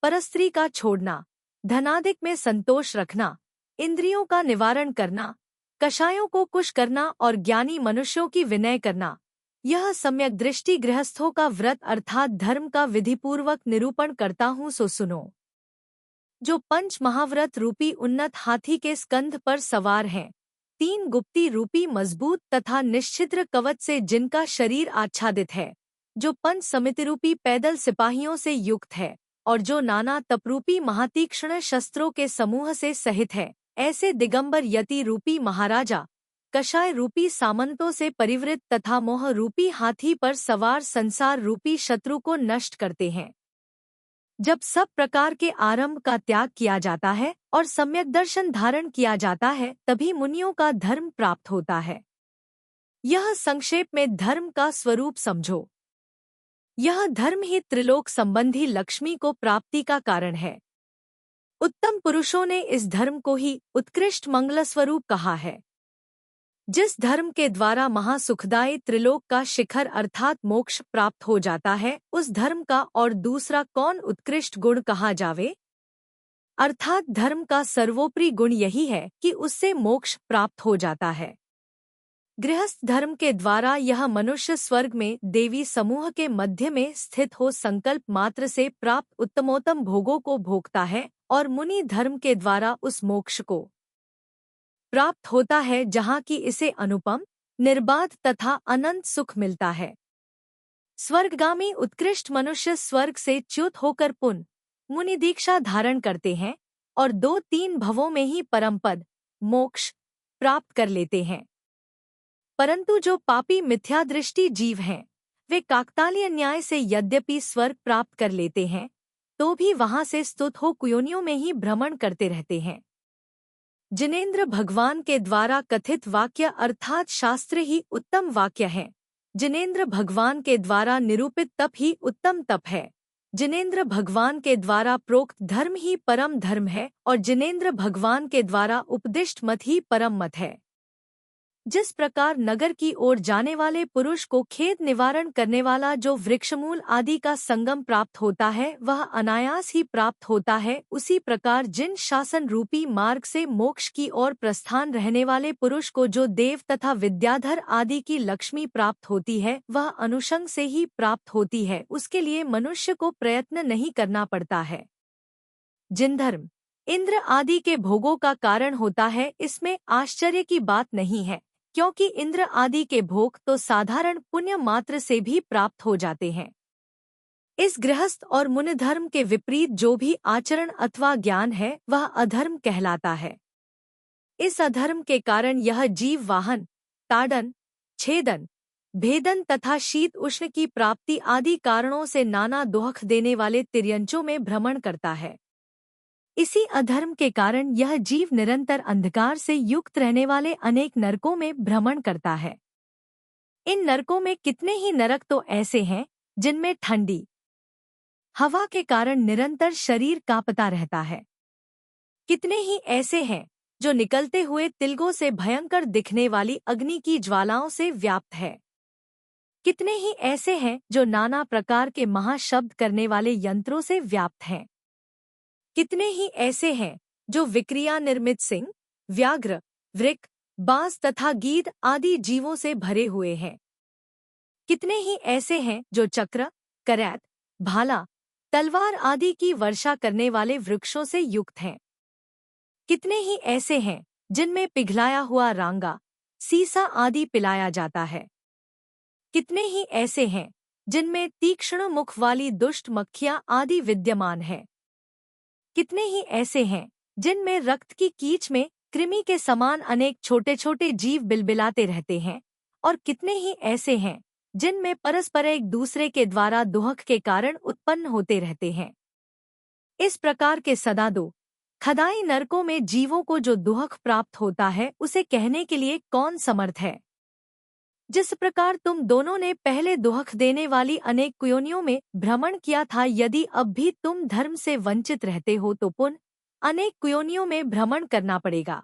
परस्त्री का छोड़ना, धनादिक में संतोष रखना, इंद्रियों का निवारण करना, कषायों को कुश करना और ज्ञानी मनुष्यों की विनय करना, यह सम्यक दृष्टि गृहस्थों का व्रत अर्थात धर्म का विधिपूर्वक निरूपण करता हूँ, सो सुनो। जो पंच महाव्रत रूपी उन्नत हाथी के स्कंध पर सवार हैं, 3 गुप्ती रूपी मजबूत तथा निश्चिद्र कवच से जिनका शरीर आच्छादित है, जो पंच समिति रूपी पैदल सिपाहियों से युक्त है और जो नाना तपरूपी महातीक्ष्ण शस्त्रों के समूह से सहित है, ऐसे दिगंबर यति रूपी महाराजा कषाय रूपी सामंतों से परिवृत तथा मोह रूपी हाथी पर सवार संसार रूपी शत्रु को नष्ट करते हैं। जब सब प्रकार के आरंभ का त्याग किया जाता है और सम्यक दर्शन धारण किया जाता है, तभी मुनियों का धर्म प्राप्त होता है। यह संक्षेप में धर्म का स्वरूप समझो। यह धर्म ही त्रिलोक संबंधी लक्ष्मी को प्राप्ति का कारण है। उत्तम पुरुषों ने इस धर्म को ही उत्कृष्ट मंगल स्वरूप कहा है। जिस धर्म के द्वारा महासुखदायी त्रिलोक का शिखर अर्थात मोक्ष प्राप्त हो जाता है, उस धर्म का और दूसरा कौन उत्कृष्ट गुण कहा जावे? अर्थात धर्म का सर्वोपरि गुण यही है कि उससे मोक्ष प्राप्त हो जाता है। गृहस्थ धर्म के द्वारा यह मनुष्य स्वर्ग में देवी समूह के मध्य में स्थित हो संकल्प मात्र से प्राप्त उत्तमोत्तम भोगों को भोगता है, और मुनि धर्म के द्वारा उस मोक्ष को प्राप्त होता है जहाँ की इसे अनुपम, निर्बाध तथा अनंत सुख मिलता है। स्वर्गगामी उत्कृष्ट मनुष्य स्वर्ग से च्युत होकर पुनः मुनि दीक्षा धारण करते हैं और 2-3 भवों में ही परमपद मोक्ष प्राप्त कर लेते हैं। परंतु जो पापी मिथ्यादृष्टि जीव हैं, वे काकतालीय न्याय से यद्यपि स्वर्ग प्राप्त कर लेते हैं, तो भी वहां से स्तुत हो कुयोनियों में ही भ्रमण करते रहते हैं। जिनेंद्र भगवान के द्वारा कथित वाक्य अर्थात शास्त्र ही उत्तम वाक्य है। जिनेंद्र भगवान के द्वारा निरूपित तप ही उत्तम तप है। जिनेंद्र भगवान के द्वारा प्रोक्त धर्म ही परम धर्म है और जिनेंद्र भगवान के द्वारा उपदिष्ट मत ही परम मत है। जिस प्रकार नगर की ओर जाने वाले पुरुष को खेद निवारण करने वाला जो वृक्षमूल आदि का संगम प्राप्त होता है, वह अनायास ही प्राप्त होता है, उसी प्रकार जिन शासन रूपी मार्ग से मोक्ष की ओर प्रस्थान रहने वाले पुरुष को जो देव तथा विद्याधर आदि की लक्ष्मी प्राप्त होती है, वह अनुषंग से ही प्राप्त होती है। उसके लिए मनुष्य को प्रयत्न नहीं करना पड़ता है। जिन धर्म इंद्र आदि के भोगों का कारण होता है, इसमें आश्चर्य की बात नहीं है, क्योंकि इंद्र आदि के भोग तो साधारण पुण्य मात्र से भी प्राप्त हो जाते हैं। इस गृहस्थ और मुनि धर्म के विपरीत जो भी आचरण अथवा ज्ञान है, वह अधर्म कहलाता है। इस अधर्म के कारण यह जीव वाहन, ताड़न, छेदन, भेदन तथा शीत उष्ण की प्राप्ति आदि कारणों से नाना दुख देने वाले तिर्यंचों में भ्रमण करता है। इसी अधर्म के कारण यह जीव निरंतर अंधकार से युक्त रहने वाले अनेक नरकों में भ्रमण करता है। इन नरकों में कितने ही नरक तो ऐसे हैं जिनमें ठंडी हवा के कारण निरंतर शरीर कांपता रहता है। कितने ही ऐसे हैं जो निकलते हुए तिलकों से भयंकर दिखने वाली अग्नि की ज्वालाओं से व्याप्त है। कितने ही ऐसे हैं जो नाना प्रकार के महाशब्द करने वाले यंत्रों से व्याप्त हैं। कितने ही ऐसे हैं जो विक्रिया निर्मित सिंह, व्याघ्र, वृक, बाज तथा गीद आदि जीवों से भरे हुए हैं। कितने ही ऐसे हैं जो चक्र, करैत, भाला, तलवार आदि की वर्षा करने वाले वृक्षों से युक्त हैं। कितने ही ऐसे हैं जिनमें पिघलाया हुआ रांगा, सीसा आदि पिलाया जाता है। कितने ही ऐसे हैं जिनमें तीक्ष्ण मुख वाली दुष्ट मक्खियां आदि विद्यमान है। कितने ही ऐसे हैं जिनमें रक्त की कीच में कृमि के समान अनेक छोटे छोटे जीव बिलबिलाते रहते हैं, और कितने ही ऐसे हैं जिनमें परस्पर एक दूसरे के द्वारा दुहक के कारण उत्पन्न होते रहते हैं। इस प्रकार के सदा दो खदाई नरकों में जीवों को जो दुहक प्राप्त होता है, उसे कहने के लिए कौन समर्थ है। जिस प्रकार तुम दोनों ने पहले दुहक देने वाली अनेक कुयोनियों में भ्रमण किया था, यदि अब भी तुम धर्म से वंचित रहते हो तो पुनः अनेक कुयोनियों में भ्रमण करना पड़ेगा।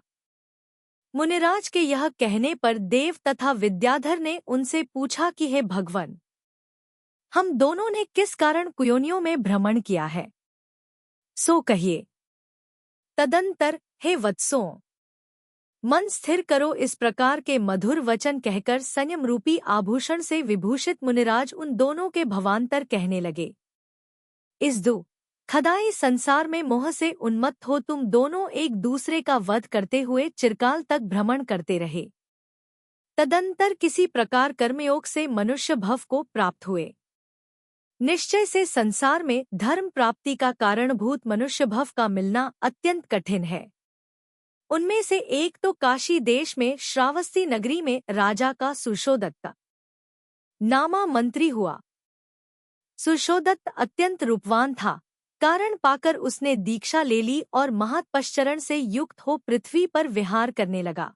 मुनिराज के यह कहने पर देव तथा विद्याधर ने उनसे पूछा कि हे भगवन, हम दोनों ने किस कारण कुयोनियों में भ्रमण किया है, सो कहिए। तदंतर हे वत्सों, मन स्थिर करो। इस प्रकार के मधुर वचन कहकर संयम रूपी आभूषण से विभूषित मुनिराज उन दोनों के भवांतर कहने लगे। इस दो खदाई संसार में मोह से उन्मत्त हो तुम दोनों एक दूसरे का वध करते हुए चिरकाल तक भ्रमण करते रहे। तदंतर किसी प्रकार कर्मयोग से मनुष्य भव को प्राप्त हुए। निश्चय से संसार में धर्म प्राप्ति का कारणभूत मनुष्य भव का मिलना अत्यंत कठिन है। उनमें से एक तो काशी देश में श्रावस्ती नगरी में राजा का सुषोदत्त नामा मंत्री हुआ। सुषोदत्त अत्यंत रूपवान था। कारण पाकर उसने दीक्षा ले ली और महत्पश्चरण से युक्त हो पृथ्वी पर विहार करने लगा।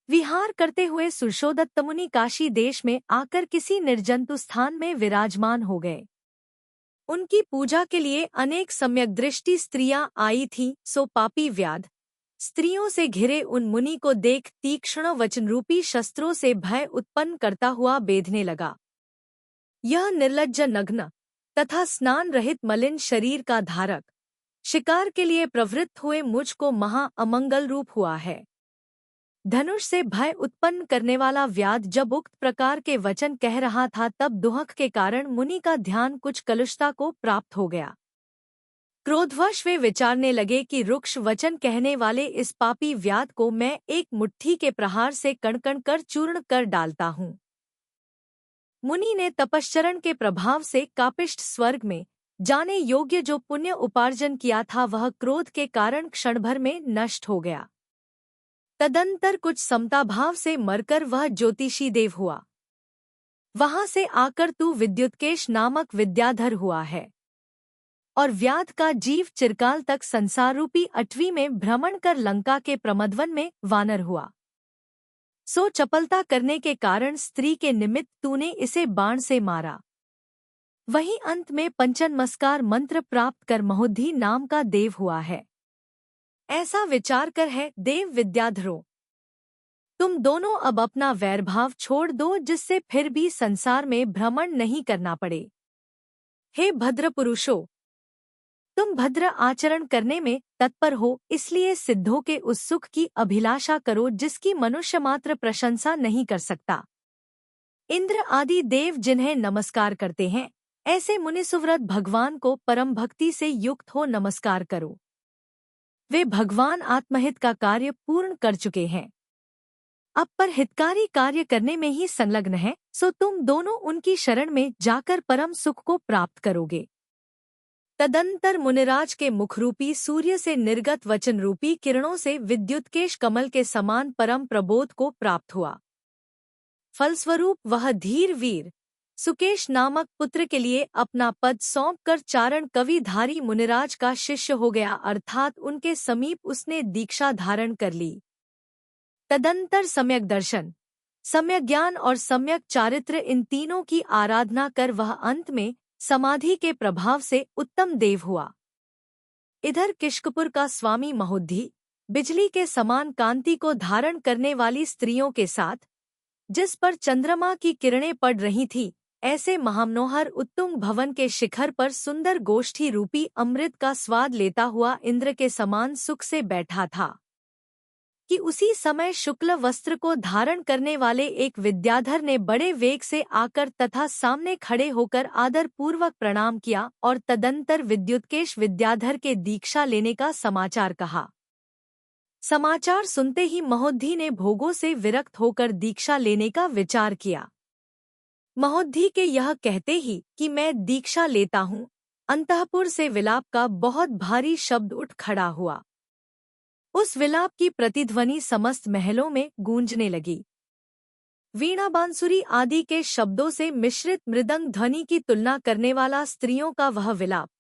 विहार करते हुए सुषोदत्त मुनि काशी देश में आकर किसी निर्जंतु स्थान में विराजमान हो गए। उनकी पूजा के लिए अनेक सम्यक दृष्टि स्त्रियां आई थीं, सो पापी व्याध स्त्रियों से घिरे उन मुनि को देख तीक्ष्ण वचनरूपी शस्त्रों से भय उत्पन्न करता हुआ बेधने लगा। यह निर्लज्ज नग्न तथा स्नान रहित मलिन शरीर का धारक शिकार के लिए प्रवृत्त हुए मुझ को महा अमंगल रूप हुआ है। धनुष से भय उत्पन्न करने वाला व्याध जब उक्त प्रकार के वचन कह रहा था तब दुहक के कारण मुनि का ध्यान कुछ कलुषता को प्राप्त हो गया। क्रोधवश वे विचारने लगे कि रुक्ष वचन कहने वाले इस पापी व्याध को मैं एक मुट्ठी के प्रहार से कण-कण कर चूर्ण कर डालता हूँ। मुनि ने तपश्चरण के प्रभाव से कापिष्ठ स्वर्ग में जाने योग्य जो पुण्य उपार्जन किया था वह क्रोध के कारण क्षणभर में नष्ट हो गया। तदंतर कुछ समताभाव से मरकर वह ज्योतिषी देव हुआ। वहां से आकर तू विद्युत्केश नामक विद्याधर हुआ है और व्याध का जीव चिरकाल तक संसार रूपी अटवी में भ्रमण कर लंका के प्रमदवन में वानर हुआ। सो चपलता करने के कारण स्त्री के निमित्त तूने इसे बाण से मारा। वहीं अंत में पंचनमस्कार मंत्र प्राप्त कर महोद्धी नाम का देव हुआ है। ऐसा विचार कर है देव विद्याधरों, तुम दोनों अब अपना वैरभाव छोड़ दो जिससे फिर भी संसार में भ्रमण नहीं करना पड़े। हे भद्र पुरुषों, तुम भद्र आचरण करने में तत्पर हो, इसलिए सिद्धों के उस सुख की अभिलाषा करो जिसकी मनुष्य मात्र प्रशंसा नहीं कर सकता। इंद्र आदि देव जिन्हें नमस्कार करते हैं, ऐसे मुनिसुव्रत भगवान को परम भक्ति से युक्त हो नमस्कार करो। वे भगवान आत्महित का कार्य पूर्ण कर चुके हैं, अब पर हितकारी कार्य करने में ही संलग्न है, सो तुम दोनों उनकी शरण में जाकर परम सुख को प्राप्त करोगे। तदंतर मुनिराज के मुखरूपी सूर्य से निर्गत वचन रूपी किरणों से विद्युत्केश कमल के समान परम प्रबोध को प्राप्त हुआ। फलस्वरूप वह धीर वीर सुकेश नामक पुत्र के लिए अपना पद सौंपकर चारण कविधारी मुनिराज का शिष्य हो गया, अर्थात उनके समीप उसने दीक्षा धारण कर ली। तदंतर सम्यक दर्शन, सम्यक ज्ञान और सम्यक चारित्र इन तीनों की आराधना कर वह अंत में समाधि के प्रभाव से उत्तम देव हुआ। इधर किष्कपुर का स्वामी महोद्धी बिजली के समान कांति को धारण करने वाली स्त्रियों के साथ, जिस पर चंद्रमा की किरणें पड़ रही थी, ऐसे महामनोहर उत्तुंग भवन के शिखर पर सुंदर गोष्ठी रूपी अमृत का स्वाद लेता हुआ इंद्र के समान सुख से बैठा था कि उसी समय शुक्ल वस्त्र को धारण करने वाले एक विद्याधर ने बड़े वेग से आकर तथा सामने खड़े होकर आदर पूर्वक प्रणाम किया और तदंतर विद्युत्केश विद्याधर के दीक्षा लेने का समाचार कहा। समाचार सुनते ही महोद्धी ने भोगों से विरक्त होकर दीक्षा लेने का विचार किया। महोद्धी के यह कहते ही कि मैं दीक्षा लेता हूँ, अंतःपुर से विलाप का बहुत भारी शब्द उठ खड़ा हुआ। उस विलाप की प्रतिध्वनि समस्त महलों में गूंजने लगी। वीणा बांसुरी आदि के शब्दों से मिश्रित मृदंग ध्वनि की तुलना करने वाला स्त्रियों का वह विलाप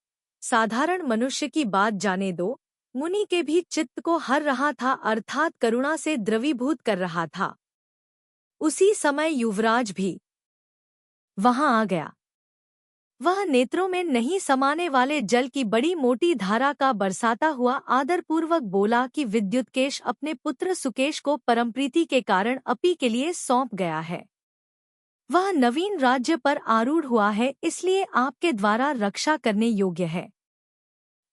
साधारण मनुष्य की बात जाने दो, मुनि के भी चित्त को हर रहा था, अर्थात करुणा से द्रवीभूत कर रहा था। उसी समय युवराज भी वहां आ गया। वह नेत्रों में नहीं समाने वाले जल की बड़ी मोटी धारा का बरसाता हुआ आदरपूर्वक बोला कि विद्युत्केश अपने पुत्र सुकेश को परमप्रीति के कारण अपी के लिए सौंप गया है। वह नवीन राज्य पर आरूढ़ हुआ है, इसलिए आपके द्वारा रक्षा करने योग्य है।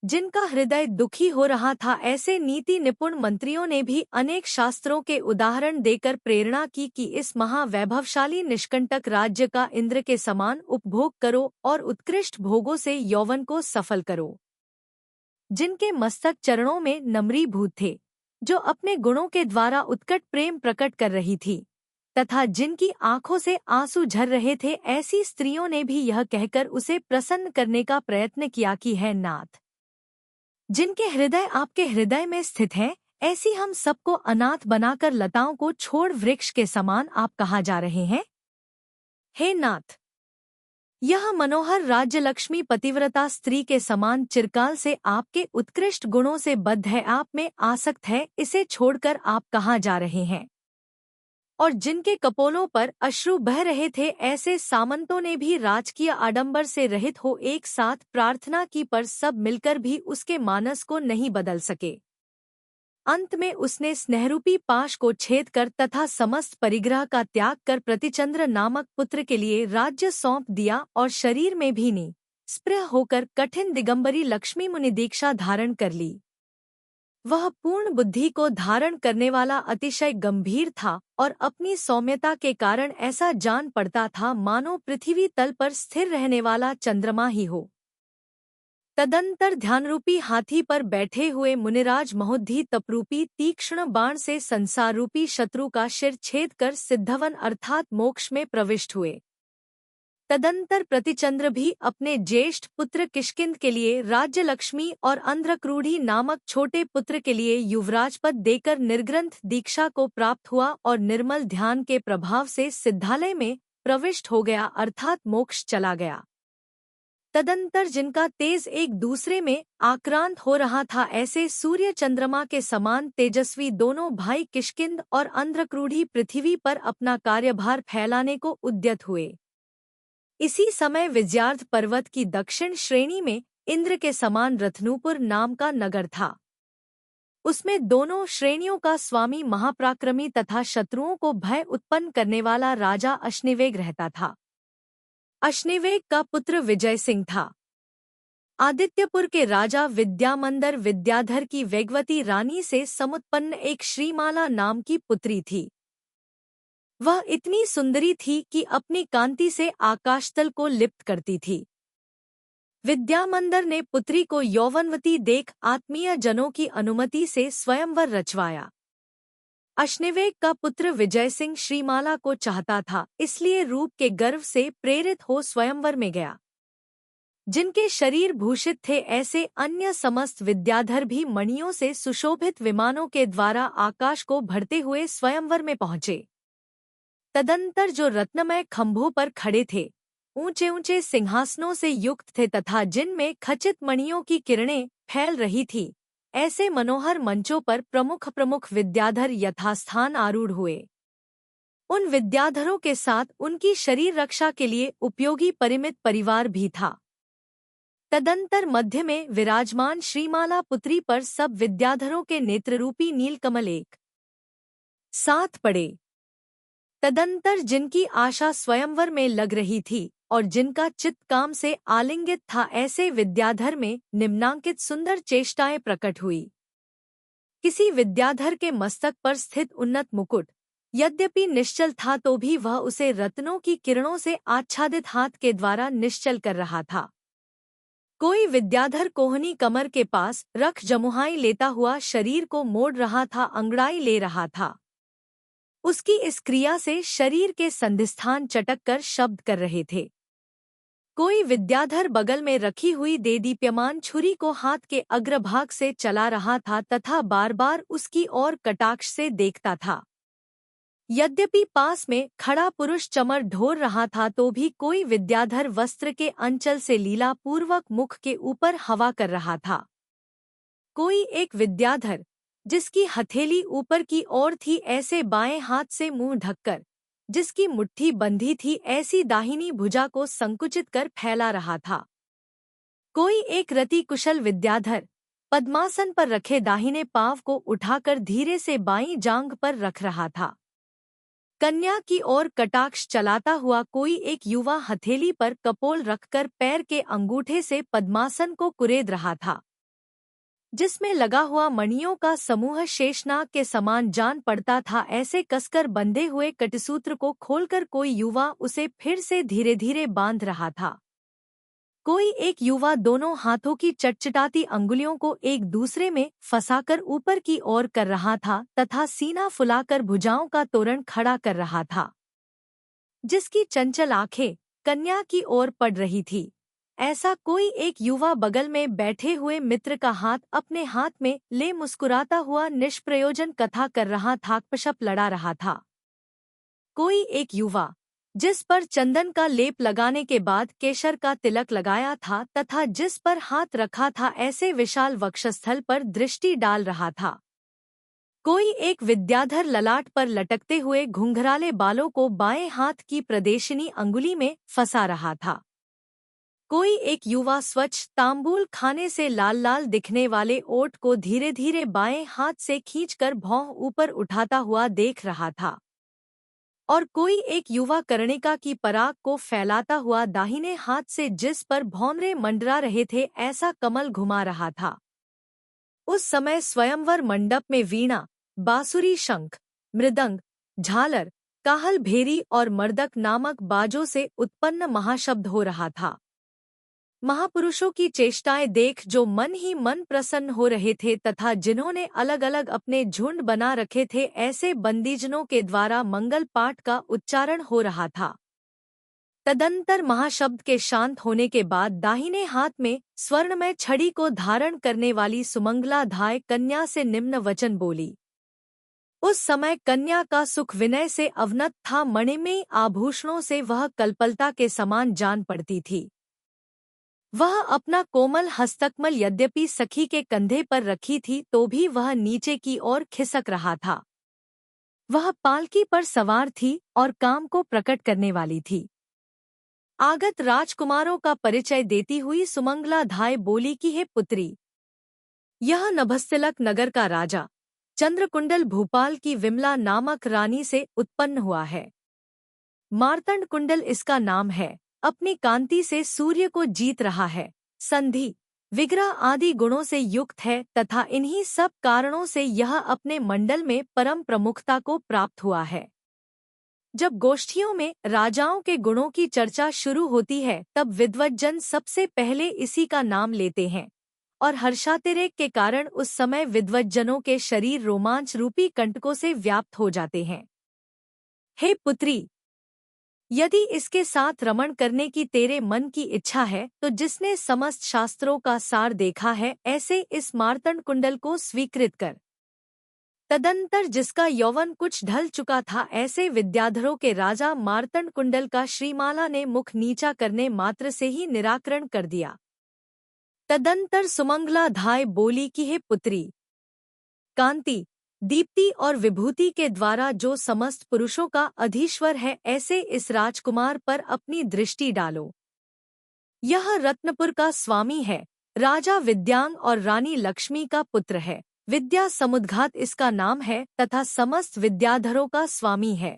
जिनका हृदय दुखी हो रहा था, ऐसे नीति निपुण मंत्रियों ने भी अनेक शास्त्रों के उदाहरण देकर प्रेरणा की कि इस महावैभवशाली निष्कंटक राज्य का इंद्र के समान उपभोग करो और उत्कृष्ट भोगों से यौवन को सफल करो। जिनके मस्तक चरणों में नम्रीभूत थे, जो अपने गुणों के द्वारा उत्कट प्रेम प्रकट कर रही थी तथा जिनकी आंखों से आंसू झर रहे थे, ऐसी स्त्रियों ने भी यह कहकर उसे प्रसन्न करने का प्रयत्न किया कि है नाथ, जिनके हृदय आपके हृदय में स्थित है, ऐसी हम सबको अनाथ बनाकर लताओं को छोड़ वृक्ष के समान आप कहाँ जा रहे हैं? हे नाथ, यह मनोहर राज्य लक्ष्मी पतिव्रता स्त्री के समान चिरकाल से आपके उत्कृष्ट गुणों से बद्ध है, आप में आसक्त है, इसे छोड़कर आप कहाँ जा रहे हैं? और जिनके कपोलों पर अश्रु बह रहे थे, ऐसे सामंतों ने भी राजकीय आडंबर से रहित हो एक साथ प्रार्थना की, पर सब मिलकर भी उसके मानस को नहीं बदल सके। अंत में उसने स्नेहरूपी पाश को छेद कर तथा समस्त परिग्रह का त्याग कर प्रतिचंद्र नामक पुत्र के लिए राज्य सौंप दिया और शरीर में भी निस्पृह होकर कठिन दिगंबरी लक्ष्मी मुनि दीक्षा धारण कर ली। वह पूर्ण बुद्धि को धारण करने वाला अतिशय गंभीर था और अपनी सौम्यता के कारण ऐसा जान पड़ता था मानो पृथ्वी तल पर स्थिर रहने वाला चंद्रमा ही हो। तदंतर ध्यानरूपी हाथी पर बैठे हुए मुनिराज महोदधि तपरूपी तीक्ष्ण बाण से संसार रूपी शत्रु का शिर छेद कर सिद्धवन अर्थात मोक्ष में प्रविष्ट हुए। तदंतर प्रतिचंद्र भी अपने ज्येष्ठ पुत्र किष्किंध के लिए राज्य लक्ष्मी और अंध्रक्रूढ़ी नामक छोटे पुत्र के लिए युवराज पद देकर निर्ग्रंथ दीक्षा को प्राप्त हुआ और निर्मल ध्यान के प्रभाव से सिद्धालय में प्रविष्ट हो गया अर्थात मोक्ष चला गया। तदंतर जिनका तेज एक दूसरे में आक्रांत हो रहा था, ऐसे सूर्य चंद्रमा के समान तेजस्वी दोनों भाई किष्किंध और अंध्रक्रूढ़ी पृथ्वी पर अपना कार्यभार फैलाने को उद्यत हुए। इसी समय विजयार्ध पर्वत की दक्षिण श्रेणी में इंद्र के समान रत्नूपुर नाम का नगर था। उसमें दोनों श्रेणियों का स्वामी महापराक्रमी तथा शत्रुओं को भय उत्पन्न करने वाला राजा अश्निवेग रहता था। अश्निवेग का पुत्र विजय सिंह था। आदित्यपुर के राजा विद्यामंदर विद्याधर की वेगवती रानी से समुत्पन्न एक श्रीमाला नाम की पुत्री थी। वह इतनी सुंदरी थी कि अपनी कांति से आकाशतल को लिप्त करती थी। विद्यामंदर ने पुत्री को यौवनवती देख आत्मीय जनों की अनुमति से स्वयंवर रचवाया। अश्निवेग का पुत्र विजय सिंह श्रीमाला को चाहता था, इसलिए रूप के गर्व से प्रेरित हो स्वयंवर में गया। जिनके शरीर भूषित थे, ऐसे अन्य समस्त विद्याधर भी मणियों से सुशोभित विमानों के द्वारा आकाश को भरते हुए स्वयंवर में पहुंचे। तदंतर जो रत्नमय खंभों पर खड़े थे, ऊंचे ऊंचे सिंहासनों से युक्त थे तथा जिनमें खचित मणियों की किरणें फैल रही थी, ऐसे मनोहर मंचों पर प्रमुख प्रमुख विद्याधर यथास्थान आरूढ़ हुए। उन विद्याधरों के साथ उनकी शरीर रक्षा के लिए उपयोगी परिमित परिवार भी था। तदंतर मध्य में विराजमान श्रीमाला पुत्री पर सब विद्याधरों के नेत्ररूपी नीलकमल एक साथ पड़े। तदंतर जिनकी आशा स्वयंवर में लग रही थी और जिनका चित्त काम से आलिंगित था, ऐसे विद्याधर में निम्नांकित सुंदर चेष्टाएं प्रकट हुई। किसी विद्याधर के मस्तक पर स्थित उन्नत मुकुट यद्यपि निश्चल था, तो भी वह उसे रत्नों की किरणों से आच्छादित हाथ के द्वारा निश्चल कर रहा था। कोई विद्याधर कोहनी कमर के पास रख जमुहाई लेता हुआ शरीर को मोड़ रहा था, अंगड़ाई ले रहा था। उसकी इस क्रिया से शरीर के संधिस्थान चटक कर शब्द कर रहे थे। कोई विद्याधर बगल में रखी हुई देदीप्यमान छुरी को हाथ के अग्रभाग से चला रहा था तथा बार बार उसकी ओर कटाक्ष से देखता था। यद्यपि पास में खड़ा पुरुष चमर ढोर रहा था, तो भी कोई विद्याधर वस्त्र के अंचल से लीला पूर्वक मुख के ऊपर हवा कर रहा था। कोई एक विद्याधर जिसकी हथेली ऊपर की ओर थी, ऐसे बाएं हाथ से मुंह ढककर जिसकी मुट्ठी बंधी थी, ऐसी दाहिनी भुजा को संकुचित कर फैला रहा था। कोई एक रति कुशल विद्याधर पद्मासन पर रखे दाहिने पांव को उठाकर धीरे से बाईं जांघ पर रख रहा था। कन्या की ओर कटाक्ष चलाता हुआ कोई एक युवा हथेली पर कपोल रखकर पैर के अंगूठे से पद्मासन को कुरेद रहा था, जिसमें लगा हुआ मणियों का समूह शेषनाग के समान जान पड़ता था। ऐसे कसकर बंधे हुए कटिसूत्र को खोलकर कोई युवा उसे फिर से धीरे धीरे बांध रहा था। कोई एक युवा दोनों हाथों की चटचटाती अंगुलियों को एक दूसरे में फंसाकर ऊपर की ओर कर रहा था तथा सीना फुलाकर भुजाओं का तोरण खड़ा कर रहा था। जिसकी चंचल आंखें कन्या की ओर पड़ रही थी, ऐसा कोई एक युवा बगल में बैठे हुए मित्र का हाथ अपने हाथ में ले मुस्कुराता हुआ निष्प्रयोजन कथा कर रहा था, कपशप लड़ा रहा था। कोई एक युवा जिस पर चंदन का लेप लगाने के बाद केशर का तिलक लगाया था तथा जिस पर हाथ रखा था ऐसे विशाल वक्षस्थल पर दृष्टि डाल रहा था। कोई एक विद्याधर ललाट पर लटकते हुए घुंघराले बालों को बाएं हाथ की प्रदेशिनी अंगुली में फंसा रहा था। कोई एक युवा स्वच्छ तांबूल खाने से लाल लाल दिखने वाले ओठ को धीरे धीरे बाएं हाथ से खींचकर भौं ऊपर उठाता हुआ देख रहा था। और कोई एक युवा कर्णिका की पराग को फैलाता हुआ दाहिने हाथ से जिस पर भौंरे मंडरा रहे थे ऐसा कमल घुमा रहा था। उस समय स्वयंवर मंडप में वीणा, बांसुरी, शंख, मृदंग, झालर, काहल, भेरी और मर्दक नामक बाजों से उत्पन्न महाशब्द हो रहा था। महापुरुषों की चेष्टाएं देख जो मन ही मन प्रसन्न हो रहे थे तथा जिन्होंने अलग अलग अपने झुंड बना रखे थे ऐसे बंदीजनों के द्वारा मंगल पाठ का उच्चारण हो रहा था। तदंतर महाशब्द के शांत होने के बाद दाहिने हाथ में स्वर्णमय छड़ी को धारण करने वाली सुमंगला धाय कन्या से निम्न वचन बोली। उस समय कन्या का सुख विनय से अवनत था, मणिमयी आभूषणों से वह कल्पलता के समान जान पड़ती थी। वह अपना कोमल हस्तकमल यद्यपि सखी के कंधे पर रखी थी तो भी वह नीचे की ओर खिसक रहा था। वह पालकी पर सवार थी और काम को प्रकट करने वाली थी। आगत राजकुमारों का परिचय देती हुई सुमंगला धाय बोली कि हे पुत्री, यह नभस्तिलक नगर का राजा चंद्रकुंडल भूपाल की विमला नामक रानी से उत्पन्न हुआ है। मार्तंड कुंडल इसका नाम है, अपनी कांति से सूर्य को जीत रहा है, संधि, विग्रह आदि गुणों से युक्त है तथा इन्हीं सब कारणों से यह अपने मंडल में परम प्रमुखता को प्राप्त हुआ है। जब गोष्ठियों में राजाओं के गुणों की चर्चा शुरू होती है तब विद्वज्जन सबसे पहले इसी का नाम लेते हैं और हर्षातिरेक के कारण उस समय विद्वज्जनों के शरीर रोमांच रूपी कंटकों से व्याप्त हो जाते हैं। हे पुत्री, यदि इसके साथ रमण करने की तेरे मन की इच्छा है तो जिसने समस्त शास्त्रों का सार देखा है ऐसे इस मार्तंड कुंडल को स्वीकृत कर। तदंतर जिसका यौवन कुछ ढल चुका था ऐसे विद्याधरों के राजा मार्तंड कुंडल का श्रीमाला ने मुख नीचा करने मात्र से ही निराकरण कर दिया। तदंतर सुमंगला धाय बोली कि हे पुत्री, कांति, दीप्ति और विभूति के द्वारा जो समस्त पुरुषों का अधीश्वर है ऐसे इस राजकुमार पर अपनी दृष्टि डालो। यह रत्नपुर का स्वामी है, राजा विद्यांग और रानी लक्ष्मी का पुत्र है, विद्या समुद्घात इसका नाम है तथा समस्त विद्याधरों का स्वामी है।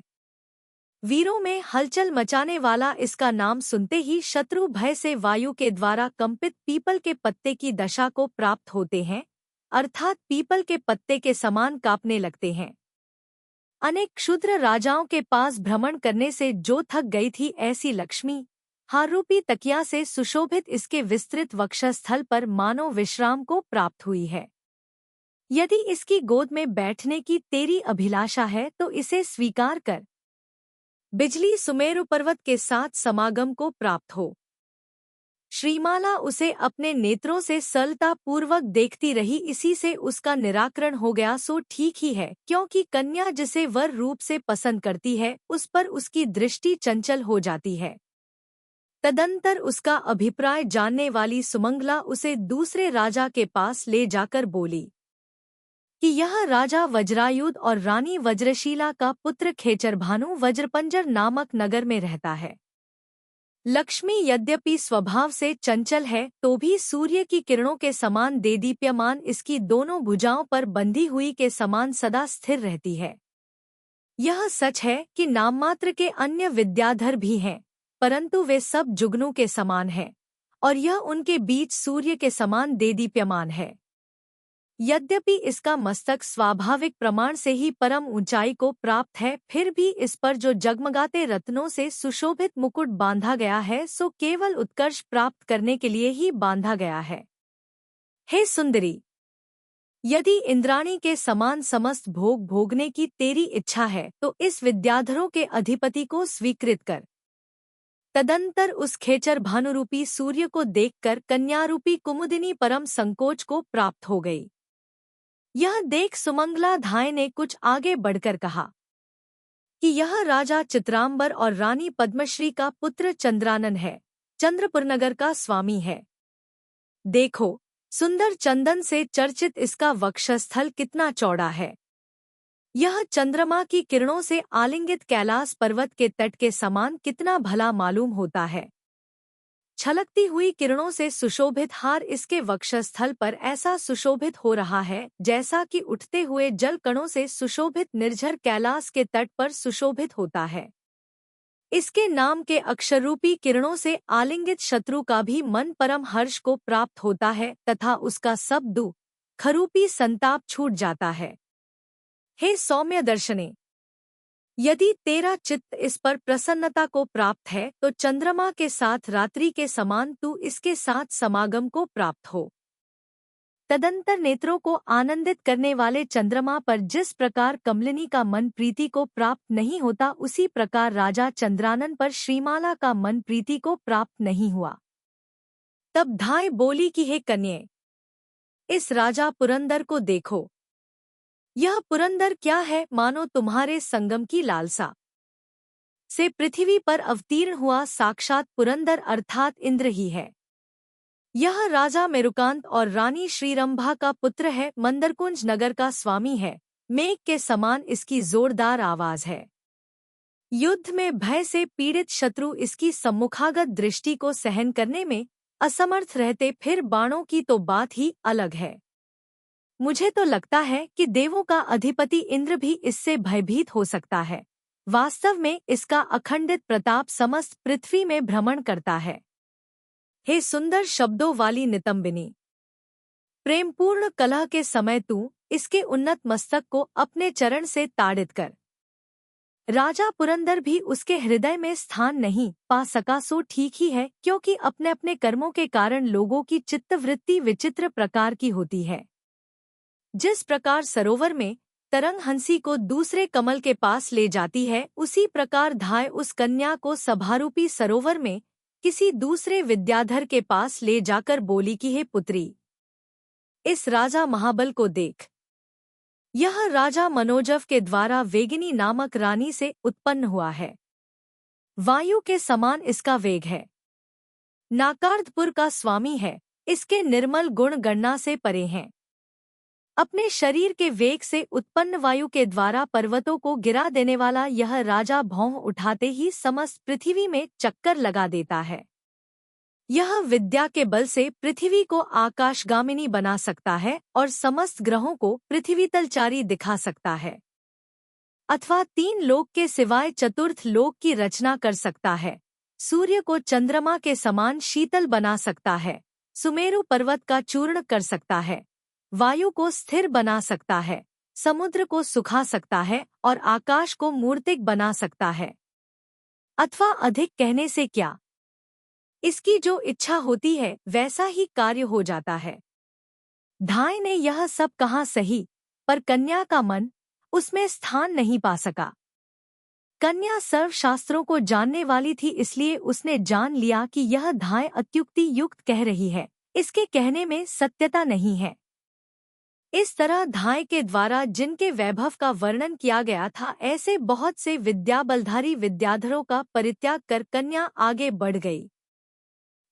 वीरों में हलचल मचाने वाला इसका नाम सुनते ही शत्रु भय से वायु के द्वारा कंपित पीपल के पत्ते की दशा को प्राप्त होते हैं, अर्थात पीपल के पत्ते के समान कांपने लगते हैं। अनेक क्षुद्र राजाओं के पास भ्रमण करने से जो थक गई थी ऐसी लक्ष्मी हारूपी तकिया से सुशोभित इसके विस्तृत वक्षस्थल पर मानो विश्राम को प्राप्त हुई है। यदि इसकी गोद में बैठने की तेरी अभिलाषा है तो इसे स्वीकार कर। बिजली सुमेरु पर्वत के साथ समागम को प्राप्त हो। श्रीमाला उसे अपने नेत्रों से सरलता पूर्वक देखती रही, इसी से उसका निराकरण हो गया। सो ठीक ही है, क्योंकि कन्या जिसे वर रूप से पसंद करती है उस पर उसकी दृष्टि चंचल हो जाती है। तदंतर उसका अभिप्राय जानने वाली सुमंगला उसे दूसरे राजा के पास ले जाकर बोली कि यह राजा वज्रायुध और रानी वज्रशीला का पुत्र खेचरभानु वज्रपंजर नामक नगर में रहता है। लक्ष्मी यद्यपि स्वभाव से चंचल है तो भी सूर्य की किरणों के समान देदीप्यमान इसकी दोनों भुजाओं पर बंधी हुई के समान सदा स्थिर रहती है। यह सच है कि नाममात्र के अन्य विद्याधर भी हैं, परंतु वे सब जुगनू के समान हैं और यह उनके बीच सूर्य के समान देदीप्यमान है। यद्यपि इसका मस्तक स्वाभाविक प्रमाण से ही परम ऊंचाई को प्राप्त है, फिर भी इस पर जो जगमगाते रत्नों से सुशोभित मुकुट बांधा गया है सो केवल उत्कर्ष प्राप्त करने के लिए ही बांधा गया है। हे सुंदरी, यदि इंद्राणी के समान समस्त भोग भोगने की तेरी इच्छा है तो इस विद्याधरों के अधिपति को स्वीकृत कर। तदंतर उस खेचर भानुरूपी सूर्य को देखकर कन्यारूपी कुमुदिनी परम संकोच को प्राप्त हो गई। यह देख सुमंगला धाय ने कुछ आगे बढ़कर कहा कि यह राजा चित्रांबर और रानी पद्मश्री का पुत्र चंद्रानन है, चंद्रपुरनगर का स्वामी है। देखो, सुंदर चंदन से चर्चित इसका वक्षस्थल कितना चौड़ा है। यह चंद्रमा की किरणों से आलिंगित कैलाश पर्वत के तट के समान कितना भला मालूम होता है। छलकती हुई किरणों से सुशोभित हार इसके वक्षस्थल पर ऐसा सुशोभित हो रहा है जैसा कि उठते हुए जल कणों से सुशोभित निर्झर कैलाश के तट पर सुशोभित होता है। इसके नाम के अक्षररूपी किरणों से आलिंगित शत्रु का भी मन परम हर्ष को प्राप्त होता है तथा उसका सब दुख खरूपी संताप छूट जाता है। हे सौम्य दर्शने, यदि तेरा चित्त इस पर प्रसन्नता को प्राप्त है तो चंद्रमा के साथ रात्रि के समान तू इसके साथ समागम को प्राप्त हो। तदंतर नेत्रों को आनंदित करने वाले चंद्रमा पर जिस प्रकार कमलिनी का मन प्रीति को प्राप्त नहीं होता, उसी प्रकार राजा चंद्रानन पर श्रीमाला का मन प्रीति को प्राप्त नहीं हुआ। तब धाय बोली कि हे कन्ये, इस राजा पुरंदर को देखो। यह पुरंदर क्या है, मानो तुम्हारे संगम की लालसा से पृथ्वी पर अवतीर्ण हुआ साक्षात पुरंदर अर्थात इंद्र ही है। यह राजा मेरुकांत और रानी श्रीरंभा का पुत्र है, मंदरकुंज नगर का स्वामी है। मेघ के समान इसकी जोरदार आवाज है। युद्ध में भय से पीड़ित शत्रु इसकी सम्मुखागत दृष्टि को सहन करने में असमर्थ रहते, फिर बाणों की तो बात ही अलग है। मुझे तो लगता है कि देवों का अधिपति इंद्र भी इससे भयभीत हो सकता है। वास्तव में इसका अखंडित प्रताप समस्त पृथ्वी में भ्रमण करता है। हे सुंदर शब्दों वाली नितंबिनी, प्रेमपूर्ण कलह के समय तू इसके उन्नत मस्तक को अपने चरण से ताड़ित कर। राजा पुरंदर भी उसके हृदय में स्थान नहीं पा सका, सो ठीक ही है, क्योंकि अपने अपने कर्मों के कारण लोगों की चित्तवृत्ति विचित्र प्रकार की होती है। जिस प्रकार सरोवर में तरंग हंसी को दूसरे कमल के पास ले जाती है, उसी प्रकार धाय उस कन्या को सभारूपी सरोवर में किसी दूसरे विद्याधर के पास ले जाकर बोली कि हे पुत्री, इस राजा महाबल को देख। यह राजा मनोजव के द्वारा वेगिनी नामक रानी से उत्पन्न हुआ है। वायु के समान इसका वेग है। नाकार्धपुर का स्वामी है। इसके निर्मल गुण गणना से परे हैं। अपने शरीर के वेग से उत्पन्न वायु के द्वारा पर्वतों को गिरा देने वाला यह राजा भौं उठाते ही समस्त पृथ्वी में चक्कर लगा देता है। यह विद्या के बल से पृथ्वी को आकाशगामिनी बना सकता है और समस्त ग्रहों को पृथ्वीतलचारी दिखा सकता है, अथवा 3 लोक के सिवाय चतुर्थ लोक की रचना कर सकता है। सूर्य को चंद्रमा के समान शीतल बना सकता है, सुमेरु पर्वत का चूर्ण कर सकता है, वायु को स्थिर बना सकता है, समुद्र को सुखा सकता है और आकाश को मूर्तिक बना सकता है। अथवा अधिक कहने से क्या, इसकी जो इच्छा होती है वैसा ही कार्य हो जाता है। धाय ने यह सब कहा सही, पर कन्या का मन उसमें स्थान नहीं पा सका। कन्या सर्व शास्त्रों को जानने वाली थी, इसलिए उसने जान लिया कि यह धाय अत्युक्ति युक्त कह रही है, इसके कहने में सत्यता नहीं है। इस तरह धाय के द्वारा जिनके वैभव का वर्णन किया गया था, ऐसे बहुत से विद्याबलधारी विद्याधरों का परित्याग कर कन्या आगे बढ़ गई।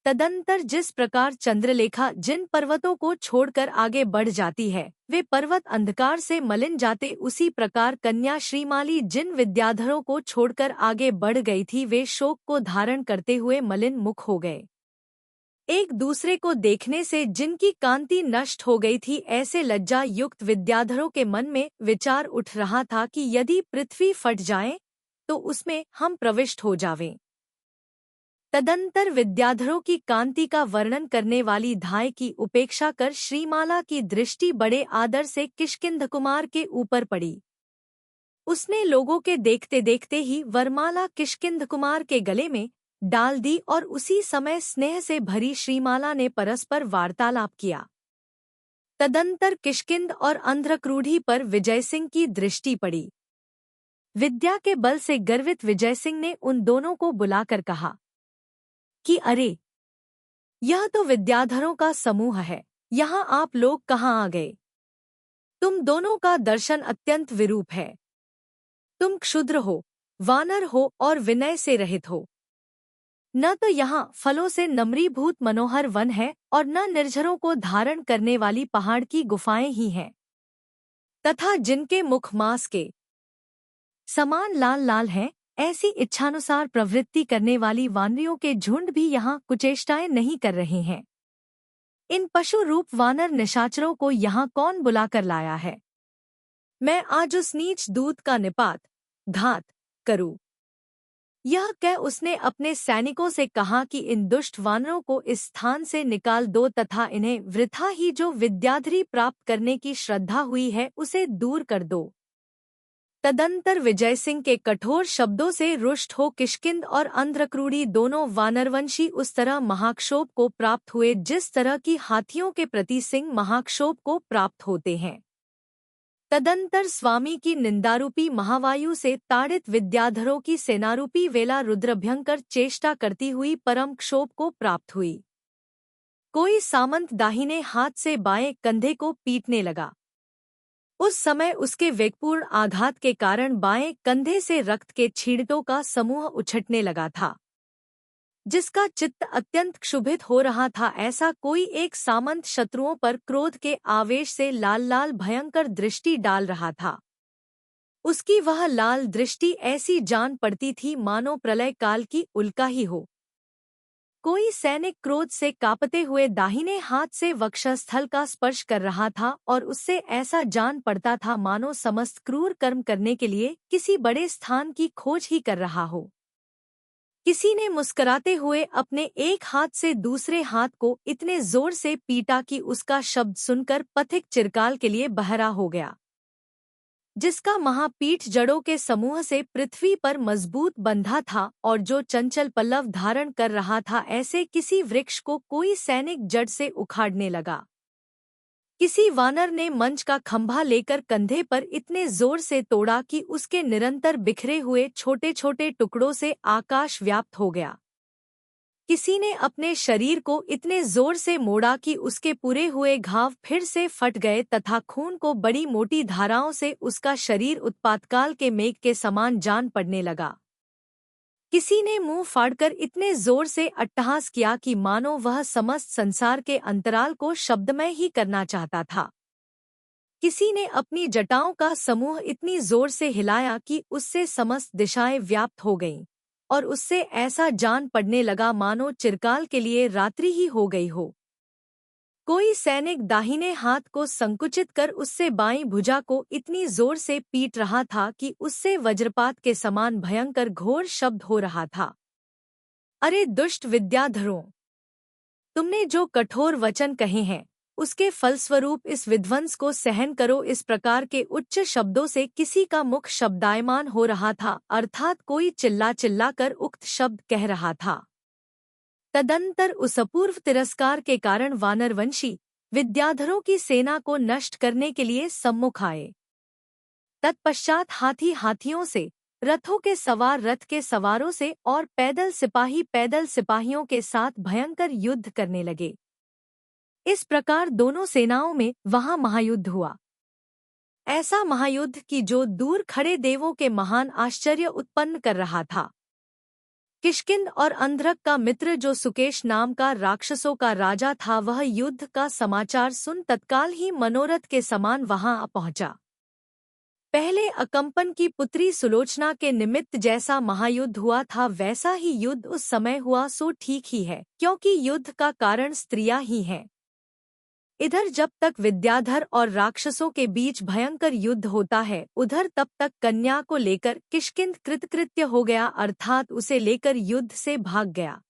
तदंतर जिस प्रकार चंद्रलेखा जिन पर्वतों को छोड़कर आगे बढ़ जाती है, वे पर्वत अंधकार से मलिन जाते, उसी प्रकार कन्या श्रीमाली जिन विद्याधरों को छोड़कर आगे बढ़ गई थी, वे शोक को धारण करते हुए मलिन मुख हो गए। एक दूसरे को देखने से जिनकी कांति नष्ट हो गई थी, ऐसे लज्जा युक्त विद्याधरों के मन में विचार उठ रहा था कि यदि पृथ्वी फट जाए तो उसमें हम प्रविष्ट हो जावें। तदंतर विद्याधरों की कांति का वर्णन करने वाली धाय की उपेक्षा कर श्रीमाला की दृष्टि बड़े आदर से किष्किंध कुमार के ऊपर पड़ी। उसने लोगों के देखते देखते ही वरमाला किष्किंध कुमार के गले में डाल दी और उसी समय स्नेह से भरी श्रीमाला ने परस्पर वार्तालाप किया। तदंतर किष्किंध और अंध्रक्रूढ़ी पर विजय सिंह की दृष्टि पड़ी। विद्या के बल से गर्वित विजय सिंह ने उन दोनों को बुलाकर कहा, कि अरे, यह तो विद्याधरों का समूह है, यहाँ आप लोग कहाँ आ गए? तुम दोनों का दर्शन अत्यंत विरूप है। तुम क्षुद्र हो, वानर हो और विनय से रहित हो। न तो यहाँ फलों से नम्रीभूत मनोहर वन है और न निर्झरों को धारण करने वाली पहाड़ की गुफाएं ही हैं, तथा जिनके मुख मांस के समान लाल लाल हैं, ऐसी इच्छानुसार प्रवृत्ति करने वाली वानरियों के झुंड भी यहाँ कुचेष्टाएं नहीं कर रहे हैं। इन पशु रूप वानर निशाचरों को यहाँ कौन बुलाकर लाया है? मैं आज उस नीच दूत का निपात घात करूं। यह कह उसने अपने सैनिकों से कहा कि इन दुष्ट वानरों को इस स्थान से निकाल दो तथा इन्हें वृथा ही जो विद्याधरी प्राप्त करने की श्रद्धा हुई है उसे दूर कर दो। तदंतर विजय सिंह के कठोर शब्दों से रुष्ट हो किष्किंध और अंध्रक्रूड़ी दोनों वानरवंशी उस तरह महाक्षोभ को प्राप्त हुए जिस तरह की हाथियों के प्रति सिंह महाक्षोभ को प्राप्त होते हैं। तदंतर स्वामी की निंदारूपी महावायु से ताड़ित विद्याधरों की सेनारूपी वेला रुद्रभयंकर चेष्टा करती हुई परम क्षोभ को प्राप्त हुई। कोई सामंत दाहिने हाथ से बाएं कंधे को पीटने लगा। उस समय उसके वेगपूर्ण आघात के कारण बाएं कंधे से रक्त के छींटों का समूह उछटने लगा था। जिसका चित्त अत्यंत क्षुभित हो रहा था, ऐसा कोई एक सामंत शत्रुओं पर क्रोध के आवेश से लाल लाल भयंकर दृष्टि डाल रहा था। उसकी वह लाल दृष्टि ऐसी जान पड़ती थी मानो प्रलय काल की उल्का ही हो। कोई सैनिक क्रोध से कांपते हुए दाहिने हाथ से वक्षस्थल का स्पर्श कर रहा था और उससे ऐसा जान पड़ता था मानो समस्त क्रूर कर्म करने के लिए किसी बड़े स्थान की खोज ही कर रहा हो। किसी ने मुस्कुराते हुए अपने एक हाथ से दूसरे हाथ को इतने जोर से पीटा कि उसका शब्द सुनकर पथिक चिरकाल के लिए बहरा हो गया। जिसका महापीठ जड़ों के समूह से पृथ्वी पर मजबूत बंधा था और जो चंचल पल्लव धारण कर रहा था, ऐसे किसी वृक्ष को कोई सैनिक जड़ से उखाड़ने लगा। किसी वानर ने मंच का खंभा लेकर कंधे पर इतने जोर से तोड़ा कि उसके निरंतर बिखरे हुए छोटे छोटे टुकड़ों से आकाश व्याप्त हो गया। किसी ने अपने शरीर को इतने जोर से मोड़ा कि उसके पूरे हुए घाव फिर से फट गए तथा खून को बड़ी मोटी धाराओं से उसका शरीर उत्पातकाल के मेघ के समान जान पड़ने लगा। किसी ने मुंह फाड़कर इतने जोर से अट्टहास किया कि मानो वह समस्त संसार के अंतराल को शब्दमय ही करना चाहता था। किसी ने अपनी जटाओं का समूह इतनी जोर से हिलाया कि उससे समस्त दिशाएं व्याप्त हो गईं और उससे ऐसा जान पड़ने लगा मानो चिरकाल के लिए रात्रि ही हो गई हो। कोई सैनिक दाहिने हाथ को संकुचित कर उससे बाईं भुजा को इतनी जोर से पीट रहा था कि उससे वज्रपात के समान भयंकर घोर शब्द हो रहा था। अरे दुष्ट विद्याधरों, तुमने जो कठोर वचन कहे हैं उसके फलस्वरूप इस विध्वंस को सहन करो। इस प्रकार के उच्च शब्दों से किसी का मुख शब्दायमान हो रहा था, अर्थात कोई चिल्ला चिल्ला कर उक्त शब्द कह रहा था। तदंतर उस अपूर्व तिरस्कार के कारण वानरवंशी विद्याधरों की सेना को नष्ट करने के लिए सम्मुख आए। तत्पश्चात हाथी हाथियों से, रथों के सवार रथ के सवारों से और पैदल सिपाही पैदल सिपाहियों के साथ भयंकर युद्ध करने लगे। इस प्रकार दोनों सेनाओं में वहां महायुद्ध हुआ। ऐसा महायुद्ध कि जो दूर खड़े देवों के महान आश्चर्य उत्पन्न कर रहा था। किष्किंध और अंध्रक का मित्र जो सुकेश नाम का राक्षसों का राजा था, वह युद्ध का समाचार सुन तत्काल ही मनोरथ के समान वहां आ पहुंचा। पहले अकंपन की पुत्री सुलोचना के निमित्त जैसा महायुद्ध हुआ था, वैसा ही युद्ध उस समय हुआ, सो ठीक ही है, क्योंकि युद्ध का कारण स्त्रियां ही हैं। इधर जब तक विद्याधर और राक्षसों के बीच भयंकर युद्ध होता है, उधर तब तक कन्या को लेकर किष्किंध कृतकृत्य हो गया, अर्थात उसे लेकर युद्ध से भाग गया।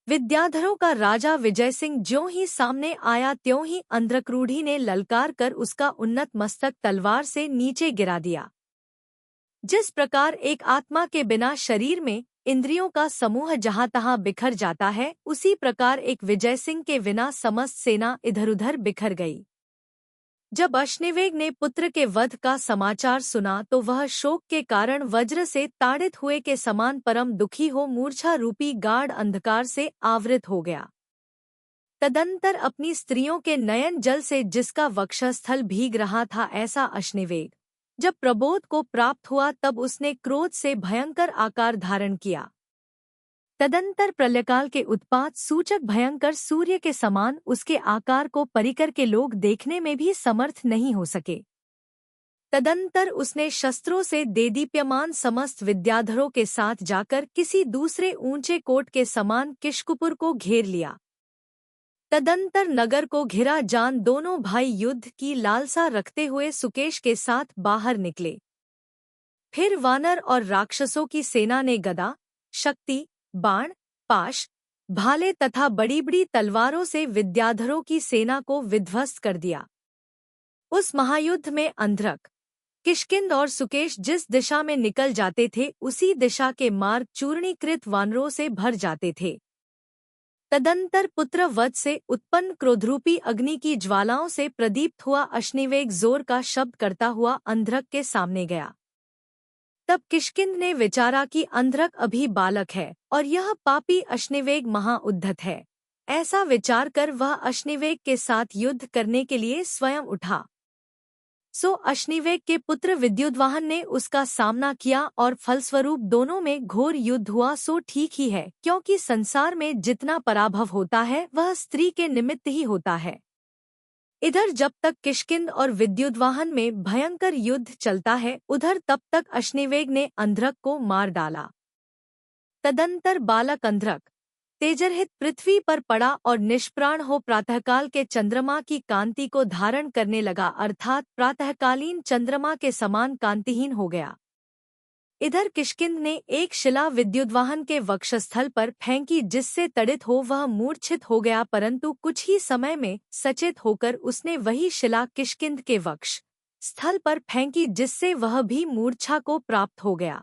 विद्याधरों का राजा विजय सिंह ज्यों ही सामने आया, त्यों ही अंध्रक्रूढ़ी ने ललकार कर उसका उन्नत मस्तक तलवार से नीचे गिरा दिया। जिस प्रकार एक आत्मा के बिना शरीर में इंद्रियों का समूह जहां तहां बिखर जाता है, उसी प्रकार एक विजय सिंह के बिना समस्त सेना इधर-उधर बिखर गई। जब अश्निवेग ने पुत्र के वध का समाचार सुना तो वह शोक के कारण वज्र से ताड़ित हुए के समान परम दुखी हो मूर्छा रूपी गाढ़ अंधकार से आवृत हो गया। तदंतर अपनी स्त्रियों के नयन जल से जिसका वक्षस्थल भीग रहा था, ऐसा अश्निवेग जब प्रबोध को प्राप्त हुआ तब उसने क्रोध से भयंकर आकार धारण किया। तदंतर प्रलयकाल के उत्पात सूचक भयंकर सूर्य के समान उसके आकार को परिकर के लोग देखने में भी समर्थ नहीं हो सके। तदंतर उसने शस्त्रों से देदीप्यमान समस्त विद्याधरों के साथ जाकर किसी दूसरे ऊंचे कोट के समान किशकुपुर को घेर लिया। तदंतर नगर को घिरा जान दोनों भाई युद्ध की लालसा रखते हुए सुकेश के साथ बाहर निकले। फिर वानर और राक्षसों की सेना ने गदा, शक्ति, बाण, पाश, भाले तथा बड़ी बड़ी तलवारों से विद्याधरों की सेना को विध्वस्त कर दिया। उस महायुद्ध में अंधक, किष्किंध और सुकेश जिस दिशा में निकल जाते थे उसी दिशा के मार्ग चूर्णीकृत वानरों से भर जाते थे। तदंतर पुत्र वध से उत्पन्न क्रोधरूपी अग्नि की ज्वालाओं से प्रदीप्त हुआ अश्निवेग जोर का शब्द करता हुआ अंधक के सामने गया। तब किष्किंध ने विचारा कि अंधक अभी बालक है और यह पापी अश्निवेग महाउद्धत है। ऐसा विचार कर वह अश्निवेग के साथ युद्ध करने के लिए स्वयं उठा। सो अश्निवेग के पुत्र विद्युद्वाहन ने उसका सामना किया और फलस्वरूप दोनों में घोर युद्ध हुआ। सो ठीक ही है, क्योंकि संसार में जितना पराभव होता है वह स्त्री के निमित्त ही होता है। इधर जब तक किष्किंध और विद्युद्वाहन में भयंकर युद्ध चलता है, उधर तब तक अश्निवेग ने अंधक को मार डाला। तदंतर बालक अंधक तेजरहित पृथ्वी पर पड़ा और निष्प्राण हो प्रातःकाल के चंद्रमा की कांति को धारण करने लगा, अर्थात प्रातःकालीन चंद्रमा के समान कांतिहीन हो गया। इधर किष्किंध ने एक शिला विद्युद्वाहन के वक्षस्थल पर फेंकी जिससे तड़ित हो वह मूर्छित हो गया, परंतु कुछ ही समय में सचेत होकर उसने वही शिला किष्किंध के वक्ष स्थल पर फेंकी जिससे वह भी मूर्छा को प्राप्त हो गया।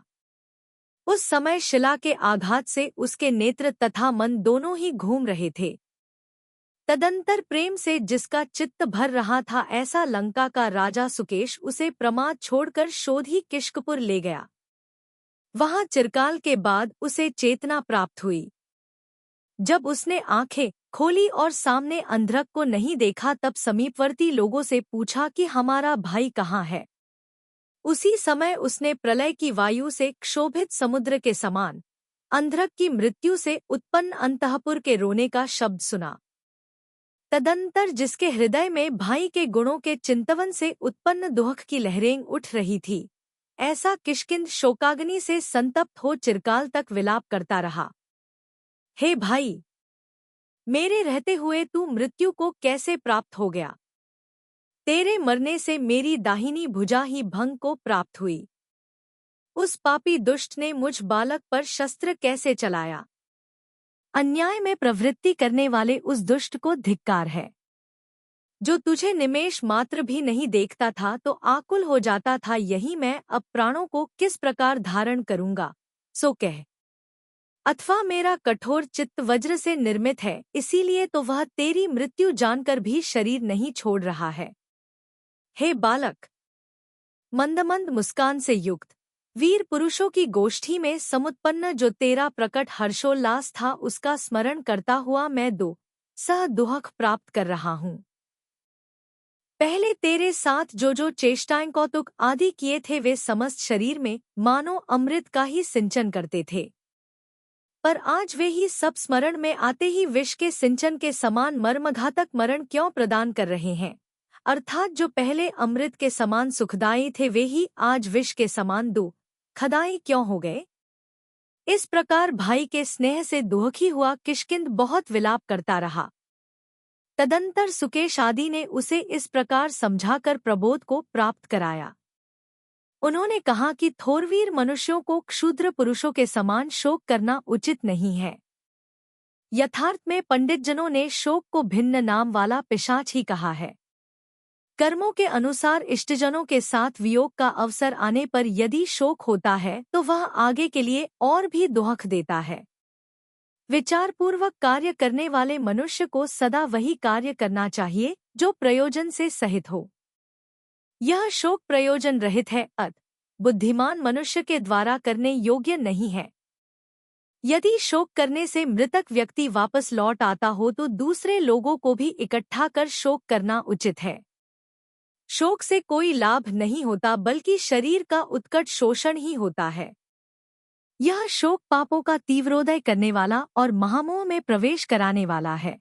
उस समय शिला के आघात से उसके नेत्र तथा मन दोनों ही घूम रहे थे। तदंतर प्रेम से जिसका चित्त भर रहा था, ऐसा लंका का राजा सुकेश उसे प्रमाद छोड़कर शोधी किष्कपुर ले गया। वहां चिरकाल के बाद उसे चेतना प्राप्त हुई। जब उसने आंखें खोली और सामने अंधक को नहीं देखा तब समीपवर्ती लोगों से पूछा कि हमारा भाई कहाँ है। उसी समय उसने प्रलय की वायु से क्षोभित समुद्र के समान अंधक की मृत्यु से उत्पन्न अंतःपुर के रोने का शब्द सुना। तदंतर जिसके हृदय में भाई के गुणों के चिंतवन से उत्पन्न दुख की लहरें उठ रही थी, ऐसा किष्किंध शोकाग्नि से संतप्त हो चिरकाल तक विलाप करता रहा। हे भाई, मेरे रहते हुए तू मृत्यु को कैसे प्राप्त हो गया? तेरे मरने से मेरी दाहिनी भुजा ही भंग को प्राप्त हुई। उस पापी दुष्ट ने मुझ बालक पर शस्त्र कैसे चलाया? अन्याय में प्रवृत्ति करने वाले उस दुष्ट को धिक्कार है। जो तुझे निमेष मात्र भी नहीं देखता था तो आकुल हो जाता था, यही मैं अब प्राणों को किस प्रकार धारण करूंगा, सो कह। अथवा मेरा कठोर चित्त वज्र से निर्मित है, इसीलिए तो वह तेरी मृत्यु जानकर भी शरीर नहीं छोड़ रहा है। हे बालक, मंदमंद मुस्कान से युक्त वीर पुरुषों की गोष्ठी में समुत्पन्न जो तेरा प्रकट हर्षोल्लास था, उसका स्मरण करता हुआ मैं दो सह दुहख प्राप्त कर रहा हूँ। पहले तेरे साथ जो चेष्टाएं कौतुक आदि किए थे वे समस्त शरीर में मानो अमृत का ही सिंचन करते थे, पर आज वे ही सब स्मरण में आते ही विष के सिंचन के समान मर्मघातक मरण क्यों प्रदान कर रहे हैं? अर्थात जो पहले अमृत के समान सुखदायी थे वे ही आज विष के समान दुखदायी क्यों हो गए? इस प्रकार भाई के स्नेह से दुखी हुआ किष्किंध बहुत विलाप करता रहा। तदंतर सुकेश आदि ने उसे इस प्रकार समझाकर प्रबोध को प्राप्त कराया। उन्होंने कहा कि थोरवीर मनुष्यों को क्षुद्र पुरुषों के समान शोक करना उचित नहीं है। यथार्थ में पंडितजनों ने शोक को भिन्न नाम वाला पिशाच ही कहा है। कर्मों के अनुसार इष्टजनों के साथ वियोग का अवसर आने पर यदि शोक होता है तो वह आगे के लिए और भी दुख देता है। विचारपूर्वक कार्य करने वाले मनुष्य को सदा वही कार्य करना चाहिए जो प्रयोजन से सहित हो। यह शोक प्रयोजन रहित है, बुद्धिमान मनुष्य के द्वारा करने योग्य नहीं है। यदि शोक करने से मृतक व्यक्ति वापस लौट आता हो तो दूसरे लोगों को भी इकट्ठा कर शोक करना उचित है। शोक से कोई लाभ नहीं होता बल्कि शरीर का उत्कट शोषण ही होता है। यह शोक पापों का तीव्रोदय करने वाला और महामोह में प्रवेश कराने वाला है।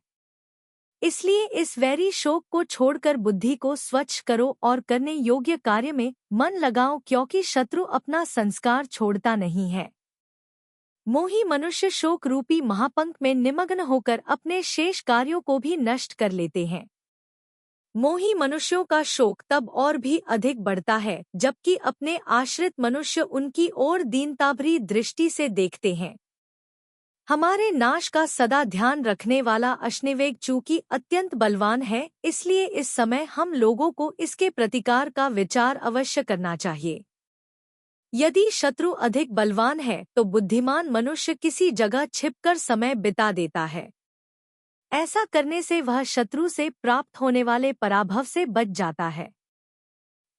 इसलिए इस वैरी शोक को छोड़कर बुद्धि को स्वच्छ करो और करने योग्य कार्य में मन लगाओ, क्योंकि शत्रु अपना संस्कार छोड़ता नहीं है। मोही मनुष्य शोक रूपी महापंख में निमग्न होकर अपने शेष कार्यों को भी नष्ट कर लेते हैं। मोही मनुष्यों का शोक तब और भी अधिक बढ़ता है जबकि अपने आश्रित मनुष्य उनकी ओर दीनताभरी दृष्टि से देखते हैं। हमारे नाश का सदा ध्यान रखने वाला अश्निवेग चूंकि अत्यंत बलवान है, इसलिए इस समय हम लोगों को इसके प्रतिकार का विचार अवश्य करना चाहिए। यदि शत्रु अधिक बलवान है तो बुद्धिमान मनुष्य किसी जगह छिपकर समय बिता देता है। ऐसा करने से वह शत्रु से प्राप्त होने वाले पराभव से बच जाता है।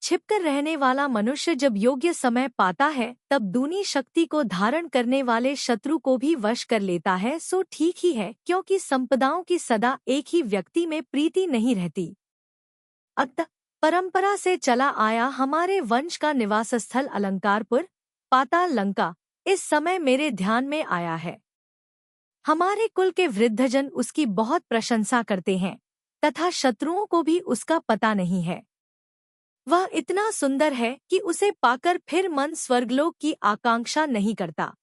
छिपकर रहने वाला मनुष्य जब योग्य समय पाता है तब दूनी शक्ति को धारण करने वाले शत्रु को भी वश कर लेता है। सो ठीक ही है, क्योंकि संपदाओं की सदा एक ही व्यक्ति में प्रीति नहीं रहती। अतः परंपरा से चला आया हमारे वंश का निवास स्थल अलंकारपुर, पाताल लंका, इस समय मेरे ध्यान में आया है। हमारे कुल के वृद्धजन उसकी बहुत प्रशंसा करते हैं तथा शत्रुओं को भी उसका पता नहीं है। वह इतना सुंदर है कि उसे पाकर फिर मन स्वर्गलोक की आकांक्षा नहीं करता।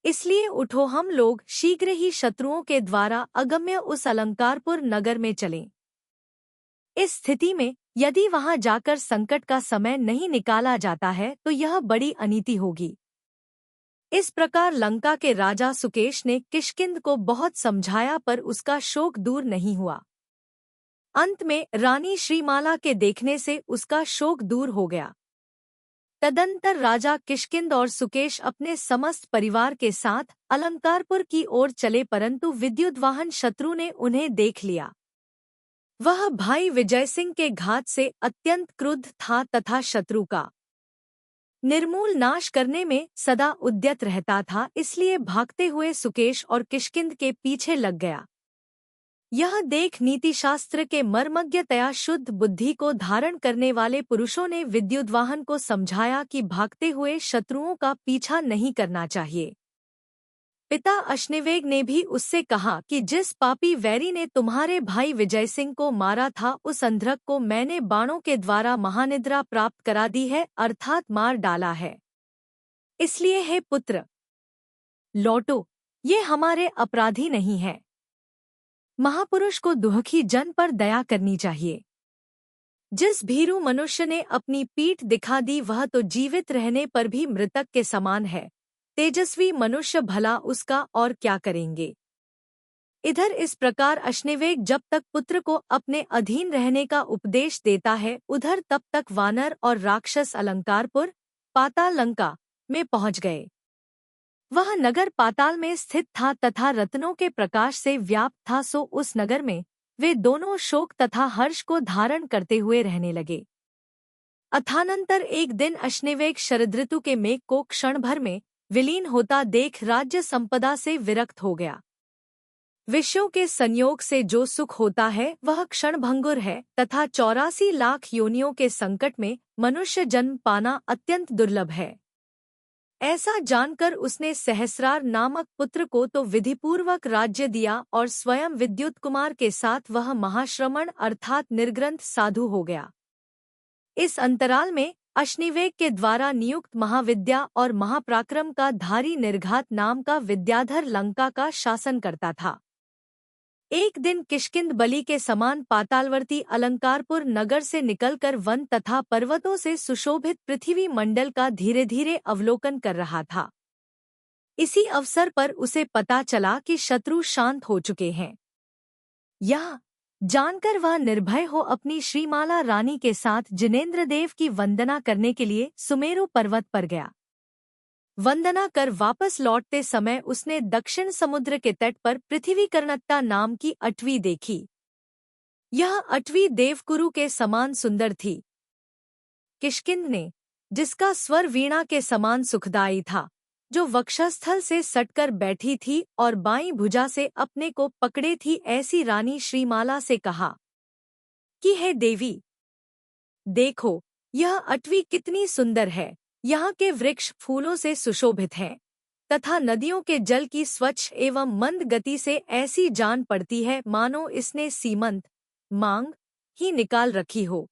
इसलिए उठो, हम लोग शीघ्र ही शत्रुओं के द्वारा अगम्य उस अलंकारपुर नगर में चलें। इस स्थिति में यदि वहां जाकर संकट का समय नहीं निकाला जाता है तो यह बड़ी अनीति होगी। इस प्रकार लंका के राजा सुकेश ने किष्किंध को बहुत समझाया पर उसका शोक दूर नहीं हुआ। अंत में रानी श्रीमाला के देखने से उसका शोक दूर हो गया। तदंतर राजा किष्किंध और सुकेश अपने समस्त परिवार के साथ अलंकारपुर की ओर चले, परंतु विद्युद्वाहन शत्रु ने उन्हें देख लिया। वह भाई विजय सिंह के घात से अत्यंत क्रुद्ध था तथा शत्रु का निर्मूल नाश करने में सदा उद्यत रहता था, इसलिए भागते हुए सुकेश और किष्किंध के पीछे लग गया। यह देख नीतिशास्त्र के मर्मज्ञतया शुद्ध बुद्धि को धारण करने वाले पुरुषों ने विद्युद्वाहन को समझाया कि भागते हुए शत्रुओं का पीछा नहीं करना चाहिए। पिता अश्निवेग ने भी उससे कहा कि जिस पापी वैरी ने तुम्हारे भाई विजय सिंह को मारा था उस अंधरक को मैंने बाणों के द्वारा महानिद्रा प्राप्त करा दी है, अर्थात मार डाला है। इसलिए हे पुत्र, लौटो, ये हमारे अपराधी नहीं है। महापुरुष को दुखी जन पर दया करनी चाहिए। जिस भीरू मनुष्य ने अपनी पीठ दिखा दी वह तो जीवित रहने पर भी मृतक के समान है। तेजस्वी मनुष्य भला उसका और क्या करेंगे। इधर इस प्रकार अश्निवेग जब तक पुत्र को अपने अधीन रहने का उपदेश देता है, उधर तब तक वानर और राक्षस अलंकारपुर, पाताल लंका में पहुंच गए। वह नगर पाताल में स्थित था तथा रत्नों के प्रकाश से व्याप्त था, सो उस नगर में वे दोनों शोक तथा हर्ष को धारण करते हुए रहने लगे। अथानंतर एक दिन अश्निवेग शरद ऋतु के मेघ को क्षण भर में विलीन होता देख राज्य संपदा से विरक्त हो गया। विषयों के संयोग से जो सुख होता है वह क्षणभंगुर है तथा 84 लाख योनियों के संकट में मनुष्य जन्म पाना अत्यंत दुर्लभ है। ऐसा जानकर उसने सहस्रार नामक पुत्र को तो विधिपूर्वक राज्य दिया और स्वयं विद्युत कुमार के साथ वह महाश्रमण अर्थात निर्ग्रंथ साधु हो गया। इस अंतराल में अश्निवेग के द्वारा नियुक्त महाविद्या और महापराक्रम का धारी निर्घात नाम का विद्याधर लंका का शासन करता था। एक दिन किष्किंध बलि के समान पातालवर्ती अलंकारपुर नगर से निकलकर वन तथा पर्वतों से सुशोभित पृथ्वी मंडल का धीरे धीरे अवलोकन कर रहा था। इसी अवसर पर उसे पता चला कि शत्रु शांत हो चुके हैं। यह जानकर वह निर्भय हो अपनी श्रीमाला रानी के साथ जिनेंद्र देव की वंदना करने के लिए सुमेरु पर्वत पर गया। वंदना कर वापस लौटते समय उसने दक्षिण समुद्र के तट पर पृथ्वीकर्णत्ता नाम की अटवी देखी। यह अटवी देवकुरु के समान सुंदर थी। किष्किंध ने, जिसका स्वर वीणा के समान सुखदायी था, जो वक्षस्थल से सटकर बैठी थी और बाईं भुजा से अपने को पकड़े थी, ऐसी रानी श्रीमाला से कहा कि हे देवी, देखो यह अटवी कितनी सुंदर है। यहाँ के वृक्ष फूलों से सुशोभित हैं तथा नदियों के जल की स्वच्छ एवं मंद गति से ऐसी जान पड़ती है मानो इसने सीमंत मांग ही निकाल रखी हो।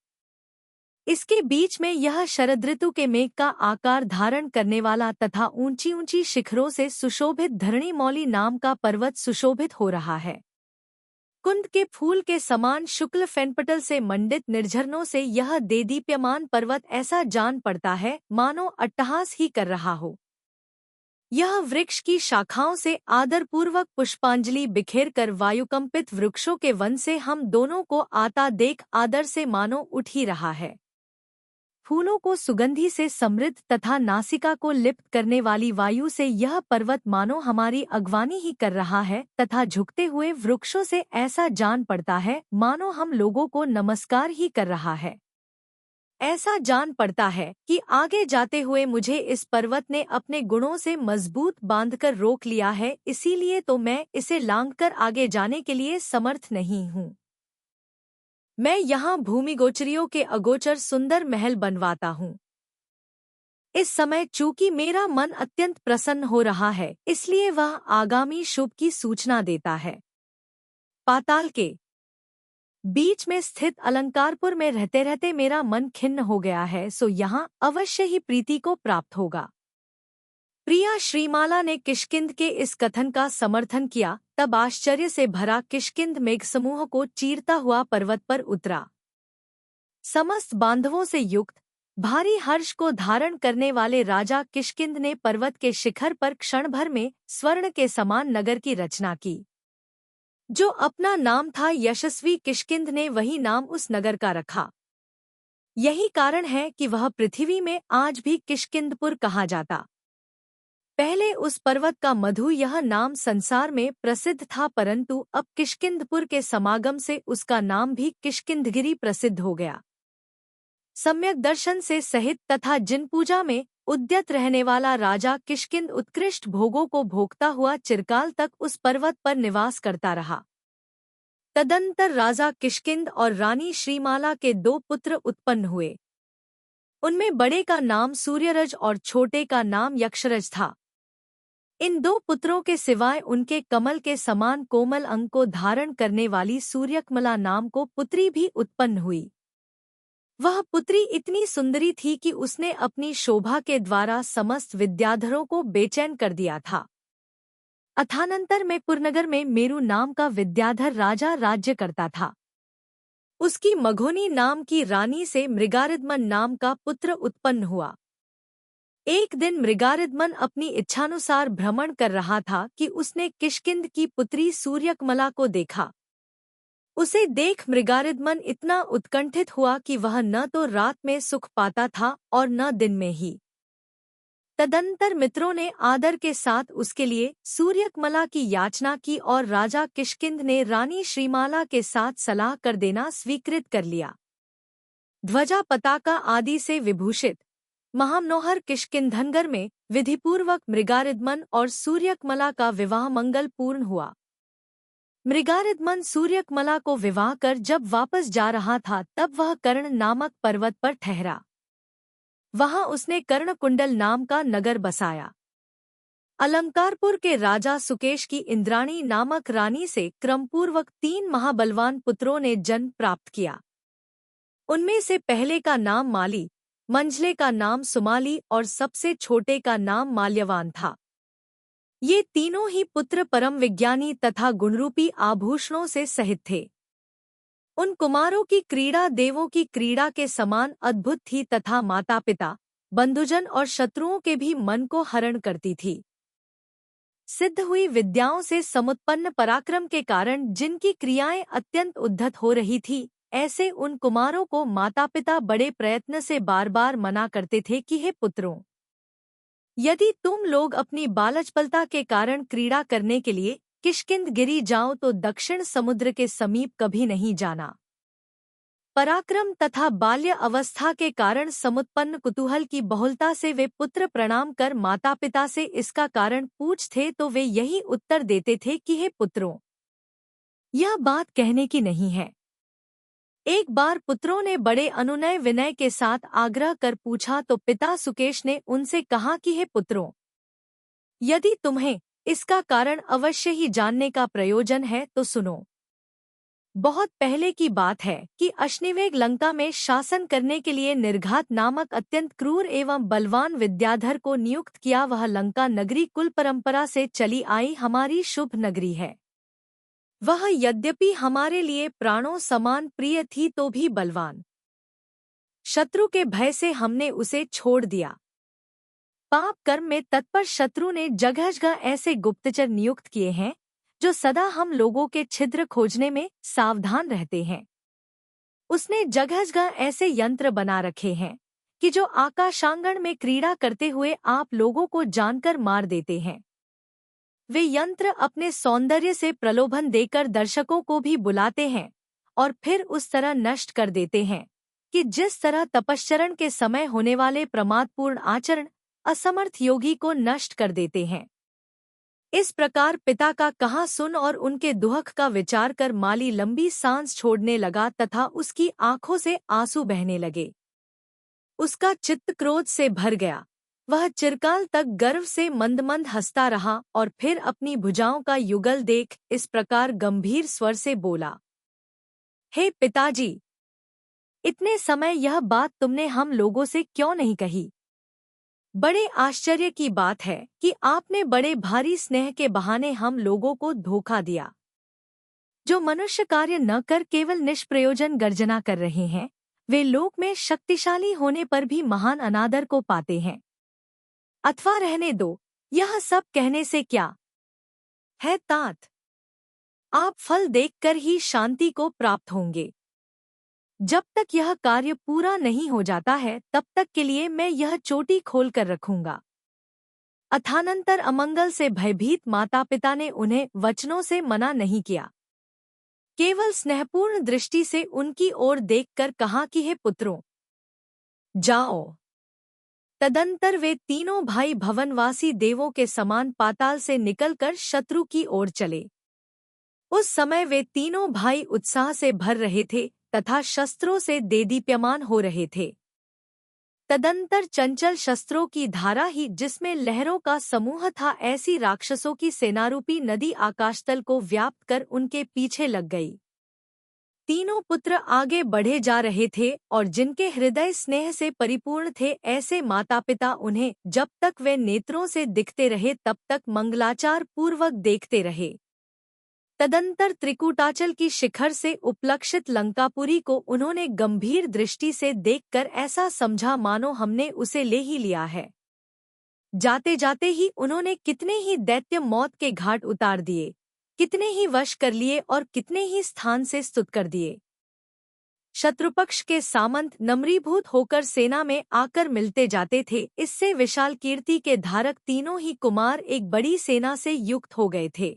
इसके बीच में यह शरद ऋतु के मेघ का आकार धारण करने वाला तथा ऊंची ऊंची शिखरों से सुशोभित धरणीमौली नाम का पर्वत सुशोभित हो रहा है। कुंद के फूल के समान शुक्ल फेनपटल से मंडित निर्झरनों से यह देदीप्यमान पर्वत ऐसा जान पड़ता है मानो अट्टहास ही कर रहा हो। यह वृक्ष की शाखाओं से आदरपूर्वक पुष्पांजलि बिखेर कर वायुकंपित वृक्षों के वन से हम दोनों को आता देख आदर से मानो उठ ही रहा है। फूलों को सुगंधि से समृद्ध तथा नासिका को लिप्त करने वाली वायु से यह पर्वत मानो हमारी अगवानी ही कर रहा है तथा झुकते हुए वृक्षों से ऐसा जान पड़ता है मानो हम लोगों को नमस्कार ही कर रहा है। ऐसा जान पड़ता है कि आगे जाते हुए मुझे इस पर्वत ने अपने गुणों से मजबूत बांधकर रोक लिया है, इसीलिए तो मैं इसे लांघकर आगे जाने के लिए समर्थ नहीं हूँ। मैं यहाँ भूमिगोचरियों के अगोचर सुंदर महल बनवाता हूँ। इस समय चूंकि मेरा मन अत्यंत प्रसन्न हो रहा है, इसलिए वह आगामी शुभ की सूचना देता है। पाताल के बीच में स्थित अलंकारपुर में रहते रहते मेरा मन खिन्न हो गया है, सो यहाँ अवश्य ही प्रीति को प्राप्त होगा। प्रिया श्रीमाला ने किष्किंध के इस कथन का समर्थन किया। तब आश्चर्य से भरा किष्किंध मेघसमूह को चीरता हुआ पर्वत पर उतरा। समस्त बांधवों से युक्त भारी हर्ष को धारण करने वाले राजा किष्किंध ने पर्वत के शिखर पर क्षण भर में स्वर्ण के समान नगर की रचना की। जो अपना नाम था यशस्वी किष्किंध ने वही नाम उस नगर का रखा। यही कारण है कि वह पृथ्वी में आज भी किष्किंधपुर कहा जाता। पहले उस पर्वत का मधु यह नाम संसार में प्रसिद्ध था, परंतु अब किष्किंधपुर के समागम से उसका नाम भी किष्किंधगिरी प्रसिद्ध हो गया। सम्यक दर्शन से सहित तथा जिन पूजा में उद्यत रहने वाला राजा किष्किंध उत्कृष्ट भोगों को भोगता हुआ चिरकाल तक उस पर्वत पर निवास करता रहा। तदंतर राजा किष्किंध और रानी श्रीमाला के 2 पुत्र उत्पन्न हुए। उनमें बड़े का नाम सूर्यरज और छोटे का नाम यक्षरज था। इन 2 पुत्रों के सिवाय उनके कमल के समान कोमल अंग को धारण करने वाली सूर्यकमला नाम को पुत्री भी उत्पन्न हुई। वह पुत्री इतनी सुंदरी थी कि उसने अपनी शोभा के द्वारा समस्त विद्याधरों को बेचैन कर दिया था। अथानंतर में पुरनगर में मेरु नाम का विद्याधर राजा राज्य करता था। उसकी मघोनी नाम की रानी से मृगारिदमन नाम का पुत्र उत्पन्न हुआ। एक दिन मृगारिदमन अपनी इच्छानुसार भ्रमण कर रहा था कि उसने किष्किंध की पुत्री सूर्यकमला को देखा। उसे देख मृगारिदमन इतना उत्कंठित हुआ कि वह न तो रात में सुख पाता था और न दिन में ही। तदंतर मित्रों ने आदर के साथ उसके लिए सूर्यकमला की याचना की और राजा किष्किंध ने रानी श्रीमाला के साथ सलाह कर देना स्वीकृत कर लिया। ध्वजा पताका आदि से विभूषित महामनोहर किष्किंधनगर में विधिपूर्वक मृगारिदमन और सूर्यकमला का विवाह मंगल पूर्ण हुआ। मृगारिदमन सूर्यकमला को विवाह कर जब वापस जा रहा था तब वह कर्ण नामक पर्वत पर ठहरा। वहां उसने कर्णकुंडल नाम का नगर बसाया। अलंकारपुर के राजा सुकेश की इंद्राणी नामक रानी से क्रमपूर्वक 3 महाबलवान पुत्रों ने जन्म प्राप्त किया। उनमें से पहले का नाम माली, मंझले का नाम सुमाली और सबसे छोटे का नाम माल्यवान था। ये तीनों ही पुत्र परम विज्ञानी तथा गुणरूपी आभूषणों से सहित थे। उन कुमारों की क्रीड़ा देवों की क्रीड़ा के समान अद्भुत थी तथा माता पिता, बंधुजन और शत्रुओं के भी मन को हरण करती थी। सिद्ध हुई विद्याओं से समुत्पन्न पराक्रम के कारण जिनकी क्रियाएं अत्यंत उद्धत हो रही थी, ऐसे उन कुमारों को माता पिता बड़े प्रयत्न से बार बार मना करते थे कि हे पुत्रों, यदि तुम लोग अपनी बालचपलता के कारण क्रीड़ा करने के लिए किष्किंधगिरी जाओ तो दक्षिण समुद्र के समीप कभी नहीं जाना। पराक्रम तथा बाल्य अवस्था के कारण समुत्पन्न कुतूहल की बहुलता से वे पुत्र प्रणाम कर माता पिता से इसका कारण पूछते तो वे यही उत्तर देते थे कि हे पुत्रों, यह बात कहने की नहीं है। एक बार पुत्रों ने बड़े अनुनय विनय के साथ आग्रह कर पूछा तो पिता सुकेश ने उनसे कहा कि हे पुत्रों, यदि तुम्हें इसका कारण अवश्य ही जानने का प्रयोजन है तो सुनो। बहुत पहले की बात है कि अश्निवेग लंका में शासन करने के लिए निर्घात नामक अत्यंत क्रूर एवं बलवान विद्याधर को नियुक्त किया। वह लंका नगरी कुल परंपरा से चली आई हमारी शुभ नगरी है। वह यद्यपि हमारे लिए प्राणों समान प्रिय थी तो भी बलवान शत्रु के भय से हमने उसे छोड़ दिया। पाप कर्म में तत्पर शत्रु ने जगह जगह ऐसे गुप्तचर नियुक्त किए हैं जो सदा हम लोगों के छिद्र खोजने में सावधान रहते हैं। उसने जगह जगह ऐसे यंत्र बना रखे हैं कि जो आकाशांगण में क्रीड़ा करते हुए आप लोगों को जानकर मार देते हैं। वे यंत्र अपने सौंदर्य से प्रलोभन देकर दर्शकों को भी बुलाते हैं और फिर उस तरह नष्ट कर देते हैं कि जिस तरह तपश्चरण के समय होने वाले प्रमादपूर्ण आचरण असमर्थ योगी को नष्ट कर देते हैं। इस प्रकार पिता का कहा सुन और उनके दुहक का विचार कर माली लंबी सांस छोड़ने लगा तथा उसकी आंखों से आंसू बहने लगे। उसका चित्त क्रोध से भर गया। वह चिरकाल तक गर्व से मंद मंद हंसता रहा और फिर अपनी भुजाओं का युगल देख इस प्रकार गंभीर स्वर से बोला, हे पिताजी, इतने समय यह बात तुमने हम लोगों से क्यों नहीं कही? बड़े आश्चर्य की बात है कि आपने बड़े भारी स्नेह के बहाने हम लोगों को धोखा दिया। जो मनुष्य कार्य न कर केवल निष्प्रयोजन गर्जना कर रहे हैं, वे लोक में शक्तिशाली होने पर भी महान अनादर को पाते हैं। अथवा रहने दो, यह सब कहने से क्या है तात? आप फल देखकर ही शांति को प्राप्त होंगे। जब तक यह कार्य पूरा नहीं हो जाता है तब तक के लिए मैं यह चोटी खोल कर रखूंगा। अथानंतर अमंगल से भयभीत माता पिता ने उन्हें वचनों से मना नहीं किया, केवल स्नेहपूर्ण दृष्टि से उनकी ओर देखकर कहा कि हे पुत्रों, जाओ। तदंतर वे तीनों भाई भवनवासी देवों के समान पाताल से निकलकर शत्रु की ओर चले। उस समय वे तीनों भाई उत्साह से भर रहे थे तथा शस्त्रों से देदीप्यमान हो रहे थे। तदंतर चंचल शस्त्रों की धारा ही जिसमें लहरों का समूह था, ऐसी राक्षसों की सेनारूपी नदी आकाशतल को व्याप्त कर उनके पीछे लग गई। तीनों पुत्र आगे बढ़े जा रहे थे और जिनके हृदय स्नेह से परिपूर्ण थे, ऐसे माता पिता उन्हें जब तक वे नेत्रों से दिखते रहे तब तक मंगलाचार पूर्वक देखते रहे। तदंतर त्रिकूटाचल की शिखर से उपलक्षित लंकापुरी को उन्होंने गंभीर दृष्टि से देखकर ऐसा समझा मानो हमने उसे ले ही लिया है। जाते जाते ही उन्होंने कितने ही दैत्य मौत के घाट उतार दिए, कितने ही वश कर लिए और कितने ही स्थान से स्तुत कर दिए। शत्रुपक्ष के सामंत नम्रीभूत होकर सेना में आकर मिलते जाते थे। इससे विशाल कीर्ति के धारक तीनों ही कुमार एक बड़ी सेना से युक्त हो गए थे।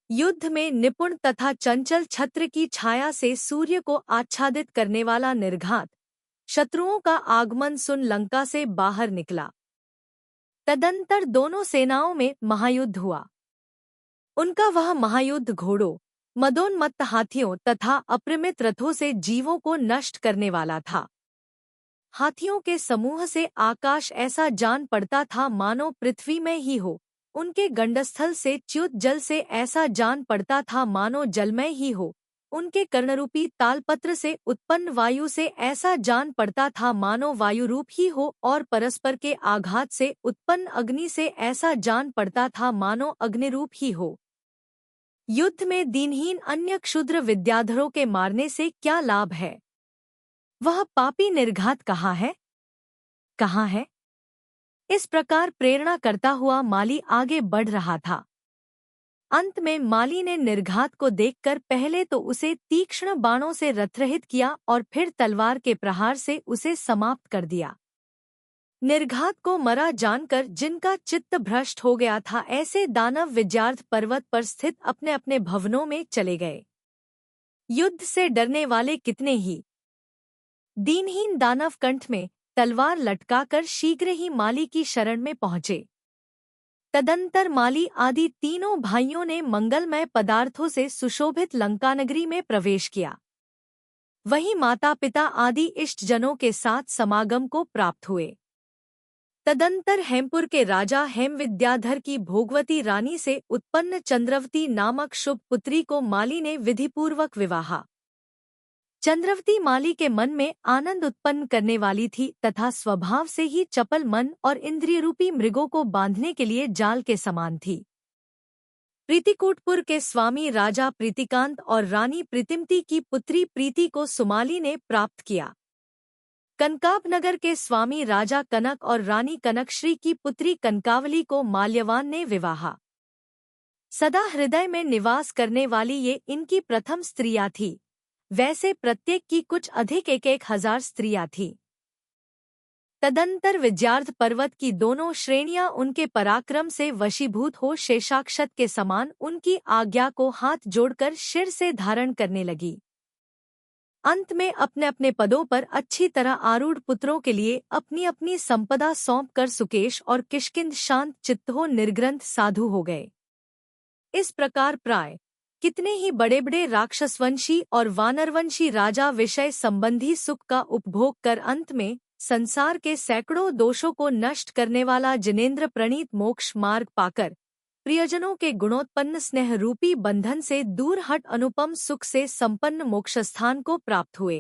युद्ध में निपुण तथा चंचल छत्र की छाया से सूर्य को आच्छादित करने वाला निर्घात शत्रुओं का आगमन सुन लंका से बाहर निकला। तदंतर दोनों सेनाओं में महायुद्ध हुआ। उनका वह महायुद्ध घोड़ों, मदोन्मत्त हाथियों तथा अपरिमित रथों से जीवों को नष्ट करने वाला था। हाथियों के समूह से आकाश ऐसा जान पड़ता था मानो पृथ्वी में ही हो। उनके गंडस्थल से च्युत जल से ऐसा जान पड़ता था मानो जलमय ही हो। उनके कर्णरूपी तालपत्र से उत्पन्न वायु से ऐसा जान पड़ता था मानो वायु रूप ही हो, और परस्पर के आघात से उत्पन्न अग्नि से ऐसा जान पड़ता था मानो अग्निरूप ही हो। युद्ध में दीनहीन अन्य क्षुद्र विद्याधरों के मारने से क्या लाभ है? वह पापी निर्घात कहाँ है? कहाँ है? इस प्रकार प्रेरणा करता हुआ माली आगे बढ़ रहा था। अंत में माली ने निर्घात को देखकर पहले तो उसे तीक्ष्ण बाणों से रथरहित किया और फिर तलवार के प्रहार से उसे समाप्त कर दिया। निर्घात को मरा जानकर जिनका चित्त भ्रष्ट हो गया था, ऐसे दानव विजयार्थ पर्वत पर स्थित अपने अपने भवनों में चले गए। युद्ध से डरने वाले कितने ही दीनहीन दानव कंठ में तलवार लटकाकर शीघ्र ही माली की शरण में पहुंचे। तदंतर माली आदि तीनों भाइयों ने मंगलमय पदार्थों से सुशोभित लंकानगरी में प्रवेश किया। वहीं माता पिता आदि इष्टजनों के साथ समागम को प्राप्त हुए। तदंतर हेमपुर के राजा हेमविद्याधर की भोगवती रानी से उत्पन्न चंद्रवती नामक शुभ पुत्री को माली ने विधिपूर्वक विवाह। चंद्रवती माली के मन में आनंद उत्पन्न करने वाली थी तथा स्वभाव से ही चपल मन और इंद्रियरूपी मृगों को बांधने के लिए जाल के समान थी। प्रीतिकूटपुर के स्वामी राजा प्रीतिकांत और रानी प्रीतिमती की पुत्री प्रीति को सुमाली ने प्राप्त किया। कनकाबनगर के स्वामी राजा कनक और रानी कनकश्री की पुत्री कनकावली को माल्यवान ने विवाह। सदा हृदय में निवास करने वाली ये इनकी प्रथम स्त्रियां थी। वैसे प्रत्येक की कुछ अधिक 1,000 स्त्रियां थीं। तदंतर विद्यार्थ पर्वत की दोनों श्रेणियां उनके पराक्रम से वशीभूत हो शेषाक्षत के समान उनकी आज्ञा को हाथ जोड़कर शिर से धारण करने लगी। अंत में अपने अपने पदों पर अच्छी तरह आरूढ़ पुत्रों के लिए अपनी अपनी संपदा सौंपकर सुकेश और किष्किंध शांत चित्त हो निर्ग्रंथ साधु हो गए। इस प्रकार प्राय कितने ही बड़े बड़े राक्षसवंशी और वानरवंशी राजा विषय संबंधी सुख का उपभोग कर अंत में संसार के सैकड़ों दोषों को नष्ट करने वाला जिनेंद्र प्रणीत मोक्ष मार्ग पाकर प्रियजनों के गुणोत्पन्न स्नेह रूपी बंधन से दूर हट अनुपम सुख से संपन्न मोक्षस्थान को प्राप्त हुए।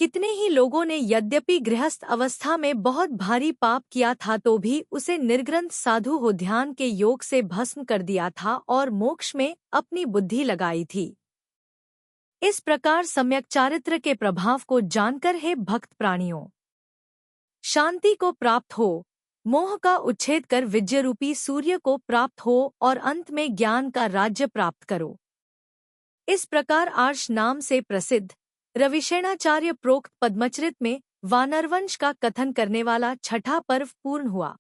कितने ही लोगों ने यद्यपि गृहस्थ अवस्था में बहुत भारी पाप किया था तो भी उसे निर्ग्रंथ साधु हो ध्यान के योग से भस्म कर दिया था और मोक्ष में अपनी बुद्धि लगाई थी। इस प्रकार सम्यक चारित्र के प्रभाव को जानकर हे भक्त प्राणियों, शांति को प्राप्त हो, मोह का उच्छेद कर विजयरूपी सूर्य को प्राप्त हो और अंत में ज्ञान का राज्य प्राप्त करो। इस प्रकार आर्ष नाम से प्रसिद्ध रविशेणाचार्य प्रोक्त पद्मचरित में वानरवंश का कथन करने वाला छठा पर्व पूर्ण हुआ।